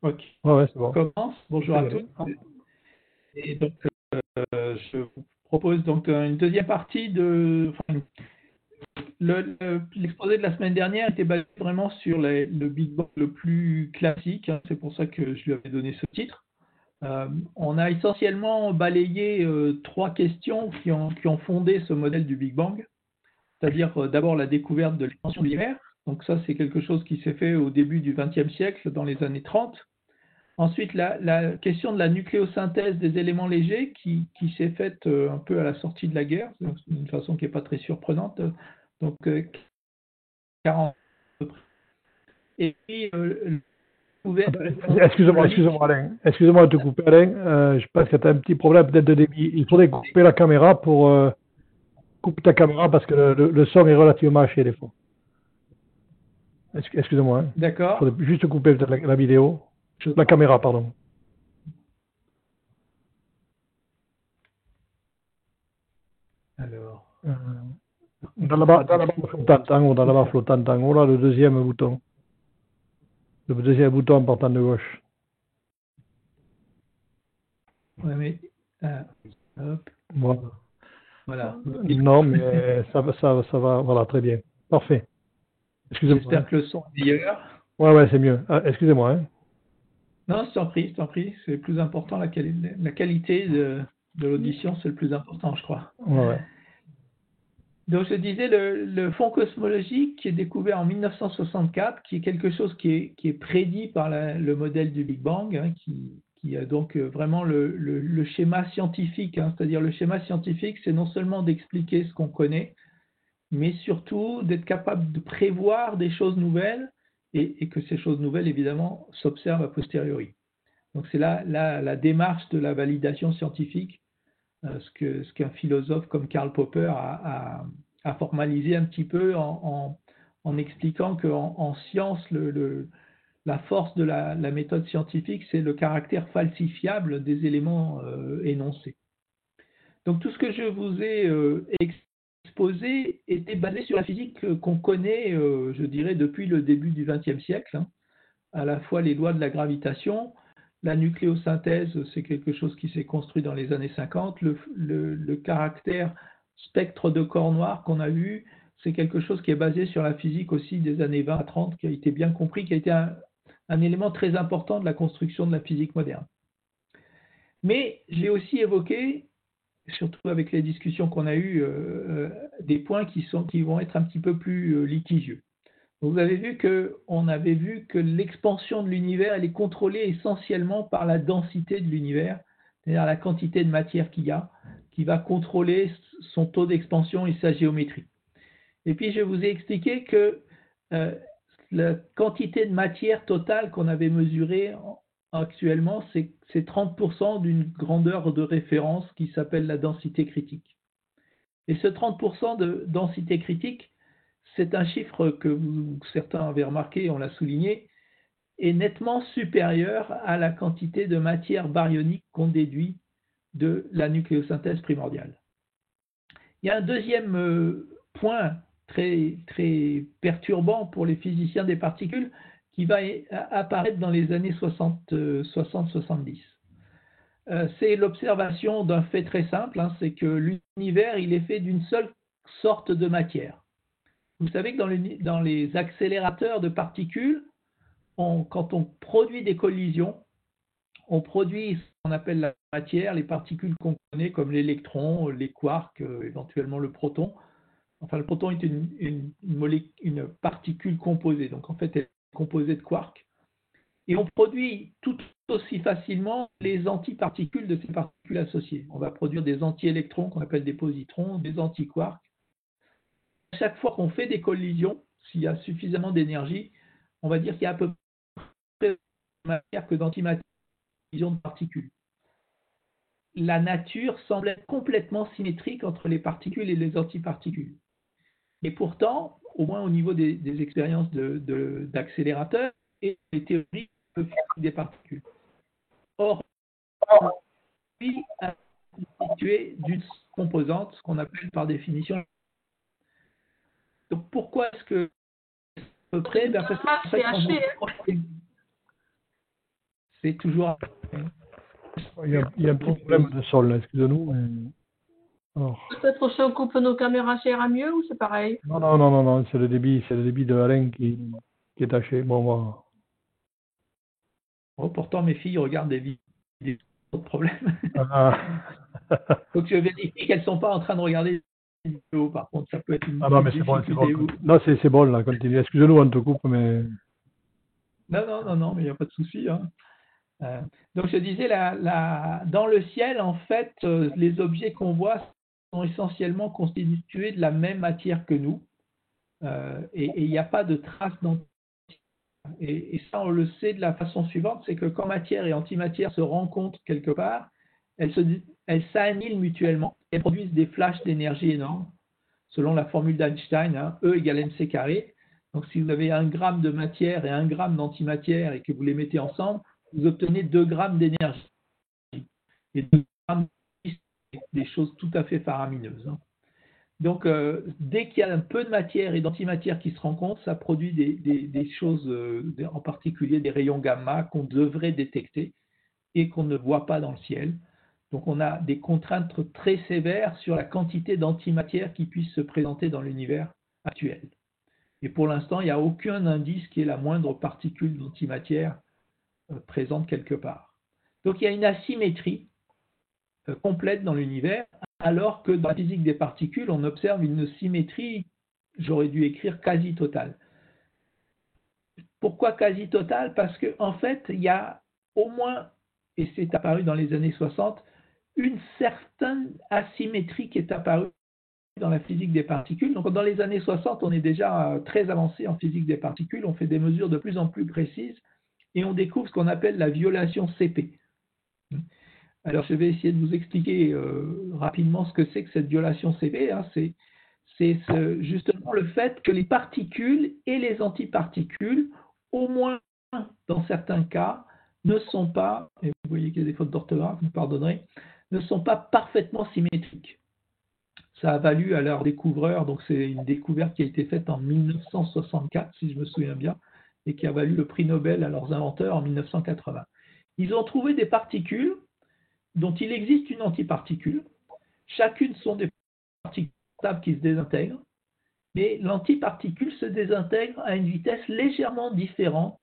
Ok, Ouais, ouais, c'est on bon. commence. On Bonjour peut y à aller. tous. Et donc, je vous propose donc une deuxième partie de. Enfin, l'exposé de la semaine dernière était basé vraiment sur le Big Bang le plus classique, hein. C'est pour ça que je lui avais donné ce titre. On a essentiellement balayé trois questions qui ont fondé ce modèle du Big Bang, c'est-à-dire d'abord la découverte de l'expansion de l'univers. Donc ça, c'est quelque chose qui s'est fait au début du XXe siècle, dans les années 30. Ensuite, la question de la nucléosynthèse des éléments légers qui s'est faite un peu à la sortie de la guerre, d'une façon qui n'est pas très surprenante. Donc, 40. Et puis, Attends, le fond excusez-moi, cosmologique. excusez-moi, Alain. Excusez-moi de te couper, Alain. Je pense que tu as un petit problème peut-être de débit. Il faudrait couper la caméra pour couper ta caméra parce que le son est relativement haché des fois. Excusez-moi. Hein. Il D'accord. faudrait juste couper peut-être la vidéo. La caméra, pardon. Alors, Euh, dans la barre flottante en haut, dans la barre flottante en haut, là, le deuxième bouton. Le deuxième bouton portant de gauche. ouais, mais, hop, Voilà. voilà. Non, mais ça va. Voilà, très bien. Parfait. Excusez-moi. Hein. J'espère que le son est meilleur. Ouais, ouais, c'est mieux. Ah, excusez-moi. Hein. Non, je t'en prie. C'est le plus important, la qualité de l'audition, c'est le plus important, je crois. Ouais, ouais. Donc, je disais, le fond cosmologique qui est découvert en 1964, qui est quelque chose qui est prédit par le modèle du Big Bang, hein, qui a donc vraiment le schéma scientifique, hein. C'est-à-dire le schéma scientifique, c'est non seulement d'expliquer ce qu'on connaît, mais surtout d'être capable de prévoir des choses nouvelles et que ces choses nouvelles, évidemment, s'observent a posteriori. Donc, c'est là la démarche de la validation scientifique, ce qu'un philosophe comme Karl Popper a formalisé un petit peu en expliquant qu'en science, la force de la méthode scientifique, c'est le caractère falsifiable des éléments énoncés. Donc tout ce que je vous ai exposé était basé sur la physique qu'on connaît, je dirais, depuis le début du XXe siècle, hein. À la fois les lois de la gravitation, la nucléosynthèse, c'est quelque chose qui s'est construit dans les années 50, le caractère spectre de corps noir qu'on a vu, c'est quelque chose qui est basé sur la physique aussi des années 20 à 30, qui a été bien compris, qui a été un élément très important de la construction de la physique moderne. Mais j'ai aussi évoqué, surtout avec les discussions qu'on a eues, des points qui vont être un petit peu plus litigieux. Vous avez vu qu'on avait vu que l'expansion de l'univers, elle est contrôlée essentiellement par la densité de l'univers, c'est-à-dire la quantité de matière qu'il y a, qui va contrôler son taux d'expansion et sa géométrie. Et puis je vous ai expliqué que euh, la quantité de matière totale qu'on avait mesurée actuellement, c'est 30% d'une grandeur de référence qui s'appelle la densité critique. Et ce 30% de densité critique, c'est un chiffre que certains avaient remarqué, on l'a souligné, est nettement supérieur à la quantité de matière baryonique qu'on déduit de la nucléosynthèse primordiale. Il y a un deuxième point très, très perturbant pour les physiciens des particules qui va apparaître dans les années 60-70. C'est l'observation d'un fait très simple, hein, c'est que l'univers il est fait d'une seule sorte de matière. Vous savez que dans les accélérateurs de particules, quand on produit des collisions, on produit ce qu'on appelle la matière, les particules qu'on connaît comme l'électron, les quarks, éventuellement le proton. Enfin, le proton est une particule composée, donc en fait, elle est composée de quarks. Et on produit tout aussi facilement les antiparticules de ces particules associées. On va produire des antiélectrons qu'on appelle des positrons, des antiquarks. Chaque fois qu'on fait des collisions, s'il y a suffisamment d'énergie, on va dire qu'il y a à peu près de matière que d'antimatière de particules. La nature semble être complètement symétrique entre les particules et les antiparticules. Et pourtant, au moins au niveau des expériences d'accélérateurs et des théories des particules. Or, lui est constitué d'une composante, ce qu'on appelle par définition. Donc pourquoi est-ce que à peu près, parce que, en fait, C'est quand vous haché. projetez, c'est toujours... Il y a un petit problème de sol, là, excusez-nous. Alors, Peut-être si on coupe nos caméras, ça ira mieux ou c'est pareil? non, c'est le débit de Alain qui est taché. Bon, voilà. Oh, pourtant, mes filles regardent des vidéos, pas de problème. Ah, Faut que je vérifie qu'elles ne sont pas en train de regarder des vidéos. Par contre, ça peut être une ah non, mais c'est bon, difficulté. Non, c'est bon, là, continue. Excusez-nous, on te coupe, mais... Non, mais il n'y a pas de souci. Hein. Donc, je disais, dans le ciel, en fait, les objets qu'on voit sont essentiellement constitués de la même matière que nous. Et il n'y a pas de trace d'antimatière. Et ça, on le sait de la façon suivante, c'est que quand matière et antimatière se rencontrent quelque part, elles s'annihilent mutuellement et produisent des flashs d'énergie énormes, selon la formule d'Einstein, hein, E égale mc carré. Donc, si vous avez 1 gramme de matière et 1 gramme d'antimatière et que vous les mettez ensemble, vous obtenez 2 grammes d'énergie. Et 2 grammes, c'est des choses tout à fait faramineuses. Hein. Donc, dès qu'il y a un peu de matière et d'antimatière qui se rencontrent, ça produit des choses, en particulier des rayons gamma qu'on devrait détecter et qu'on ne voit pas dans le ciel. Donc, on a des contraintes très sévères sur la quantité d'antimatière qui puisse se présenter dans l'univers actuel. Et pour l'instant, il n'y a aucun indice qui est la moindre particule d'antimatière présente quelque part. Donc, il y a une asymétrie complète dans l'univers, alors que dans la physique des particules, on observe une symétrie, j'aurais dû écrire quasi totale. Pourquoi quasi totale? Parce qu'en fait, il y a au moins, et c'est apparu dans les années 60, une certaine asymétrie qui est apparue dans la physique des particules. Donc dans les années 60, on est déjà très avancé en physique des particules, on fait des mesures de plus en plus précises et on découvre ce qu'on appelle la violation CP. Alors, je vais essayer de vous expliquer rapidement ce que c'est que cette violation CP. Hein. C'est justement le fait que les particules et les antiparticules, au moins dans certains cas, ne sont pas, et vous voyez qu'il y a des fautes d'orthographe, vous me pardonnerez, ne sont pas parfaitement symétriques. Ça a valu à leurs découvreurs, donc c'est une découverte qui a été faite en 1964, si je me souviens bien, et qui a valu le prix Nobel à leurs inventeurs en 1980. Ils ont trouvé des particules dont il existe une antiparticule. Chacune sont des particules stables qui se désintègrent, mais l'antiparticule se désintègre à une vitesse légèrement différente.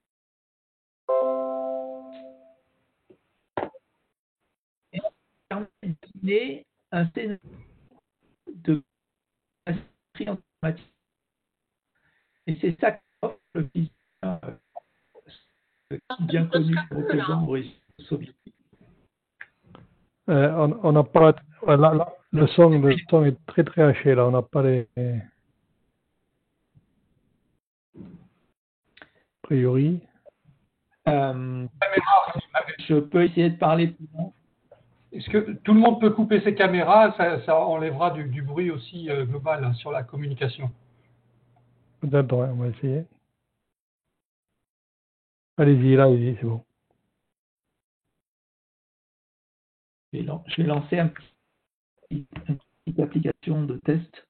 Et ça permet de donner un scénario de symétrie antimatique. Et c'est ça qu'offre le physicien bien connu représentant l'origine soviétique. On n'a pas... Là, le son est très très haché, là. On n'a pas les... A priori. Je peux essayer de parler plus loin. Est-ce que tout le monde peut couper ses caméras? Ça enlèvera du bruit aussi global hein, sur la communication. Peut-être, ouais, on va essayer. Allez-y, c'est bon. Je vais lancer une petite application de test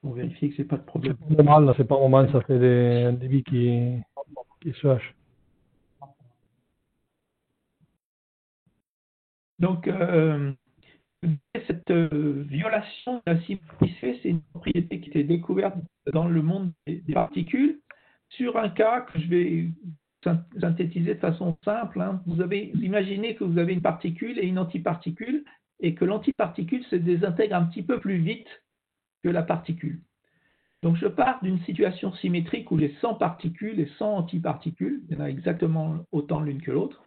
pour vérifier que ce n'est pas de problème. C'est pas normal, ça fait un débit qui se hache. Donc, cette violation de la symétrie, c'est une propriété qui était découverte dans le monde des particules sur un cas que je vais synthétiser de façon simple. Hein. Vous imaginez que vous avez une particule et une antiparticule et que l'antiparticule se désintègre un petit peu plus vite que la particule. Donc, je pars d'une situation symétrique où j'ai 100 particules et 100 antiparticules. Il y en a exactement autant l'une que l'autre.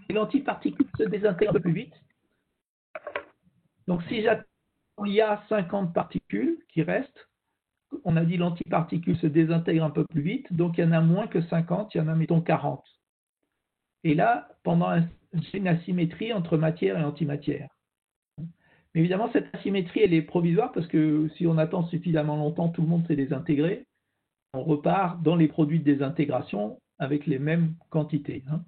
Et l'antiparticule se désintègre un peu plus vite. Donc, si j'attends, il y a 50 particules qui restent. On a dit l'antiparticule se désintègre un peu plus vite. Donc, il y en a moins que 50, il y en a, mettons, 40. Et là, j'ai une asymétrie entre matière et antimatière. Mais évidemment, cette asymétrie, elle est provisoire parce que si on attend suffisamment longtemps, tout le monde s'est désintégré. On repart dans les produits de désintégration avec les mêmes quantités. Hein.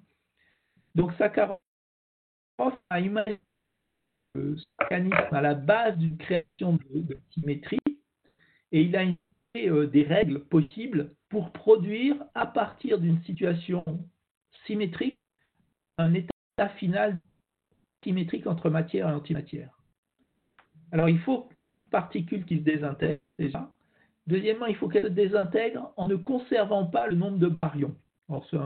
Donc, Sakharov a imaginé ce mécanisme à la base d'une création de symétrie et il a des règles possibles pour produire, à partir d'une situation symétrique, un état final symétrique entre matière et antimatière. Alors, il faut particules qui se désintègrent déjà. Deuxièmement, il faut qu'elles se désintègrent en ne conservant pas le nombre de baryons. Alors, ce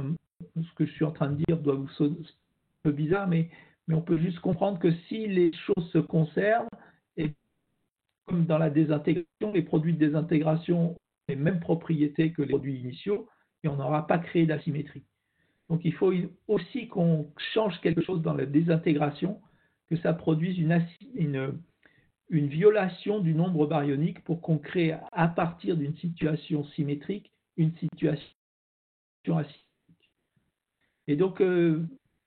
que je suis en train de dire doit vous sonner un peu bizarre, mais on peut juste comprendre que si les choses se conservent, et comme dans la désintégration, les produits de désintégration ont les mêmes propriétés que les produits initiaux, et on n'aura pas créé d'asymétrie. Donc, il faut aussi qu'on change quelque chose dans la désintégration, que ça produise une violation du nombre baryonique pour qu'on crée, à partir d'une situation symétrique, une situation asymétrique. Et donc,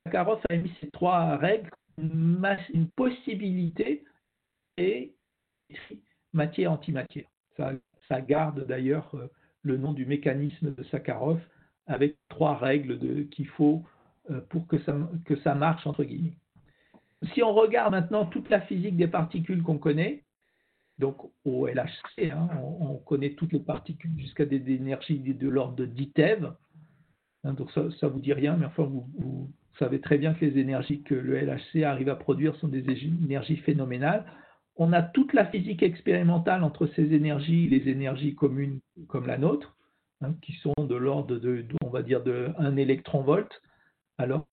Sakharov a mis ces trois règles, une possibilité et matière-antimatière. Ça garde d'ailleurs le nom du mécanisme de Sakharov avec trois règles qu'il faut pour que ça marche, entre guillemets. Si on regarde maintenant toute la physique des particules qu'on connaît, donc au LHC, on connaît toutes les particules jusqu'à des énergies de l'ordre de 10 TeV. Donc ça ne vous dit rien, mais enfin vous savez très bien que les énergies que le LHC arrive à produire sont des énergies phénoménales. On a toute la physique expérimentale entre ces énergies, les énergies communes comme la nôtre, qui sont de l'ordre on va dire, de 1 électron-volt, alors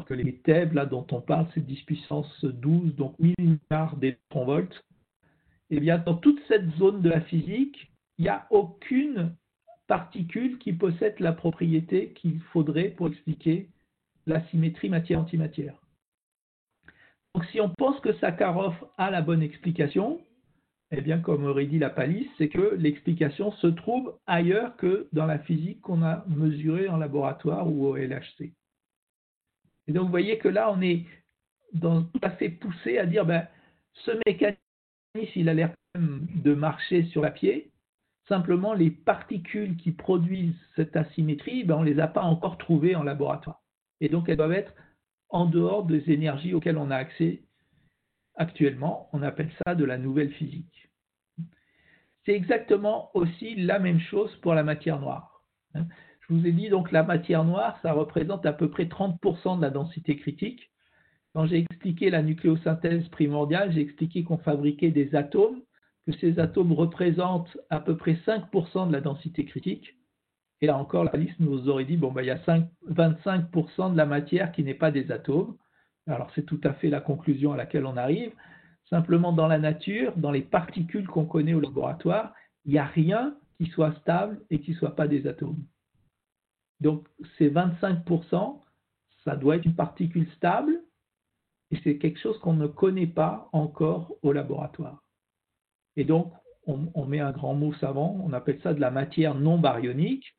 que les TeV, là, dont on parle, c'est 10 puissance 12, donc 1000 milliards d'électron-volts. Et bien, dans toute cette zone de la physique, il n'y a aucune particule qui possède la propriété qu'il faudrait pour expliquer la symétrie matière-antimatière. Donc, si on pense que Sakharov a la bonne explication, eh bien, comme aurait dit la palisse, c'est que l'explication se trouve ailleurs que dans la physique qu'on a mesurée en laboratoire ou au LHC. Et donc, vous voyez que là, on est tout à fait poussé à dire, ce mécanisme, il a l'air de marcher sur papier. Simplement, les particules qui produisent cette asymétrie, on ne les a pas encore trouvées en laboratoire. Et donc, elles doivent être en dehors des énergies auxquelles on a accès actuellement. On appelle ça de la nouvelle physique. C'est exactement aussi la même chose pour la matière noire. Je vous ai dit, donc, la matière noire, ça représente à peu près 30% de la densité critique. Quand j'ai expliqué la nucléosynthèse primordiale, j'ai expliqué qu'on fabriquait des atomes, que ces atomes représentent à peu près 5% de la densité critique. Et là encore, la liste nous aurait dit, il y a 25% de la matière qui n'est pas des atomes. Alors c'est tout à fait la conclusion à laquelle on arrive. Simplement, dans la nature, dans les particules qu'on connaît au laboratoire, il n'y a rien qui soit stable et qui ne soit pas des atomes. Donc ces 25%, ça doit être une particule stable, et c'est quelque chose qu'on ne connaît pas encore au laboratoire. Et donc, on met un grand mot savant, on appelle ça de la matière non baryonique,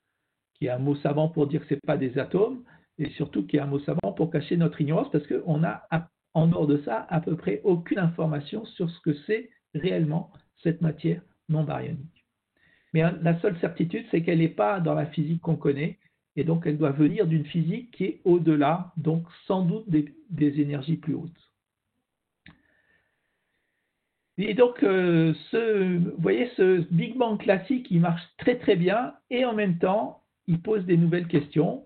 qui est un mot savant pour dire que ce n'est pas des atomes, et surtout qui est un mot savant pour cacher notre ignorance, parce qu'on a, en dehors de ça, à peu près aucune information sur ce que c'est réellement cette matière non baryonique. Mais la seule certitude, c'est qu'elle n'est pas dans la physique qu'on connaît, et donc elle doit venir d'une physique qui est au-delà, donc sans doute des énergies plus hautes. Et donc, vous voyez, ce Big Bang classique, il marche très très bien, et en même temps, il pose des nouvelles questions.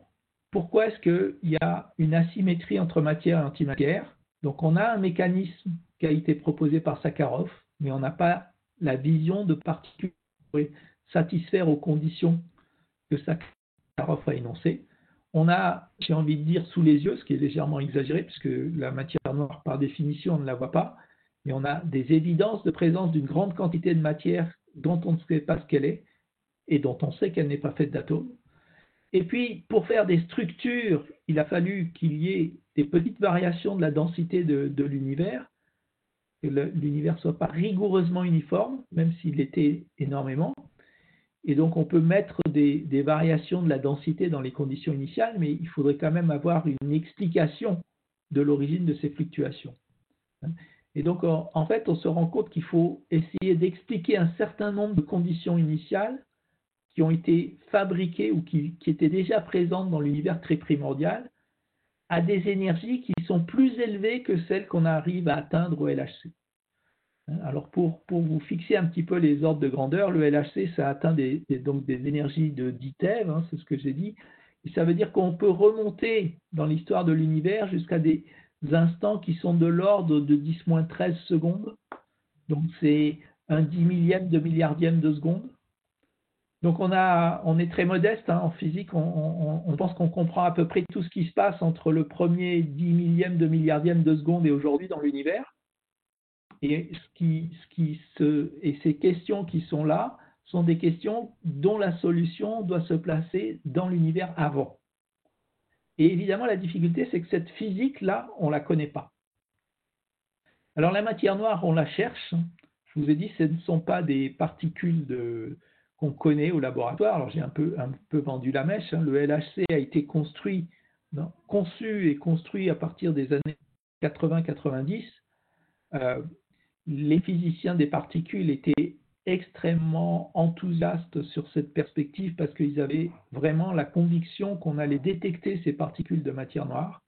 Pourquoi est-ce qu'il y a une asymétrie entre matière et antimatière? Donc, on a un mécanisme qui a été proposé par Sakharov, mais on n'a pas la vision de particules qui pourraient satisfaire aux conditions que Sakharov a énoncées. On a, j'ai envie de dire, sous les yeux, ce qui est légèrement exagéré, puisque la matière noire, par définition, on ne la voit pas, mais on a des évidences de présence d'une grande quantité de matière dont on ne sait pas ce qu'elle est, et dont on sait qu'elle n'est pas faite d'atomes. Et puis, pour faire des structures, il a fallu qu'il y ait des petites variations de la densité de l'univers, que l'univers ne soit pas rigoureusement uniforme, même s'il l'était énormément. Et donc, on peut mettre des variations de la densité dans les conditions initiales, mais il faudrait quand même avoir une explication de l'origine de ces fluctuations. Et donc, en fait, on se rend compte qu'il faut essayer d'expliquer un certain nombre de conditions initiales qui ont été fabriquées ou qui étaient déjà présentes dans l'univers très primordial à des énergies qui sont plus élevées que celles qu'on arrive à atteindre au LHC. Alors pour vous fixer un petit peu les ordres de grandeur, le LHC, ça atteint donc des énergies de 10 TeV, c'est ce que j'ai dit. Et ça veut dire qu'on peut remonter dans l'histoire de l'univers jusqu'à des instants qui sont de l'ordre de 10-13 secondes. Donc c'est un 10 millième de milliardième de seconde. Donc on est très modeste en physique, on pense qu'on comprend à peu près tout ce qui se passe entre le premier 10 millième de milliardième de seconde et aujourd'hui dans l'univers. Et ces questions qui sont là sont des questions dont la solution doit se placer dans l'univers avant. Et évidemment, la difficulté, c'est que cette physique-là, on ne la connaît pas. Alors la matière noire, on la cherche. Je vous ai dit, ce ne sont pas des particules qu'on connaît au laboratoire. Alors j'ai un peu vendu la mèche. Le LHC a été conçu et construit à partir des années 80-90. Les physiciens des particules étaient extrêmement enthousiastes sur cette perspective parce qu'ils avaient vraiment la conviction qu'on allait détecter ces particules de matière noire.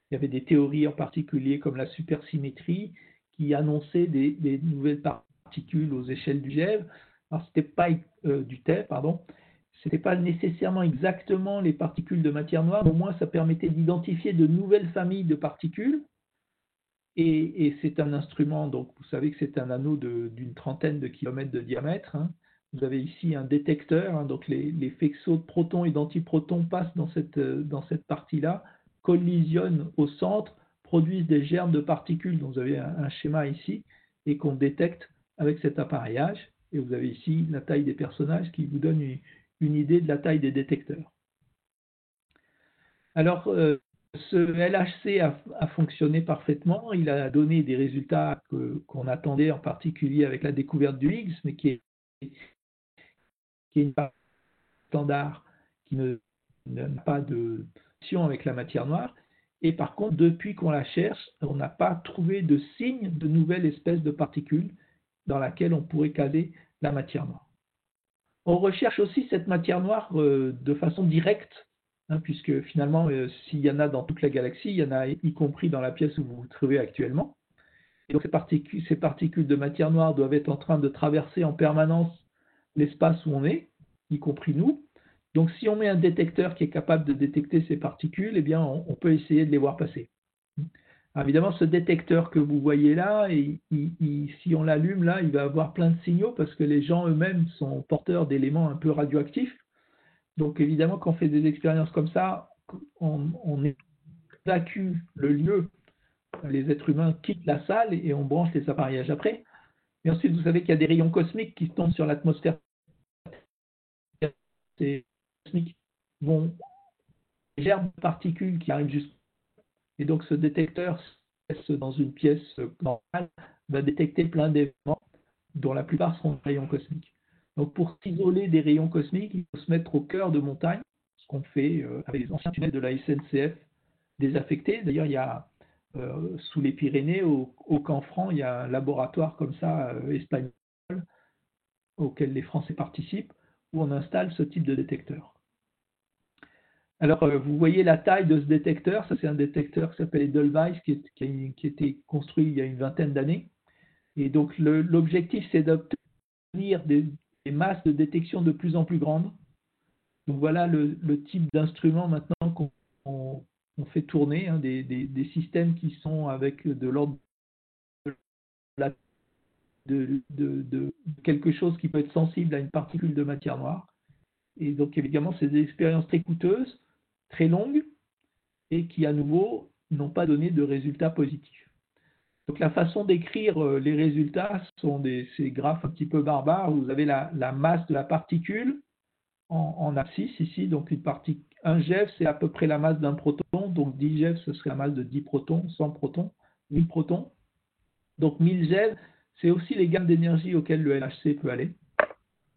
Il y avait des théories en particulier comme la supersymétrie qui annonçaient des nouvelles particules aux échelles du GeV. Alors c'était pas du TeV, pardon. C'était pas nécessairement exactement les particules de matière noire, mais au moins ça permettait d'identifier de nouvelles familles de particules. Et c'est un instrument, donc vous savez que c'est un anneau d'une trentaine de kilomètres de diamètre. Vous avez ici un détecteur, donc les faisceaux de protons et d'antiprotons passent dans cette partie-là, collisionnent au centre, produisent des germes de particules, dont vous avez un schéma ici, et qu'on détecte avec cet appareillage. Et vous avez ici la taille des personnages qui vous donne une idée de la taille des détecteurs. Alors, ce LHC a fonctionné parfaitement, il a donné des résultats qu'on attendait en particulier avec la découverte du Higgs, mais qui est une partie standard qui n'a pas de relation avec la matière noire. Et par contre, depuis qu'on la cherche, on n'a pas trouvé de signe de nouvelle espèce de particules dans laquelle on pourrait caler la matière noire. On recherche aussi cette matière noire de façon directe, puisque finalement, s'il y en a dans toute la galaxie, il y en a y compris dans la pièce où vous vous trouvez actuellement. Et donc ces particules de matière noire doivent être en train de traverser en permanence l'espace où on est, y compris nous. Donc si on met un détecteur qui est capable de détecter ces particules, eh bien on peut essayer de les voir passer. Alors évidemment, ce détecteur que vous voyez là, si on l'allume là, il va avoir plein de signaux parce que les gens eux-mêmes sont porteurs d'éléments un peu radioactifs. Donc évidemment, quand on fait des expériences comme ça, on évacue le lieu, les êtres humains quittent la salle et on branche les appareillages après. Et ensuite, vous savez qu'il y a des rayons cosmiques qui tombent sur l'atmosphère. Ces cosmiques vont germer de particules qui arrivent jusqu'à. Et donc ce détecteur, dans une pièce normale, va détecter plein d'éléments dont la plupart seront des rayons cosmiques. Donc pour s'isoler des rayons cosmiques, il faut se mettre au cœur de montagnes, ce qu'on fait avec les anciens tunnels de la SNCF désaffectés. D'ailleurs, il y a sous les Pyrénées, au Canfranc, il y a un laboratoire comme ça espagnol auquel les Français participent, où on installe ce type de détecteur. Alors, vous voyez la taille de ce détecteur. Ça, c'est un détecteur qui s'appelle Edelweiss, qui a été construit il y a une vingtaine d'années. Et donc, l'objectif, c'est d'obtenir des masses de détection de plus en plus grandes. Donc, voilà le type d'instrument maintenant qu'on fait tourner, des systèmes qui sont avec de l'ordre de quelque chose qui peut être sensible à une particule de matière noire. Et donc, évidemment, c'est des expériences très coûteuses, très longues, et qui, à nouveau, n'ont pas donné de résultats positifs. Donc, la façon d'écrire les résultats sont ces graphes un petit peu barbares. Vous avez la masse de la particule en abscisse ici. Donc, un GeV, c'est à peu près la masse d'un proton. Donc, 10 GeV, ce serait la masse de 10 protons, 100 protons, 1000 protons. Donc, 1000 GeV, c'est aussi les gammes d'énergie auxquelles le LHC peut aller.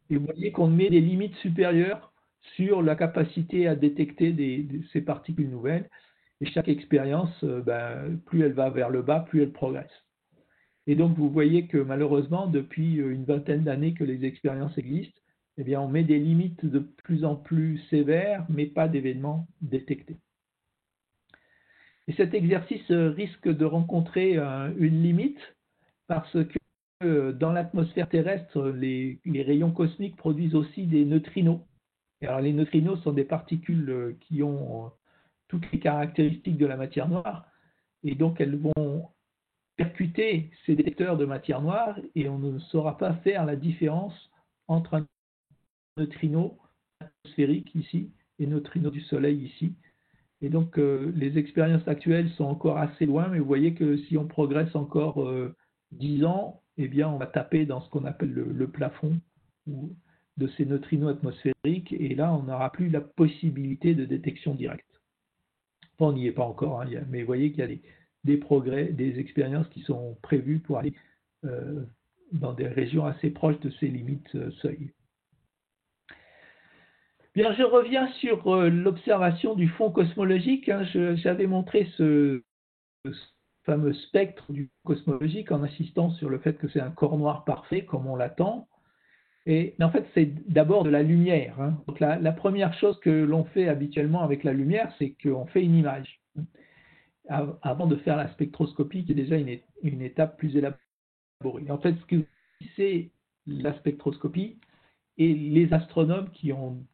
Et vous voyez qu'on met des limites supérieures sur la capacité à détecter ces particules nouvelles. Et chaque expérience, plus elle va vers le bas, plus elle progresse. Et donc, vous voyez que malheureusement, depuis une vingtaine d'années que les expériences existent, eh bien, on met des limites de plus en plus sévères, mais pas d'événements détectés. Et cet exercice risque de rencontrer une limite parce que dans l'atmosphère terrestre, les rayons cosmiques produisent aussi des neutrinos. Et alors les neutrinos sont des particules qui ont toutes les caractéristiques de la matière noire, et donc elles vont percuter ces détecteurs de matière noire, et on ne saura pas faire la différence entre un neutrino atmosphérique ici et neutrino du Soleil ici. Et donc les expériences actuelles sont encore assez loin, mais vous voyez que si on progresse encore 10 ans, eh bien on va taper dans ce qu'on appelle le plafond de ces neutrinos atmosphériques, et là on n'aura plus la possibilité de détection directe. Enfin, on n'y est pas encore, hein, mais vous voyez qu'il y a des progrès, des expériences qui sont prévues pour aller dans des régions assez proches de ces limites seuil. Bien, je reviens sur l'observation du fond cosmologique. Hein. J'avais montré ce fameux spectre du cosmologique en insistant sur le fait que c'est un corps noir parfait, comme on l'attend. Mais en fait, c'est d'abord de la lumière. Hein. Donc la première chose que l'on fait habituellement avec la lumière, c'est qu'on fait une image. Avant de faire la spectroscopie, qui est déjà une étape plus élaborée. En fait, ce que c'est la spectroscopie, et les astronomes qui ont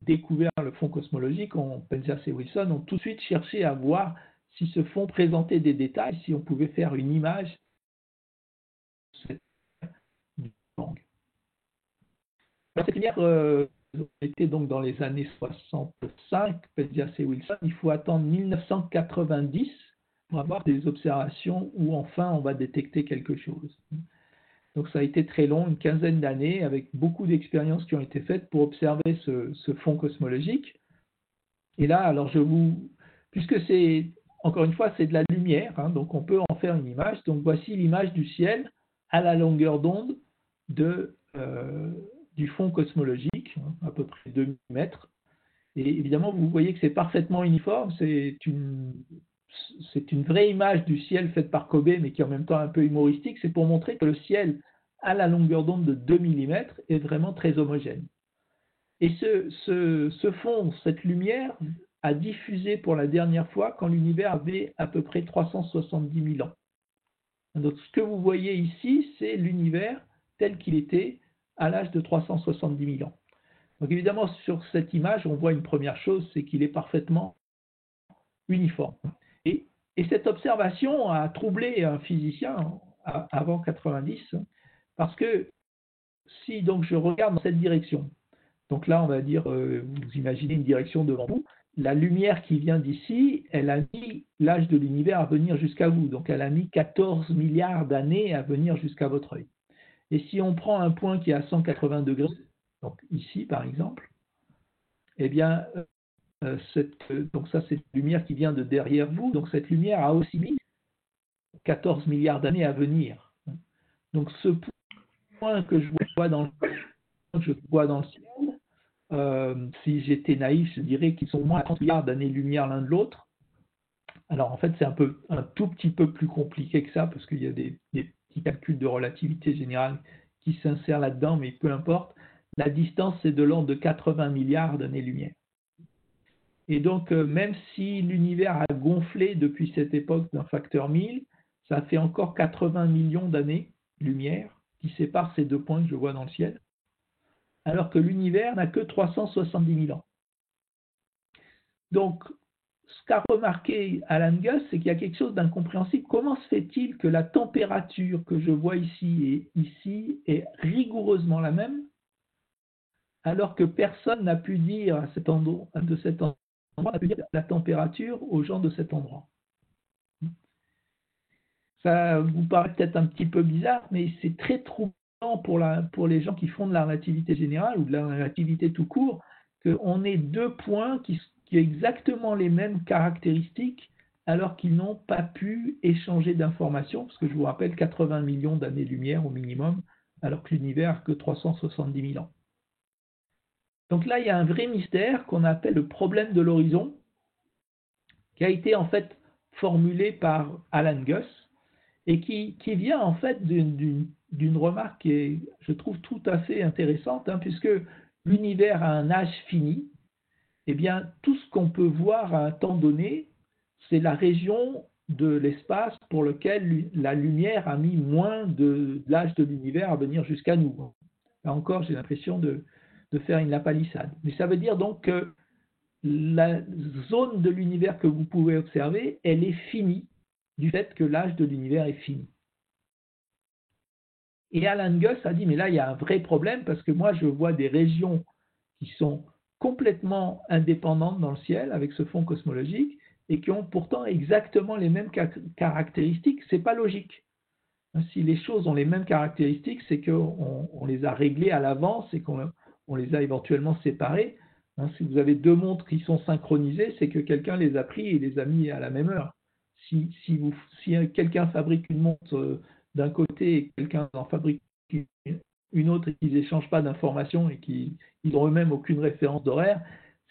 découvert le fond cosmologique, Penzias et Wilson, ont tout de suite cherché à voir si ce fond présentait des détails, si on pouvait faire une image du Bang. Cette lumière était donc dans les années 65, Penzias et Wilson. Il faut attendre 1990 pour avoir des observations où enfin on va détecter quelque chose. Donc ça a été très long, une quinzaine d'années, avec beaucoup d'expériences qui ont été faites pour observer ce fond cosmologique. Et là, alors puisque c'est, encore une fois, c'est de la lumière, hein, donc on peut en faire une image. Donc voici l'image du ciel à la longueur d'onde du fond cosmologique, hein, à peu près 2 mètres. Et évidemment, vous voyez que c'est parfaitement uniforme, c'est une vraie image du ciel faite par Kobe, mais qui est en même temps un peu humoristique. C'est pour montrer que le ciel à la longueur d'onde de 2 mm est vraiment très homogène. Et ce fond, cette lumière, a diffusé pour la dernière fois quand l'univers avait à peu près 370 000 ans. Donc ce que vous voyez ici, c'est l'univers tel qu'il était à l'âge de 370 000 ans. Donc évidemment, sur cette image, on voit une première chose, c'est qu'il est parfaitement uniforme. Et cette observation a troublé un physicien avant 90, parce que si donc je regarde dans cette direction, donc là on va dire, vous imaginez une direction devant vous, la lumière qui vient d'ici, elle a mis l'âge de l'univers à venir jusqu'à vous, donc elle a mis 14 milliards d'années à venir jusqu'à votre œil. Et si on prend un point qui est à 180 degrés, donc ici par exemple, eh bien donc ça c'est une lumière qui vient de derrière vous, donc cette lumière a aussi mis 14 milliards d'années à venir. Donc ce point que je vois dans le ciel, si j'étais naïf, je dirais qu'ils sont au moins à 30 milliards d'années-lumière l'un de l'autre. Alors en fait c'est un tout petit peu plus compliqué que ça, parce qu'il y a des petits calculs de relativité générale qui s'insèrent là-dedans, mais peu importe. La distance c'est de l'ordre de 80 milliards d'années-lumière. Et donc, même si l'univers a gonflé depuis cette époque d'un facteur 1000, ça fait encore 80 millions d'années-lumière qui séparent ces deux points que je vois dans le ciel, alors que l'univers n'a que 370 000 ans. Donc, ce qu'a remarqué Alan Guss, c'est qu'il y a quelque chose d'incompréhensible. Comment se fait-il que la température que je vois ici et ici est rigoureusement la même, alors que personne n'a pu dire à cet endroit, de cet endroit, on a pu dire la température aux gens de cet endroit. Ça vous paraît peut-être un petit peu bizarre, mais c'est très troublant pour les gens qui font de la relativité générale ou de la relativité tout court, qu'on ait deux points qui ont exactement les mêmes caractéristiques alors qu'ils n'ont pas pu échanger d'informations, parce que je vous rappelle 80 millions d'années-lumière au minimum, alors que l'univers n'a que 370 000 ans. Donc là, il y a un vrai mystère qu'on appelle le problème de l'horizon, qui a été en fait formulé par Alan Guss et qui vient en fait d'une remarque qui est, je trouve, tout à fait intéressante, hein, puisque l'univers a un âge fini. Eh bien, tout ce qu'on peut voir à un temps donné, c'est la région de l'espace pour lequel la lumière a mis moins de l'âge de l'univers à venir jusqu'à nous. Là encore, j'ai l'impression de faire une lapalissade. Mais ça veut dire donc que la zone de l'univers que vous pouvez observer, elle est finie du fait que l'âge de l'univers est fini. Et Alan Guss a dit, mais là, il y a un vrai problème parce que moi, je vois des régions qui sont complètement indépendantes dans le ciel avec ce fond cosmologique et qui ont pourtant exactement les mêmes caractéristiques. Ce n'est pas logique. Si les choses ont les mêmes caractéristiques, c'est qu'on les a réglées à l'avance et qu'on les a éventuellement séparées. Si vous avez deux montres qui sont synchronisées, c'est que quelqu'un les a pris et les a mis à la même heure. Si quelqu'un fabrique une montre d'un côté et quelqu'un en fabrique une autre et qu'ils n'échangent pas d'informations et qu'ils n'ont eux-mêmes aucune référence d'horaire,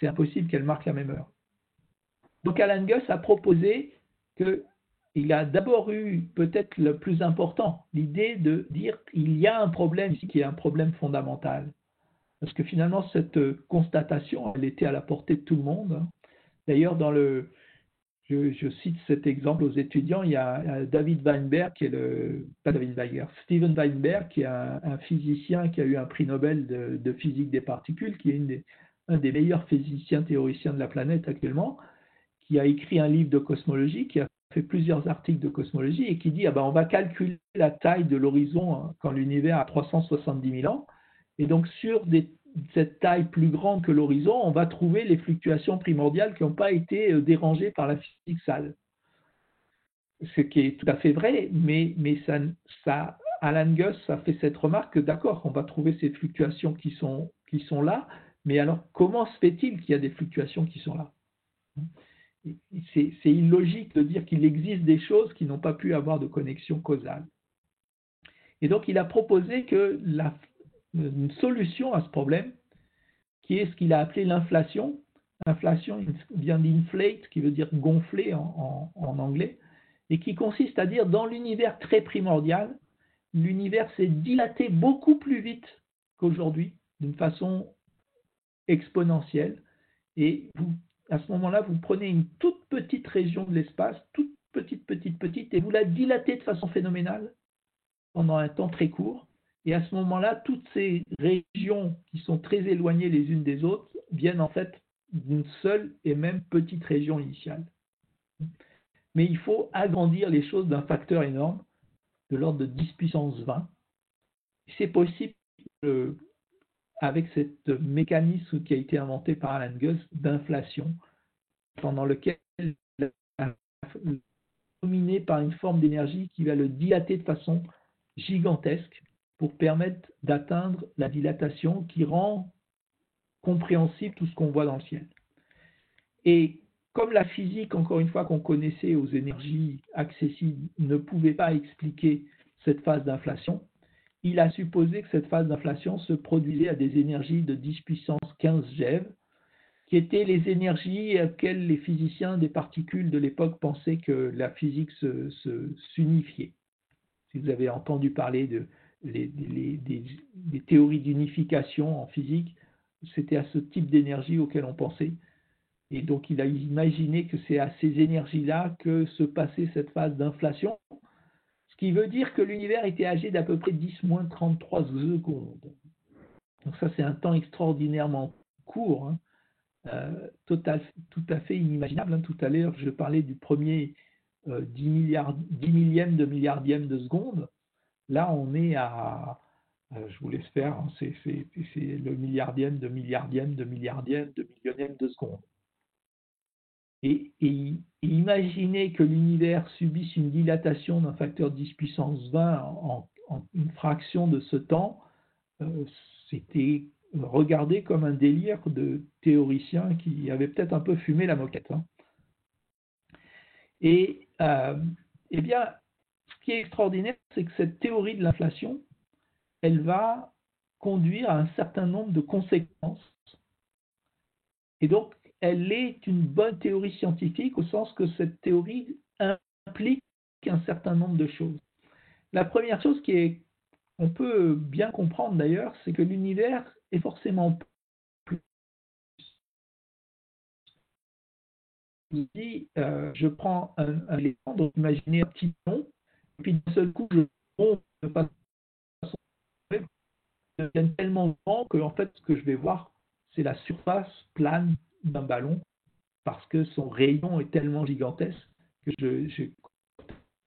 c'est impossible qu'elles marquent la même heure. Donc Alan Guss a proposé qu'il a d'abord eu peut-être le plus important, l'idée de dire qu'il y a un problème ici qui est un problème fondamental. Parce que finalement, cette constatation, elle était à la portée de tout le monde. D'ailleurs, je cite cet exemple aux étudiants, il y a David Weinberg, Steven Weinberg, qui est un physicien qui a eu un prix Nobel de physique des particules, qui est un des meilleurs physiciens théoriciens de la planète actuellement, qui a écrit un livre de cosmologie, qui a fait plusieurs articles de cosmologie et qui dit on va calculer la taille de l'horizon quand l'univers a 370 000 ans. Et donc, sur cette taille plus grande que l'horizon, on va trouver les fluctuations primordiales qui n'ont pas été dérangées par la physique sale. Ce qui est tout à fait vrai, mais Alan Guss a fait cette remarque que d'accord, on va trouver ces fluctuations qui sont là, mais alors comment se fait-il qu'il y a des fluctuations qui sont là ? C'est illogique de dire qu'il existe des choses qui n'ont pas pu avoir de connexion causale. Et donc, il a proposé que une solution à ce problème, qui est ce qu'il a appelé l'inflation. Inflation vient d'inflate, qui veut dire gonfler en anglais, et qui consiste à dire dans l'univers très primordial, l'univers s'est dilaté beaucoup plus vite qu'aujourd'hui, d'une façon exponentielle, et à ce moment-là, vous prenez une toute petite région de l'espace, toute petite, et vous la dilatez de façon phénoménale pendant un temps très court. Et à ce moment-là, toutes ces régions qui sont très éloignées les unes des autres viennent en fait d'une seule et même petite région initiale. Mais il faut agrandir les choses d'un facteur énorme, de l'ordre de 10 puissance 20. C'est possible avec ce mécanisme qui a été inventé par Alan Guss d'inflation, pendant lequel dominé par une forme d'énergie qui va le dilater de façon gigantesque pour permettre d'atteindre la dilatation qui rend compréhensible tout ce qu'on voit dans le ciel. Et comme la physique, encore une fois, qu'on connaissait aux énergies accessibles, ne pouvait pas expliquer cette phase d'inflation, il a supposé que cette phase d'inflation se produisait à des énergies de 10 puissance 15 GeV, qui étaient les énergies auxquelles les physiciens des particules de l'époque pensaient que la physique s'unifiait. Si vous avez entendu parler des théories d'unification en physique, c'était à ce type d'énergie auquel on pensait. Et donc il a imaginé que c'est à ces énergies-là que se passait cette phase d'inflation, ce qui veut dire que l'univers était âgé d'à peu près 10-33 secondes. Donc ça, c'est un temps extraordinairement court, tout à fait inimaginable. Tout à l'heure, je parlais du premier 10 millième de milliardième de seconde. Là, on est à, je vous laisse faire, c'est le milliardième de milliardième de milliardième de millionième de seconde. Et imaginez que l'univers subisse une dilatation d'un facteur 10 puissance 20 en une fraction de ce temps, c'était regardé comme un délire de théoriciens qui avaient peut-être un peu fumé la moquette. Et eh bien, ce qui est extraordinaire, c'est que cette théorie de l'inflation, elle va conduire à un certain nombre de conséquences. Et donc, elle est une bonne théorie scientifique au sens que cette théorie implique un certain nombre de choses. La première chose on peut bien comprendre d'ailleurs, c'est que l'univers est forcément plus vous dis, je prends un élément, donc imaginez un petit ballon, et puis d'un seul coup, je monte de façon devient tellement grand que en fait, ce que je vais voir, c'est la surface plane d'un ballon, parce que son rayon est tellement gigantesque que je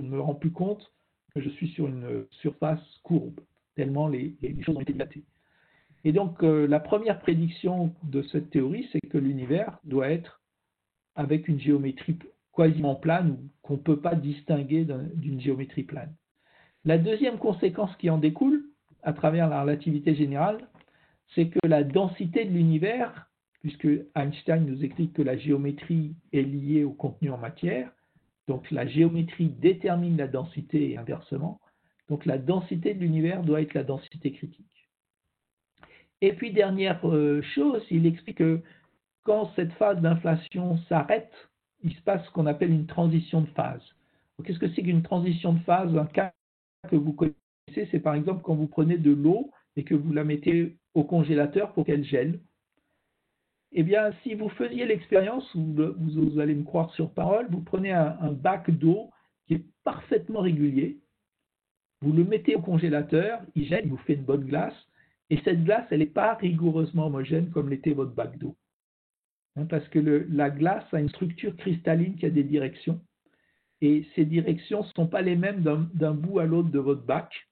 ne me rends plus compte que je suis sur une surface courbe, tellement les choses ont été dilatées. Et donc, la première prédiction de cette théorie, c'est que l'univers doit être avec une géométrie quasiment plane ou qu'on ne peut pas distinguer d'une géométrie plane. La deuxième conséquence qui en découle, à travers la relativité générale, c'est que la densité de l'univers, puisque Einstein nous explique que la géométrie est liée au contenu en matière, donc la géométrie détermine la densité et inversement, donc la densité de l'univers doit être la densité critique. Et puis, dernière chose, il explique que quand cette phase d'inflation s'arrête, il se passe ce qu'on appelle une transition de phase. Qu'est-ce que c'est qu'une transition de phase? Un cas que vous connaissez, c'est par exemple quand vous prenez de l'eau et que vous la mettez au congélateur pour qu'elle gèle. Eh bien, si vous faisiez l'expérience, vous allez me croire sur parole, vous prenez un bac d'eau qui est parfaitement régulier, vous le mettez au congélateur, il gèle, il vous fait une bonne glace, et cette glace, elle n'est pas rigoureusement homogène comme l'était votre bac d'eau. Parce que la glace a une structure cristalline qui a des directions, et ces directions ne sont pas les mêmes d'un bout à l'autre de votre bac,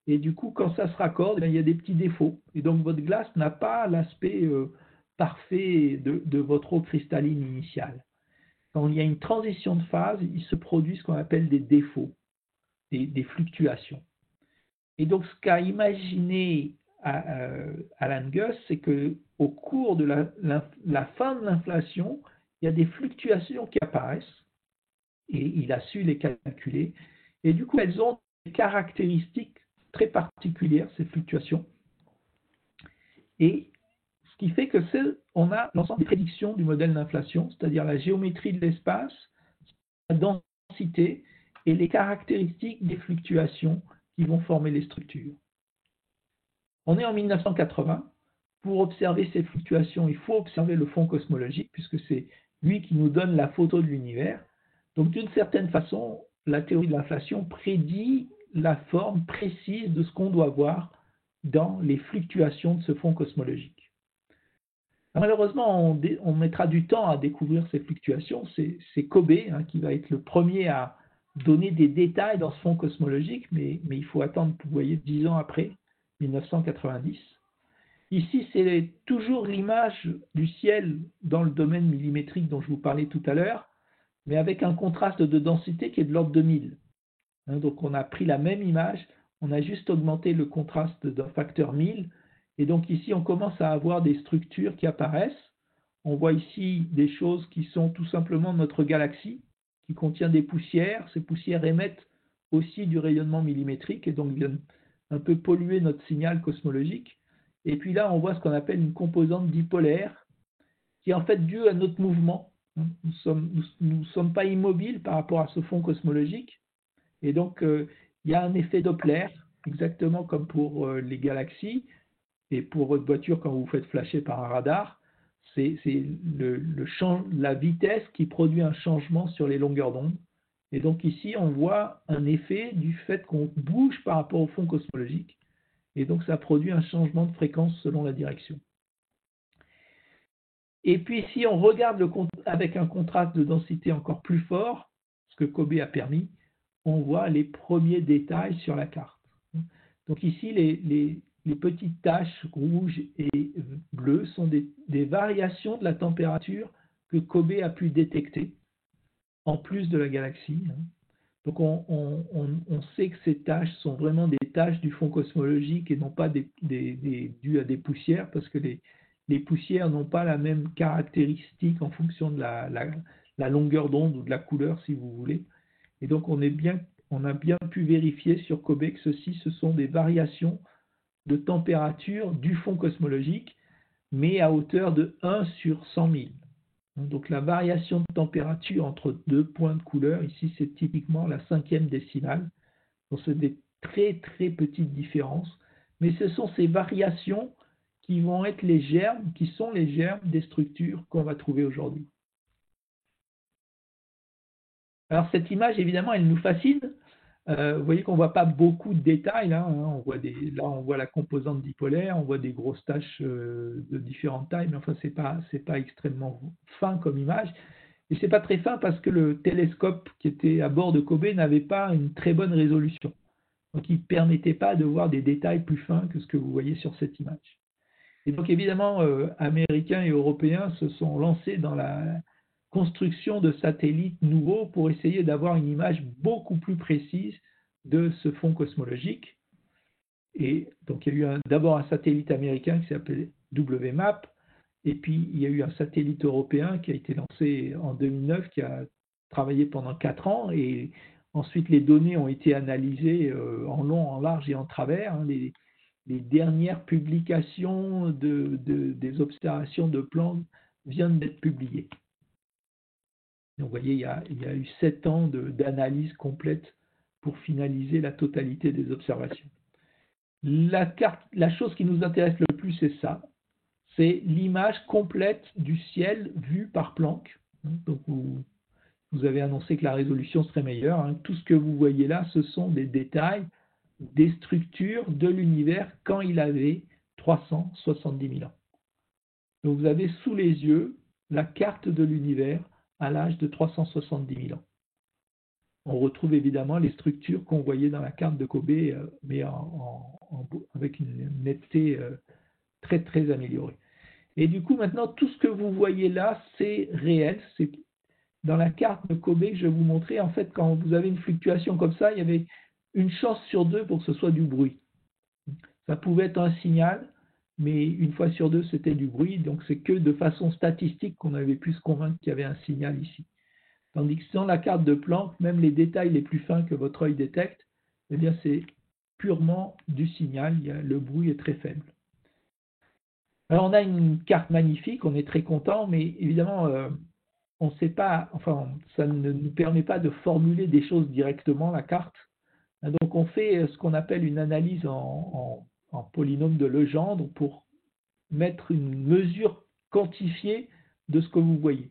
et du coup, quand ça se raccorde, il y a des petits défauts, et donc votre glace n'a pas l'aspect parfait de votre eau cristalline initiale. Quand il y a une transition de phase, il se produit ce qu'on appelle des défauts, des fluctuations. Et donc, ce qu'a imaginé Alan Guss, c'est qu'au cours de la fin de l'inflation, il y a des fluctuations qui apparaissent, et il a su les calculer, et du coup, elles ont des caractéristiques très particulières, ces fluctuations, et ce qui fait que on a l'ensemble des prédictions du modèle d'inflation, c'est-à-dire la géométrie de l'espace, la densité et les caractéristiques des fluctuations qui vont former les structures. On est en 1980. Pour observer ces fluctuations, il faut observer le fond cosmologique, puisque c'est lui qui nous donne la photo de l'univers. Donc, d'une certaine façon, la théorie de l'inflation prédit la forme précise de ce qu'on doit voir dans les fluctuations de ce fond cosmologique. Malheureusement, on mettra du temps à découvrir ces fluctuations. C'est Kobe qui va être le premier à donner des détails dans ce fond cosmologique, mais il faut attendre, vous voyez, 10 ans après, 1990. Ici, c'est toujours l'image du ciel dans le domaine millimétrique dont je vous parlais tout à l'heure, mais avec un contraste de densité qui est de l'ordre de 1000. Donc, on a pris la même image, on a juste augmenté le contraste d'un facteur 1000. Et donc ici, on commence à avoir des structures qui apparaissent. On voit ici des choses qui sont tout simplement notre galaxie, qui contient des poussières. Ces poussières émettent aussi du rayonnement millimétrique et donc viennent un peu polluer notre signal cosmologique. Et puis là, on voit ce qu'on appelle une composante dipolaire, qui est en fait due à notre mouvement. Nous ne sommes pas immobiles par rapport à ce fond cosmologique. Et donc, il y a un effet Doppler, exactement comme pour les galaxies. Et pour votre voiture, quand vous vous faites flasher par un radar, c'est la vitesse qui produit un changement sur les longueurs d'onde. Et donc ici, on voit un effet du fait qu'on bouge par rapport au fond cosmologique. Et donc ça produit un changement de fréquence selon la direction. Et puis si on regarde avec un contraste de densité encore plus fort, ce que Kobe a permis, on voit les premiers détails sur la carte. Donc ici, les petites taches rouges et bleues sont des variations de la température que Kobe a pu détecter, en plus de la galaxie. Donc on sait que ces taches sont vraiment des taches du fond cosmologique et non pas dues à des poussières, parce que les poussières n'ont pas la même caractéristique en fonction de la longueur d'onde ou de la couleur, si vous voulez. Et donc on a bien pu vérifier sur Kobe que ce sont des variations de température du fond cosmologique, mais à hauteur de 1 sur 100 000. Donc la variation de température entre deux points de couleur, ici c'est typiquement la 5e décimale. Donc c'est des très très petites différences, mais ce sont ces variations qui vont être les germes, qui sont les germes des structures qu'on va trouver aujourd'hui. Alors cette image, évidemment, elle nous fascine. Vous voyez qu'on ne voit pas beaucoup de détails là, hein. Là, on voit la composante dipolaire, on voit des grosses taches de différentes tailles, mais enfin, c'est pas extrêmement fin comme image. Et c'est pas très fin parce que le télescope qui était à bord de Kobe n'avait pas une très bonne résolution. Donc, il ne permettait pas de voir des détails plus fins que ce que vous voyez sur cette image. Et donc, évidemment, Américains et Européens se sont lancés dans la construction de satellites nouveaux pour essayer d'avoir une image beaucoup plus précise de ce fond cosmologique. Et donc, il y a eu d'abord un satellite américain qui s'appelait WMAP, et puis il y a eu un satellite européen qui a été lancé en 2009, qui a travaillé pendant 4 ans, et ensuite les données ont été analysées en long, en large et en travers. Hein. Les dernières publications des observations de Planck viennent d'être publiées. Donc, vous voyez, il y a eu 7 ans d'analyse complète pour finaliser la totalité des observations. La chose qui nous intéresse le plus, c'est ça. C'est l'image complète du ciel vue par Planck. Donc, vous avez annoncé que la résolution serait meilleure. Hein. Tout ce que vous voyez là, ce sont des détails des structures de l'univers quand il avait 370 000 ans. Donc, vous avez sous les yeux la carte de l'univers à l'âge de 370 000 ans. On retrouve évidemment les structures qu'on voyait dans la carte de Kobe, mais avec une netteté très, très améliorée. Et du coup, maintenant, tout ce que vous voyez là, c'est réel. C'est dans la carte de Kobe que je vais vous montrer. En fait, quand vous avez une fluctuation comme ça, il y avait une chance sur 2 pour que ce soit du bruit. Ça pouvait être un signal, mais une fois sur 2, c'était du bruit. Donc, c'est que de façon statistique qu'on avait pu se convaincre qu'il y avait un signal ici. Tandis que dans la carte de Planck, même les détails les plus fins que votre œil détecte, eh bien, c'est purement du signal. Le bruit est très faible. Alors, on a une carte magnifique, on est très content, mais évidemment, on ne sait pas, enfin, ça ne nous permet pas de formuler des choses directement, la carte. Donc, on fait ce qu'on appelle une analyse en polynôme de Legendre pour mettre une mesure quantifiée de ce que vous voyez.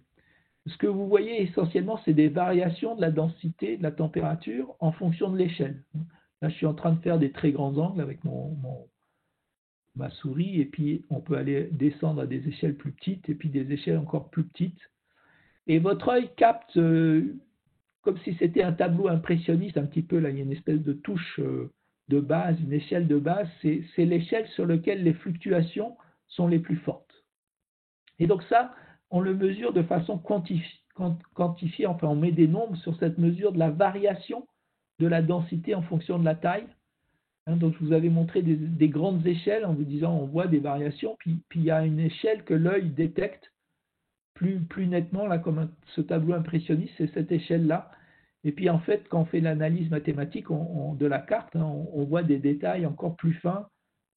Ce que vous voyez essentiellement, c'est des variations de la densité, de la température en fonction de l'échelle. Là, je suis en train de faire des très grands angles avec ma souris, et puis on peut aller descendre à des échelles plus petites, et puis des échelles encore plus petites. Et votre œil capte, comme si c'était un tableau impressionniste, un petit peu, là, il y a une espèce de touche de base, une échelle de base, c'est l'échelle sur laquelle les fluctuations sont les plus fortes. Et donc ça, on le mesure de façon quantifiée, enfin on met des nombres sur cette mesure de la variation de la densité en fonction de la taille. Donc je vous avais montré des grandes échelles en vous disant on voit des variations, puis il y a une échelle que l'œil détecte plus nettement, là, comme ce tableau impressionniste, c'est cette échelle-là. Et puis en fait, quand on fait l'analyse mathématique de la carte, hein, on voit des détails encore plus fins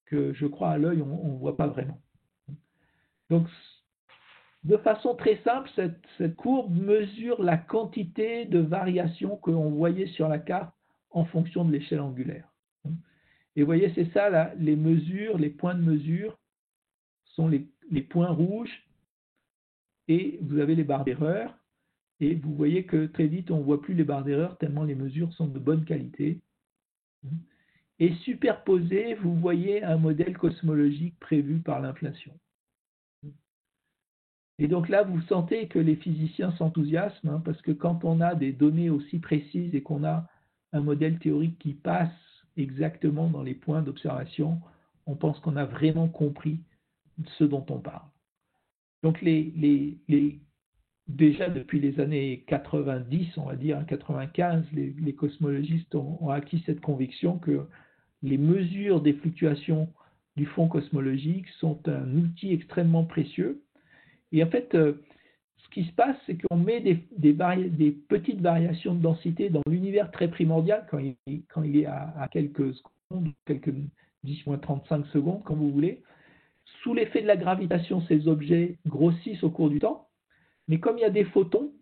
que je crois à l'œil, on ne voit pas vraiment. Donc de façon très simple, cette courbe mesure la quantité de variations que l'on voyait sur la carte en fonction de l'échelle angulaire. Et vous voyez, c'est ça, là, les mesures, les points de mesure sont les points rouges, et vous avez les barres d'erreur. Et vous voyez que très vite, on ne voit plus les barres d'erreur tellement les mesures sont de bonne qualité. Et superposé, vous voyez un modèle cosmologique prévu par l'inflation. Et donc là, vous sentez que les physiciens s'enthousiasment, hein, parce que quand on a des données aussi précises et qu'on a un modèle théorique qui passe exactement dans les points d'observation, on pense qu'on a vraiment compris ce dont on parle. Donc déjà depuis les années 90, on va dire, 95, les cosmologistes ont acquis cette conviction que les mesures des fluctuations du fond cosmologique sont un outil extrêmement précieux. Et en fait, ce qui se passe, c'est qu'on met des petites variations de densité dans l'univers très primordial, quand il est à quelques secondes, quelques 10-35 secondes, comme vous voulez. Sous l'effet de la gravitation, ces objets grossissent au cours du temps. Mais comme il y a des photons,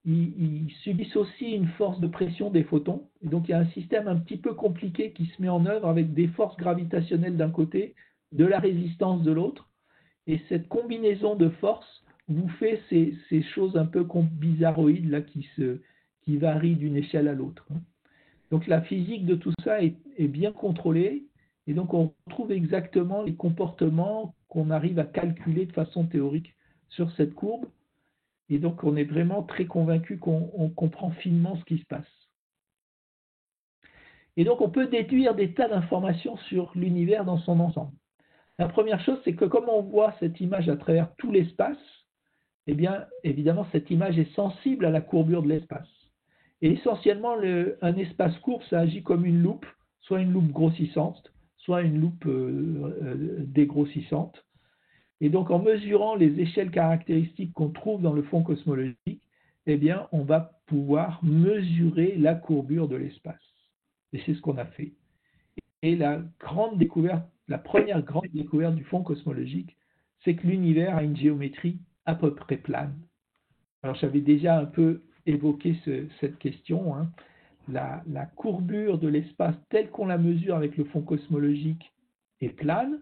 ils subissent aussi une force de pression des photons. Et donc il y a un système un petit peu compliqué qui se met en œuvre avec des forces gravitationnelles d'un côté, de la résistance de l'autre. Et cette combinaison de forces vous fait ces choses un peu bizarroïdes là, qui qui varie d'une échelle à l'autre. Donc la physique de tout ça est bien contrôlée, et donc on retrouve exactement les comportements qu'on arrive à calculer de façon théorique sur cette courbe, et donc on est vraiment très convaincu qu'on comprend finement ce qui se passe. Et donc on peut déduire des tas d'informations sur l'univers dans son ensemble. La première chose, c'est que comme on voit cette image à travers tout l'espace, eh bien, évidemment, cette image est sensible à la courbure de l'espace. Et essentiellement, un espace courbe, ça agit comme une loupe, soit une loupe grossissante, soit une loupe dégrossissante. Et donc, en mesurant les échelles caractéristiques qu'on trouve dans le fond cosmologique, eh bien, on va pouvoir mesurer la courbure de l'espace. Et c'est ce qu'on a fait. Et la première grande découverte du fond cosmologique, c'est que l'univers a une géométrie à peu près plane. Alors, j'avais déjà un peu évoqué cette question. La courbure de l'espace telle qu'on la mesure avec le fond cosmologique est plane.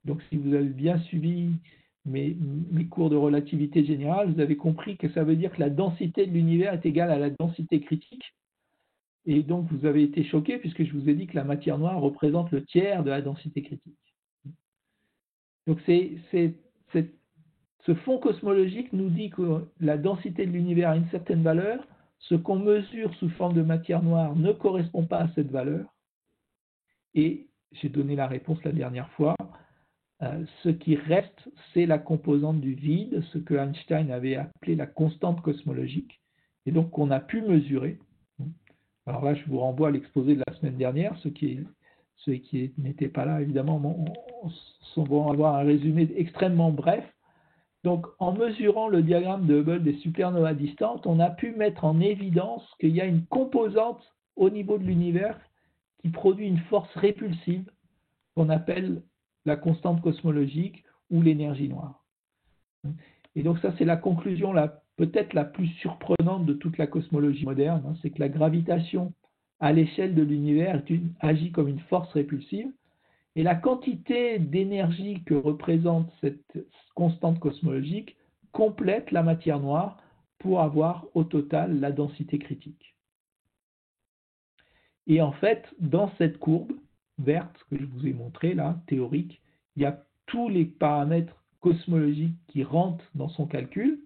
Donc, si vous avez bien suivi mes cours de relativité générale, vous avez compris que ça veut dire que la densité de l'univers est égale à la densité critique. Et donc, vous avez été choqué puisque je vous ai dit que la matière noire représente le tiers de la densité critique. Donc, ce fond cosmologique nous dit que la densité de l'univers a une certaine valeur. Ce qu'on mesure sous forme de matière noire ne correspond pas à cette valeur. Et j'ai donné la réponse la dernière fois. Ce qui reste, c'est la composante du vide, ce que Einstein avait appelé la constante cosmologique, et donc qu'on a pu mesurer. Alors là, je vous renvoie à l'exposé de la semaine dernière. Ceux qui n'étaient pas là, évidemment, vont avoir un résumé extrêmement bref. Donc, en mesurant le diagramme de Hubble des supernovas distantes, on a pu mettre en évidence qu'il y a une composante au niveau de l'univers qui produit une force répulsive qu'on appelle la constante cosmologique ou l'énergie noire. Et donc ça, c'est la conclusion peut-être la plus surprenante de toute la cosmologie moderne, c'est que la gravitation à l'échelle de l'univers agit comme une force répulsive, et la quantité d'énergie que représente cette constante cosmologique complète la matière noire pour avoir au total la densité critique. Et en fait, dans cette courbe verte que je vous ai montrée là, théorique, il y a tous les paramètres cosmologiques qui rentrent dans son calcul.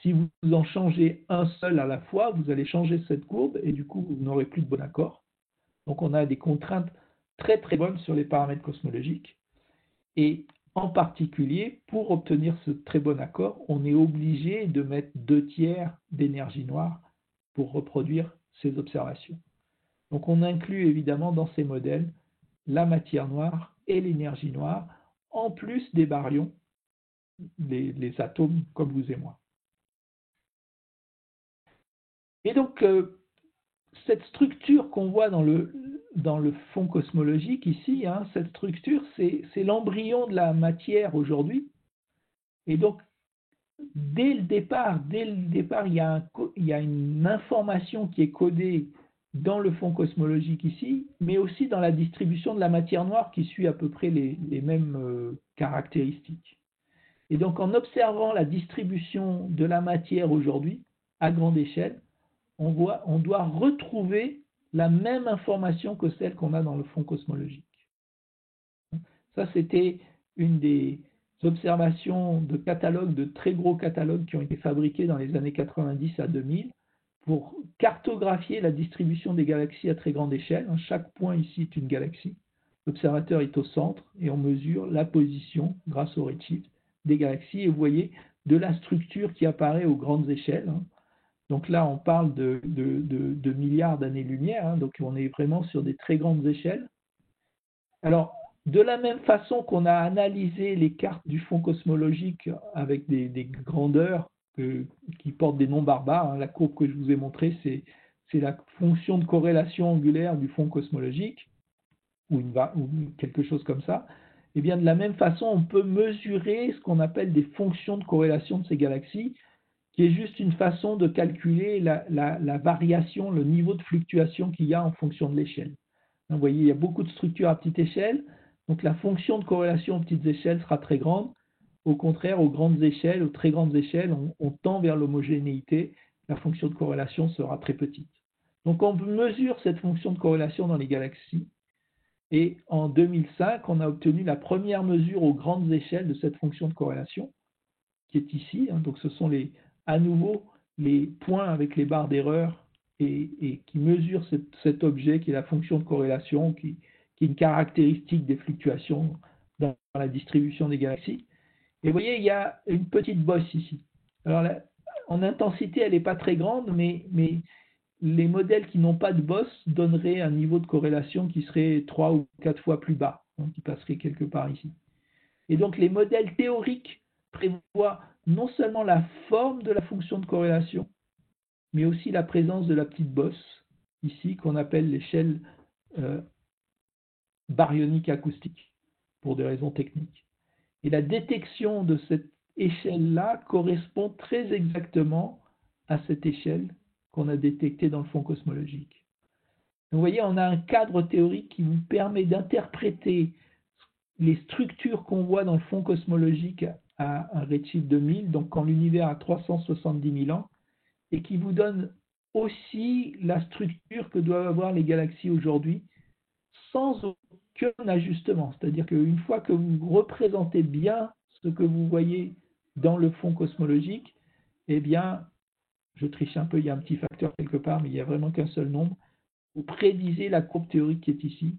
Si vous en changez un seul à la fois, vous allez changer cette courbe et du coup, vous n'aurez plus de bon accord. Donc, on a des contraintes très très bonnes sur les paramètres cosmologiques. Et en particulier, pour obtenir ce très bon accord, on est obligé de mettre 2/3 d'énergie noire pour reproduire ces observations. Donc, on inclut évidemment dans ces modèles la matière noire et l'énergie noire, en plus des baryons, les atomes comme vous et moi. Et donc, cette structure qu'on voit dans le fond cosmologique ici, cette structure, c'est l'embryon de la matière aujourd'hui. Et donc, dès le départ, il y a une information qui est codée dans le fond cosmologique ici, mais aussi dans la distribution de la matière noire qui suit à peu près les mêmes caractéristiques. Et donc, en observant la distribution de la matière aujourd'hui, à grande échelle, on doit retrouver la même information que celle qu'on a dans le fond cosmologique. Ça, c'était une des observations de catalogues, de très gros catalogues qui ont été fabriqués dans les années 90 à 2000 pour cartographier la distribution des galaxies à très grande échelle. Chaque point ici est une galaxie. L'observateur est au centre et on mesure la position, grâce au redshift, des galaxies. Et vous voyez de la structure qui apparaît aux grandes échelles. Donc là, on parle de milliards d'années-lumière, donc on est vraiment sur des très grandes échelles. Alors, de la même façon qu'on a analysé les cartes du fond cosmologique avec des grandeurs qui portent des noms barbares, la courbe que je vous ai montrée, c'est la fonction de corrélation angulaire du fond cosmologique, ou quelque chose comme ça. Et bien, de la même façon, on peut mesurer ce qu'on appelle des fonctions de corrélation de ces galaxies, qui est juste une façon de calculer la variation, le niveau de fluctuation qu'il y a en fonction de l'échelle. Vous voyez, il y a beaucoup de structures à petite échelle, donc la fonction de corrélation aux petites échelles sera très grande. Au contraire, aux grandes échelles, aux très grandes échelles, on tend vers l'homogénéité, la fonction de corrélation sera très petite. Donc on mesure cette fonction de corrélation dans les galaxies, et en 2005, on a obtenu la première mesure aux grandes échelles de cette fonction de corrélation, qui est ici. Donc ce sont à nouveau les points avec les barres d'erreur et qui mesurent cet objet qui est la fonction de corrélation, qui est une caractéristique des fluctuations dans la distribution des galaxies. Et vous voyez, il y a une petite bosse ici. Alors là, en intensité, elle n'est pas très grande, mais les modèles qui n'ont pas de bosse donneraient un niveau de corrélation qui serait 3 ou 4 fois plus bas, donc qui passerait quelque part ici. Et donc les modèles théoriques prévoient non seulement la forme de la fonction de corrélation, mais aussi la présence de la petite bosse, ici, qu'on appelle l'échelle baryonique acoustique, pour des raisons techniques. Et la détection de cette échelle-là correspond très exactement à cette échelle qu'on a détectée dans le fond cosmologique. Donc, vous voyez, on a un cadre théorique qui vous permet d'interpréter les structures qu'on voit dans le fond cosmologique à un redshift de 1000, donc quand l'univers a 370 000 ans, et qui vous donne aussi la structure que doivent avoir les galaxies aujourd'hui, sans aucun ajustement. C'est-à-dire qu'une fois que vous représentez bien ce que vous voyez dans le fond cosmologique, eh bien, je triche un peu, il y a un petit facteur quelque part, mais il n'y a vraiment qu'un seul nombre, vous prédisez la courbe théorique qui est ici,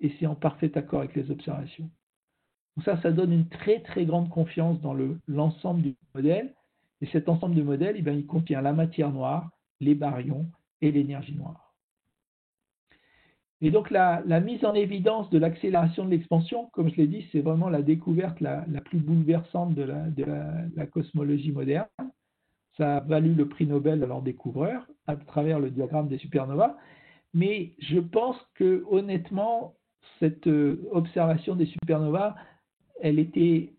et c'est en parfait accord avec les observations. Donc ça donne une très très grande confiance dans l'ensemble du modèle, et cet ensemble de modèles, eh bien, il contient la matière noire, les baryons et l'énergie noire. Et donc la mise en évidence de l'accélération de l'expansion, comme je l'ai dit, c'est vraiment la découverte la plus bouleversante de la cosmologie moderne. Ça a valu le prix Nobel à leur découvreur à travers le diagramme des supernovas. Mais je pense que honnêtement, cette observation des supernovas, elle était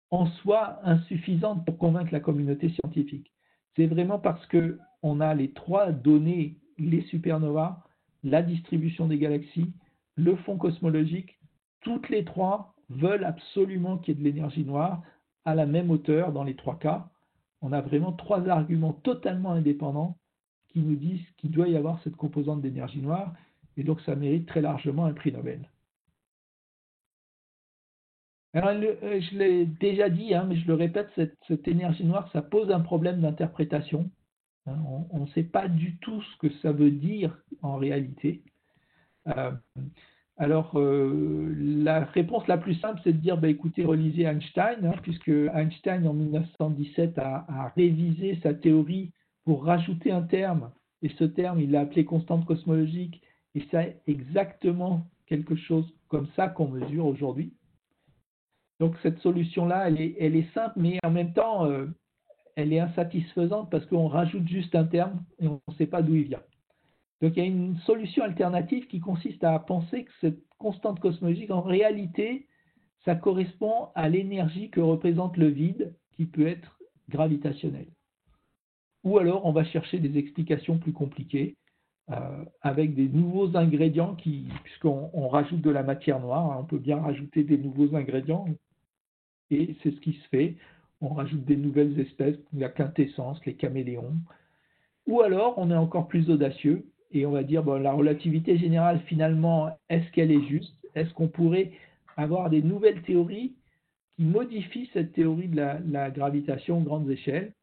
en soi insuffisante pour convaincre la communauté scientifique. C'est vraiment parce qu'on a les trois données, les supernovas, la distribution des galaxies, le fond cosmologique, toutes les trois veulent absolument qu'il y ait de l'énergie noire à la même hauteur dans les trois cas. On a vraiment trois arguments totalement indépendants qui nous disent qu'il doit y avoir cette composante d'énergie noire, et donc ça mérite très largement un prix Nobel. Alors, je l'ai déjà dit, mais je le répète, cette énergie noire, ça pose un problème d'interprétation. On ne sait pas du tout ce que ça veut dire en réalité. Alors, la réponse la plus simple, c'est de dire, écoutez, relisez Einstein, puisque Einstein, en 1917, a révisé sa théorie pour rajouter un terme, et ce terme, il l'a appelé constante cosmologique, et c'est exactement quelque chose comme ça qu'on mesure aujourd'hui. Donc, cette solution-là, elle est simple, mais en même temps, elle est insatisfaisante parce qu'on rajoute juste un terme et on ne sait pas d'où il vient. Donc, il y a une solution alternative qui consiste à penser que cette constante cosmologique, en réalité, ça correspond à l'énergie que représente le vide, qui peut être gravitationnel. Ou alors, on va chercher des explications plus compliquées, avec des nouveaux ingrédients, puisqu'on rajoute de la matière noire, on peut bien rajouter des nouveaux ingrédients, et c'est ce qui se fait. On rajoute des nouvelles espèces, la quintessence, les caméléons. Ou alors, on est encore plus audacieux, et on va dire, la relativité générale, finalement, est-ce qu'elle est juste? Est-ce qu'on pourrait avoir des nouvelles théories qui modifient cette théorie de la gravitation aux grandes échelles?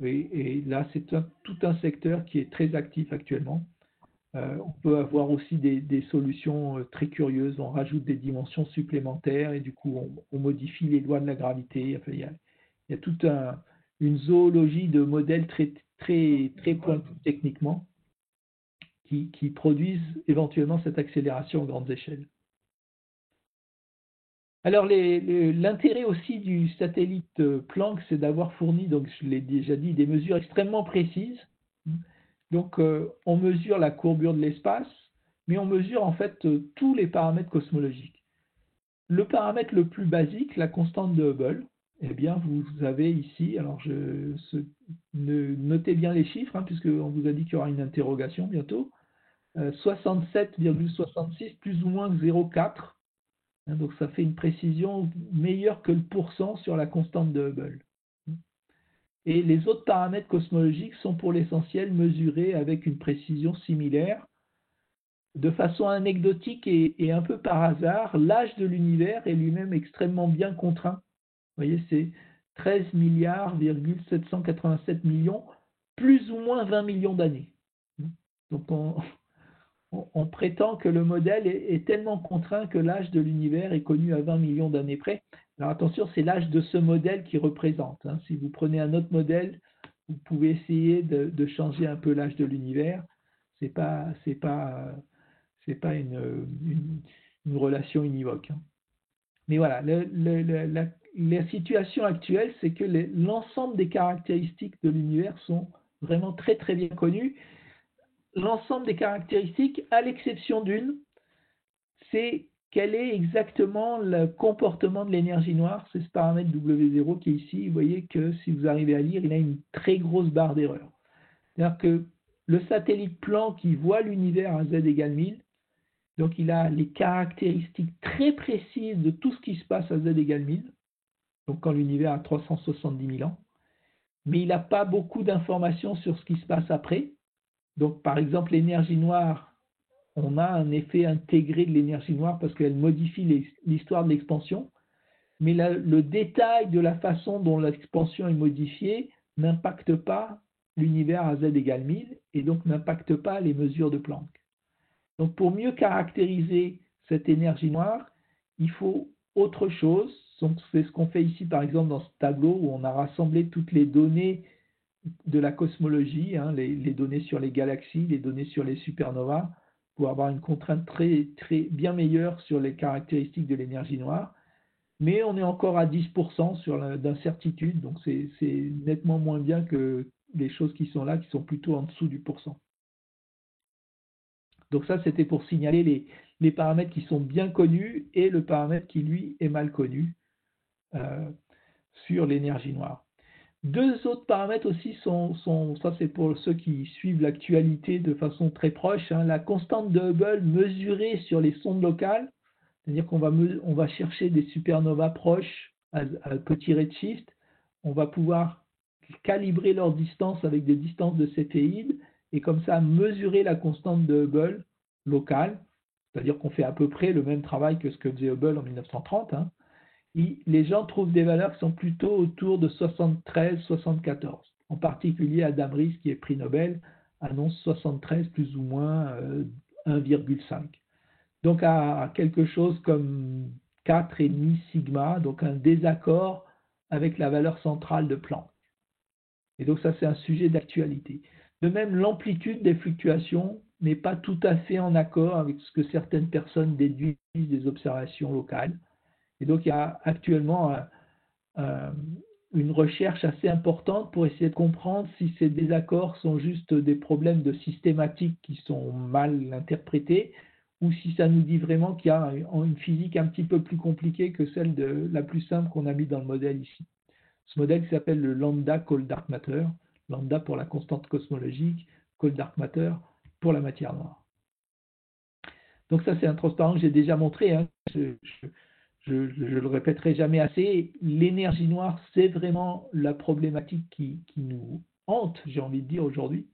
Et là, c'est tout un secteur qui est très actif actuellement. On peut avoir aussi des solutions très curieuses. On rajoute des dimensions supplémentaires et du coup, on modifie les lois de la gravité. Enfin, il y a toute une zoologie de modèles très, très, très pointus techniquement qui produisent éventuellement cette accélération aux grandes échelles. Alors, l'intérêt aussi du satellite Planck, c'est d'avoir fourni, donc je l'ai déjà dit, des mesures extrêmement précises. Donc, on mesure la courbure de l'espace, mais on mesure en fait tous les paramètres cosmologiques. Le paramètre le plus basique, la constante de Hubble, eh bien, vous avez ici, alors notez bien les chiffres, puisqu'on vous a dit qu'il y aura une interrogation bientôt, 67,66 plus ou moins 0,4. Donc, ça fait une précision meilleure que le pourcent sur la constante de Hubble. Et les autres paramètres cosmologiques sont pour l'essentiel mesurés avec une précision similaire. De façon anecdotique et un peu par hasard, l'âge de l'univers est lui-même extrêmement bien contraint. Vous voyez, c'est 13 milliards, 787 millions, plus ou moins 20 millions d'années. Donc on prétend que le modèle est tellement contraint que l'âge de l'univers est connu à 20 millions d'années près. Alors attention, c'est l'âge de ce modèle qui représente. Si vous prenez un autre modèle, vous pouvez essayer de changer un peu l'âge de l'univers. C'est pas une relation univoque. Mais voilà, la situation actuelle, c'est que l'ensemble des caractéristiques de l'univers sont vraiment très très bien connues. L'ensemble des caractéristiques, à l'exception d'une, c'est quel est exactement le comportement de l'énergie noire. C'est ce paramètre W0 qui est ici. Vous voyez que si vous arrivez à lire, il a une très grosse barre d'erreur. C'est-à-dire que le satellite Planck qui voit l'univers à z égale 1000, donc il a les caractéristiques très précises de tout ce qui se passe à z égale 1000, donc quand l'univers a 370 000 ans, mais il n'a pas beaucoup d'informations sur ce qui se passe après. Donc par exemple l'énergie noire, on a un effet intégré de l'énergie noire parce qu'elle modifie l'histoire de l'expansion, mais le détail de la façon dont l'expansion est modifiée n'impacte pas l'univers à z égale 1000 et donc n'impacte pas les mesures de Planck. Donc pour mieux caractériser cette énergie noire, il faut autre chose. C'est ce qu'on fait ici par exemple dans ce tableau où on a rassemblé toutes les données de la cosmologie, les données sur les galaxies, les données sur les supernovas, pour avoir une contrainte très, très bien meilleure sur les caractéristiques de l'énergie noire. Mais on est encore à 10% d'incertitude, donc c'est nettement moins bien que les choses qui sont là, qui sont plutôt en dessous du pourcent. Donc ça, c'était pour signaler les paramètres qui sont bien connus et le paramètre qui, lui, est mal connu sur l'énergie noire. Deux autres paramètres aussi ça c'est pour ceux qui suivent l'actualité de façon très proche, la constante de Hubble mesurée sur les sondes locales, c'est-à-dire qu'on va chercher des supernovas proches à petit redshift, on va pouvoir calibrer leur distance avec des distances de céphéides et comme ça mesurer la constante de Hubble locale, c'est-à-dire qu'on fait à peu près le même travail que ce que faisait Hubble en 1930. Les gens trouvent des valeurs qui sont plutôt autour de 73-74. En particulier, Adam Riess, qui est prix Nobel, annonce 73 plus ou moins 1,5. Donc à quelque chose comme 4,5 sigma, donc un désaccord avec la valeur centrale de Planck. Et donc ça, c'est un sujet d'actualité. De même, l'amplitude des fluctuations n'est pas tout à fait en accord avec ce que certaines personnes déduisent des observations locales. Et donc, il y a actuellement une recherche assez importante pour essayer de comprendre si ces désaccords sont juste des problèmes de systématique qui sont mal interprétés ou si ça nous dit vraiment qu'il y a une physique un petit peu plus compliquée que celle la plus simple qu'on a mis dans le modèle ici. Ce modèle qui s'appelle le lambda cold dark matter, lambda pour la constante cosmologique, cold dark matter pour la matière noire. Donc ça, c'est un transparent que j'ai déjà montré. Je le répéterai jamais assez, l'énergie noire, c'est vraiment la problématique qui nous hante, j'ai envie de dire aujourd'hui,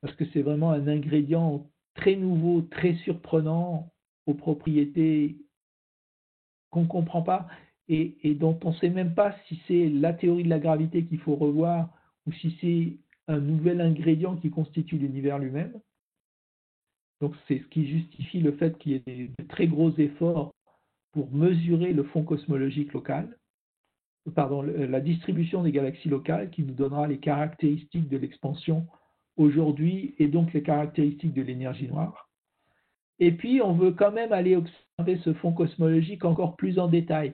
parce que c'est vraiment un ingrédient très nouveau, très surprenant, aux propriétés qu'on ne comprend pas et dont on ne sait même pas si c'est la théorie de la gravité qu'il faut revoir ou si c'est un nouvel ingrédient qui constitue l'univers lui-même. Donc c'est ce qui justifie le fait qu'il y ait de très gros efforts pour mesurer le fond cosmologique local, la distribution des galaxies locales qui nous donnera les caractéristiques de l'expansion aujourd'hui et donc les caractéristiques de l'énergie noire. Et puis, on veut quand même aller observer ce fond cosmologique encore plus en détail.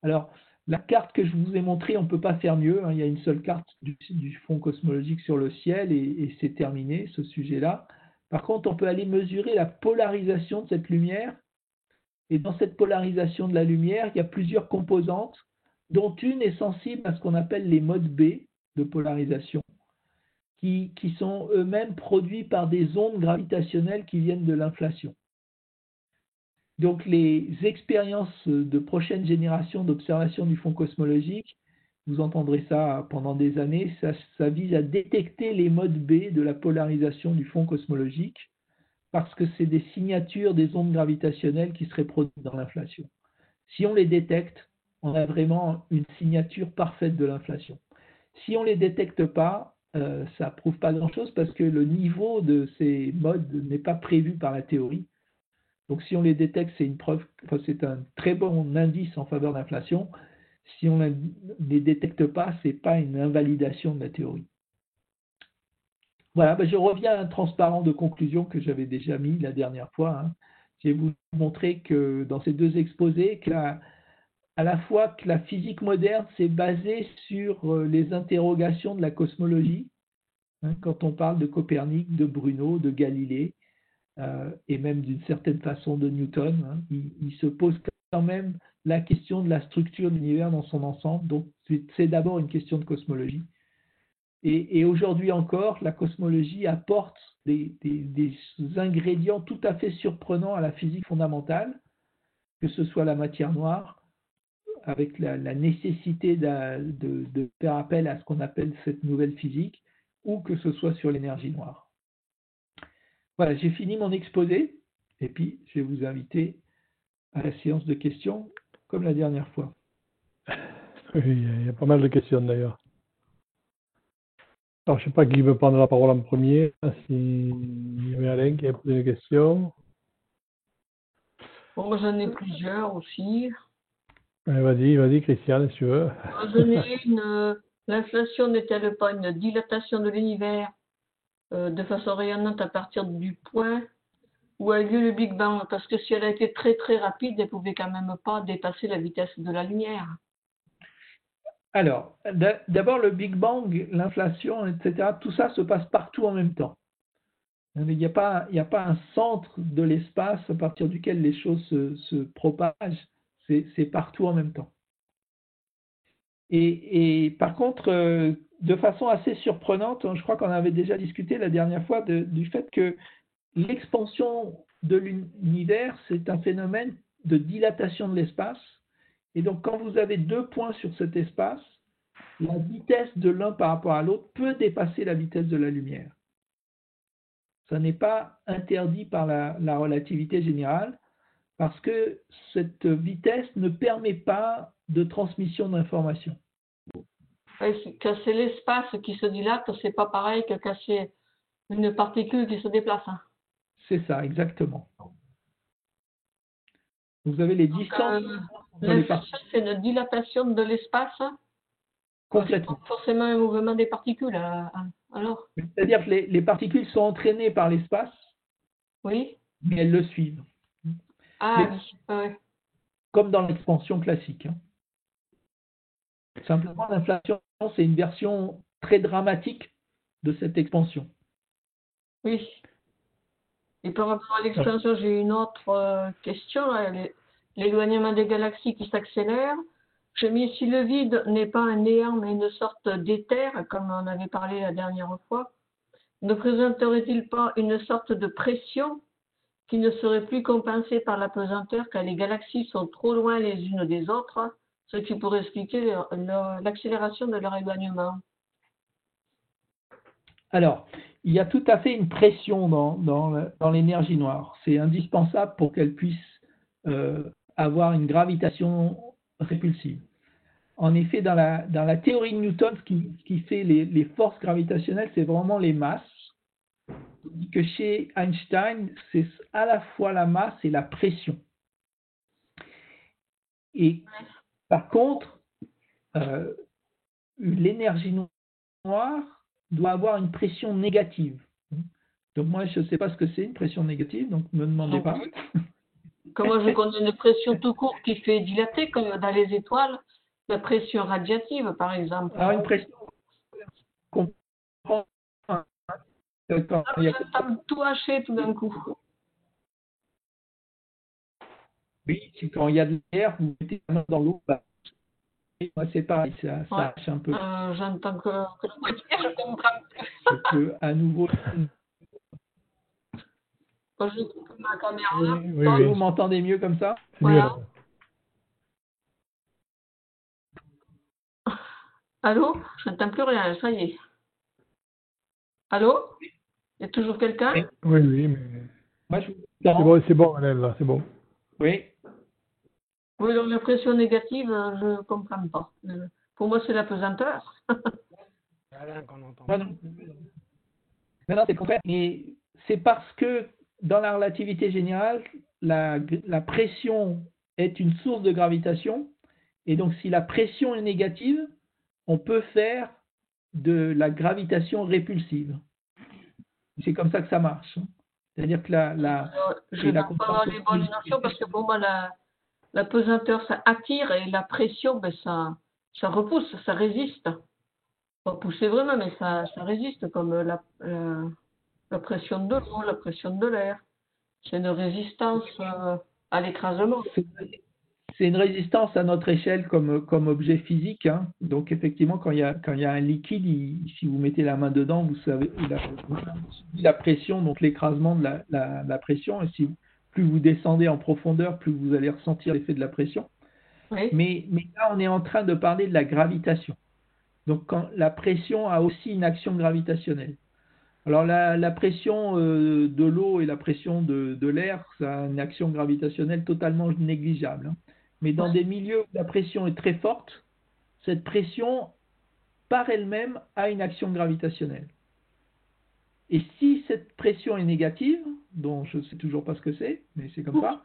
Alors, la carte que je vous ai montrée, on ne peut pas faire mieux. Il y a une seule carte du fond cosmologique sur le ciel et c'est terminé, ce sujet-là. Par contre, on peut aller mesurer la polarisation de cette lumière. Et dans cette polarisation de la lumière, il y a plusieurs composantes, dont une est sensible à ce qu'on appelle les modes B de polarisation, qui sont eux-mêmes produits par des ondes gravitationnelles qui viennent de l'inflation. Donc les expériences de prochaine génération d'observation du fond cosmologique vous entendrez ça pendant des années, ça vise à détecter les modes B de la polarisation du fond cosmologique parce que c'est des signatures des ondes gravitationnelles qui seraient produites dans l'inflation. Si on les détecte, on a vraiment une signature parfaite de l'inflation. Si on ne les détecte pas, ça ne prouve pas grand-chose parce que le niveau de ces modes n'est pas prévu par la théorie. Donc si on les détecte, c'est une preuve, enfin, c'est un très bon indice en faveur de l'inflation. Si on ne les détecte pas, ce n'est pas une invalidation de la théorie. Voilà, je reviens à un transparent de conclusion que j'avais déjà mis la dernière fois. Hein. Je vais vous montrer que dans ces deux exposés, à la fois que la physique moderne s'est basée sur les interrogations de la cosmologie, hein, quand on parle de Copernic, de Bruno, de Galilée, et même d'une certaine façon de Newton, hein, il se pose quand même la question de la structure de l'univers dans son ensemble. Donc c'est d'abord une question de cosmologie. Et aujourd'hui encore, la cosmologie apporte des ingrédients tout à fait surprenants à la physique fondamentale, que ce soit la matière noire, avec la nécessité de faire appel à ce qu'on appelle cette nouvelle physique, ou que ce soit sur l'énergie noire. Voilà, j'ai fini mon exposé, et puis je vais vous inviter à la séance de questions, comme la dernière fois. Oui, il y a pas mal de questions d'ailleurs. Alors, je ne sais pas qui veut prendre la parole en premier. Il y avait Alain qui a posé une question. Bon, j'en ai plusieurs aussi. Vas-y, Christiane, si tu veux. L'inflation n'est-elle pas une dilatation de l'univers de façon rayonnante à partir du point où a eu lieu le Big Bang? Parce que si elle a été très très rapide, elle ne pouvait quand même pas dépasser la vitesse de la lumière. Alors, d'abord le Big Bang, l'inflation, etc., tout ça se passe partout en même temps. Il n'y a pas un centre de l'espace à partir duquel les choses se propagent, c'est partout en même temps. Et par contre, de façon assez surprenante, je crois qu'on avait déjà discuté la dernière fois du fait que l'expansion de l'univers, c'est un phénomène de dilatation de l'espace. Et donc, quand vous avez deux points sur cet espace, la vitesse de l'un par rapport à l'autre peut dépasser la vitesse de la lumière. Ça n'est pas interdit par la relativité générale, parce que cette vitesse ne permet pas de transmission d'informations. Quand c'est l'espace qui se dilate, c'est pas pareil que quand c'est une particule qui se déplace. C'est ça, exactement. Vous avez les distances. L'inflation, c'est une dilatation de l'espace. Complètement. C'est pas forcément un mouvement des particules, alors. C'est-à-dire que les particules sont entraînées par l'espace, oui, mais elles le suivent. Ah oui, ouais. Comme dans l'expansion classique. Simplement, l'inflation, c'est une version très dramatique de cette expansion. Oui. Et par rapport à l'expansion, j'ai une autre question. L'éloignement des galaxies qui s'accélère. J'ai mis si le vide n'est pas un néant, mais une sorte d'éther, comme on avait parlé la dernière fois, ne présenterait-il pas une sorte de pression qui ne serait plus compensée par la pesanteur car les galaxies sont trop loin les unes des autres, ce qui pourrait expliquer l'accélération de leur éloignement? Alors, il y a tout à fait une pression dans l'énergie noire. C'est indispensable pour qu'elle puisse avoir une gravitation répulsive. En effet, dans la théorie de Newton, ce qui fait les forces gravitationnelles, c'est vraiment les masses. Tandis que chez Einstein, c'est à la fois la masse et la pression. Et par contre, l'énergie noire doit avoir une pression négative. Donc moi, je ne sais pas ce que c'est une pression négative, donc ne me demandez pas. Comment je connais une pression tout court qui fait dilater, comme dans les étoiles, la pression radiative, par exemple. Alors une pression qu'on prend quand il y a... Ça me tout haché tout d'un coup. Oui, c'est quand il y a de l'air, vous mettez la main dans l'eau, moi c'est pareil, ça hache un peu. J'entends que la moitié, je comprends. Je peux à nouveau... Quand je coupe ma caméra, Oui. Vous m'entendez mieux comme ça? voilà. Allô? Je n'entends plus rien, ça y est. Allô? Il y a toujours quelqu'un? Oui. Oui, oui, mais Moi, je... c'est bon, Annelle, là, c'est bon. Oui. Oui, donc la pression négative, je ne comprends pas. Pour moi, c'est la pesanteur. Alain qu'on entend. Moi non. Non, c'est le contraire. Mais c'est parce que dans la relativité générale, la pression est une source de gravitation. Et donc, si la pression est négative, on peut faire de la gravitation répulsive. C'est comme ça que ça marche. C'est-à-dire que Je n'ai pas avoir les bonnes notions parce que pour moi, la pesanteur, ça attire et la pression, ben, ça repousse, ça résiste. Pas pousser vraiment, mais ça résiste comme la pression de l'eau, la pression de l'air. C'est une résistance à l'écrasement. C'est une résistance à notre échelle comme objet physique. Hein. Donc, effectivement, quand il y a un liquide, si vous mettez la main dedans, vous savez la pression, donc l'écrasement de la pression. Et si plus vous descendez en profondeur, plus vous allez ressentir l'effet de la pression. Oui. Mais là, on est en train de parler de la gravitation. Donc, la pression a aussi une action gravitationnelle. Alors, la pression de l'eau et la pression de l'air, ça a une action gravitationnelle totalement négligeable. Hein. Mais dans des milieux où la pression est très forte, cette pression, par elle-même, a une action gravitationnelle. Et si cette pression est négative, dont je ne sais toujours pas ce que c'est, mais c'est comme ça,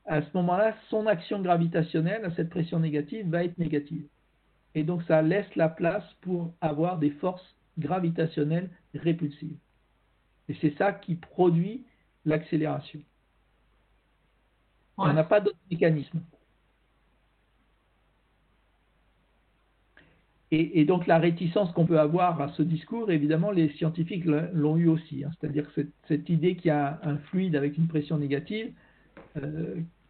à ce moment-là, son action gravitationnelle à cette pression négative va être négative. Et donc, ça laisse la place pour avoir des forces gravitationnelles répulsives. Et c'est ça qui produit l'accélération. Ouais. On n'a pas d'autre mécanisme. Et donc la réticence qu'on peut avoir à ce discours, évidemment, les scientifiques l'ont eu aussi. Hein. C'est-à-dire que cette idée qu'il y a un fluide avec une pression négative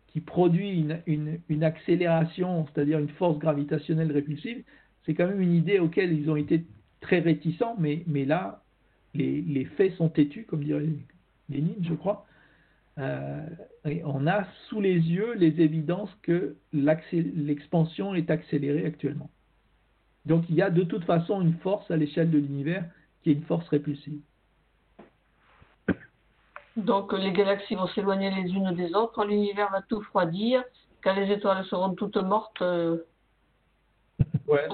qui produit une accélération, c'est-à-dire une force gravitationnelle répulsive, c'est quand même une idée auquel ils ont été très réticents, mais là, les faits sont têtus, comme dirait Lénine, je crois. Et on a sous les yeux les évidences que l'expansion est accélérée actuellement. Donc il y a de toute façon une force à l'échelle de l'univers qui est une force répulsive. Donc les galaxies vont s'éloigner les unes des autres, l'univers va tout refroidir, quand les étoiles seront toutes mortes. Ouais,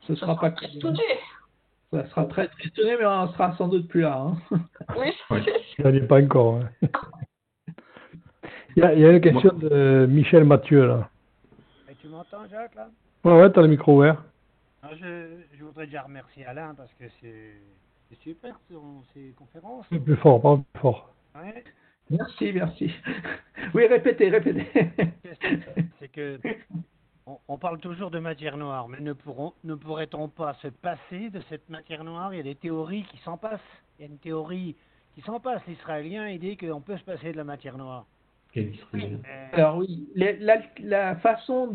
ce sera pas ça sera très tristonné, mais on sera sans doute plus là. Hein. Oui, ça n'est pas encore. Hein. Il y a une question de Michel Mathieu là. Et tu m'entends, Jacques, là? Ouais, tu as le micro ouvert. Alors, je voudrais déjà remercier Alain parce que c'est super ces conférences. Plus fort, pas plus fort. Ouais. Merci. Oui, répétez. C'est que on parle toujours de matière noire, mais ne pourrait-on pas se passer de cette matière noire? Il y a des théories qui s'en passent. Il y a une théorie qui s'en passe. L'Israélien, il dit qu'on peut se passer de la matière noire. Alors oui, la façon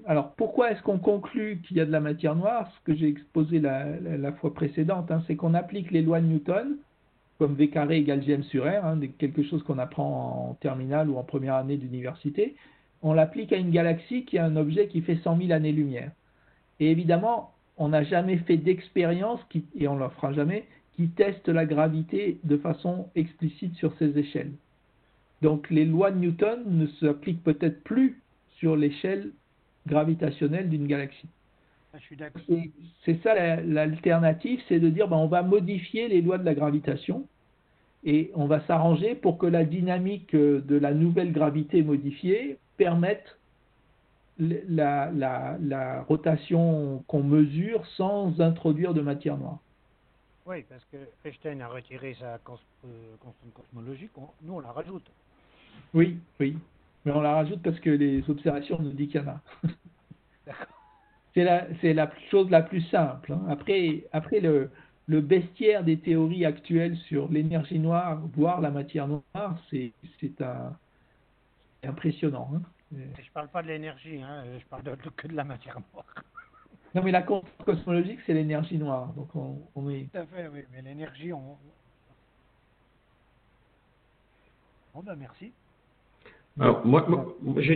alors pourquoi est-ce qu'on conclut qu'il y a de la matière noire? Ce que j'ai exposé la fois précédente, hein, c'est qu'on applique les lois de Newton, comme V carré égale Gm sur R, hein, quelque chose qu'on apprend en terminale ou en première année d'université. On l'applique à une galaxie qui est un objet qui fait 100 000 années-lumière. Et évidemment, on n'a jamais fait d'expérience, et on ne le fera jamais, qui teste la gravité de façon explicite sur ces échelles. Donc les lois de Newton ne s'appliquent peut-être plus sur l'échelle gravitationnelle d'une galaxie. Je suis d'accord. C'est ça l'alternative, c'est de dire on va modifier les lois de la gravitation et on va s'arranger pour que la dynamique de la nouvelle gravité modifiée permette la rotation qu'on mesure sans introduire de matière noire. Oui, parce que Einstein a retiré sa constante cosmologique, nous on la rajoute. Oui, mais on la rajoute parce que les observations nous disent qu'il y en a. C'est la chose la plus simple. Hein. Après le bestiaire des théories actuelles sur l'énergie noire, voire la matière noire, c'est impressionnant. Hein. Je ne parle pas de l'énergie, hein, je parle que de la matière noire. Non, mais la constante cosmologique, c'est l'énergie noire. Donc on est... Tout à fait, oui, mais l'énergie, Bon, ben merci. Alors, j'ai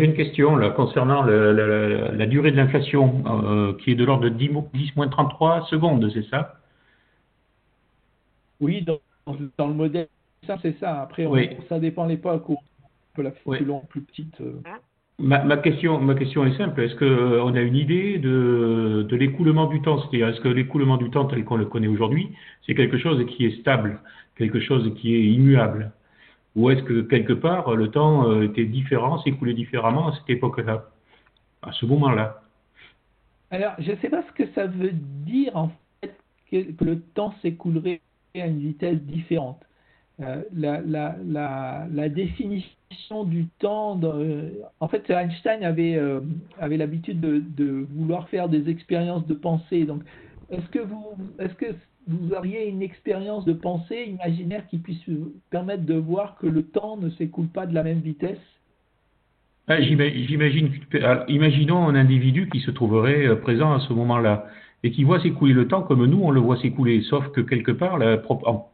une question là, concernant la durée de l'inflation qui est de l'ordre de 10-33 secondes, c'est ça? Oui, dans le modèle, ça c'est ça. Après, Oui. ça dépend de l'époque où on peut la faire Oui. plus longue, plus petite. Ma question est simple. Est-ce qu'on a une idée de l'écoulement du temps? C'est-à-dire, est-ce que l'écoulement du temps tel qu'on le connaît aujourd'hui, c'est quelque chose qui est stable, quelque chose qui est immuable? Ou est-ce que quelque part, le temps était différent, s'écoulait différemment à cette époque-là, à ce moment-là? Alors, je ne sais pas ce que ça veut dire en fait que le temps s'écoulerait à une vitesse différente. La définition du temps, en fait, Einstein avait l'habitude de vouloir faire des expériences de pensée. Donc, est-ce que vous auriez une expérience de pensée imaginaire qui puisse vous permettre de voir que le temps ne s'écoule pas de la même vitesse? Imaginons un individu qui se trouverait présent à ce moment-là et qui voit s'écouler le temps comme nous, on le voit s'écouler, sauf que quelque part,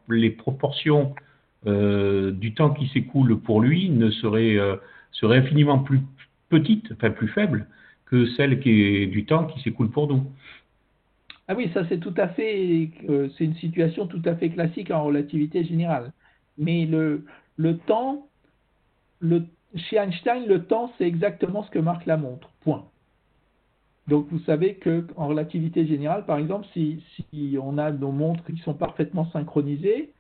les proportions du temps qui s'écoule pour lui seraient infiniment plus petites, enfin plus faibles, que celles du temps qui s'écoule pour nous. Ah oui, ça c'est c'est une situation tout à fait classique en relativité générale. Mais le temps, chez Einstein, le temps c'est exactement ce que marque la montre. Point. Donc vous savez qu'en relativité générale, par exemple, si on a nos montres qui sont parfaitement synchronisées,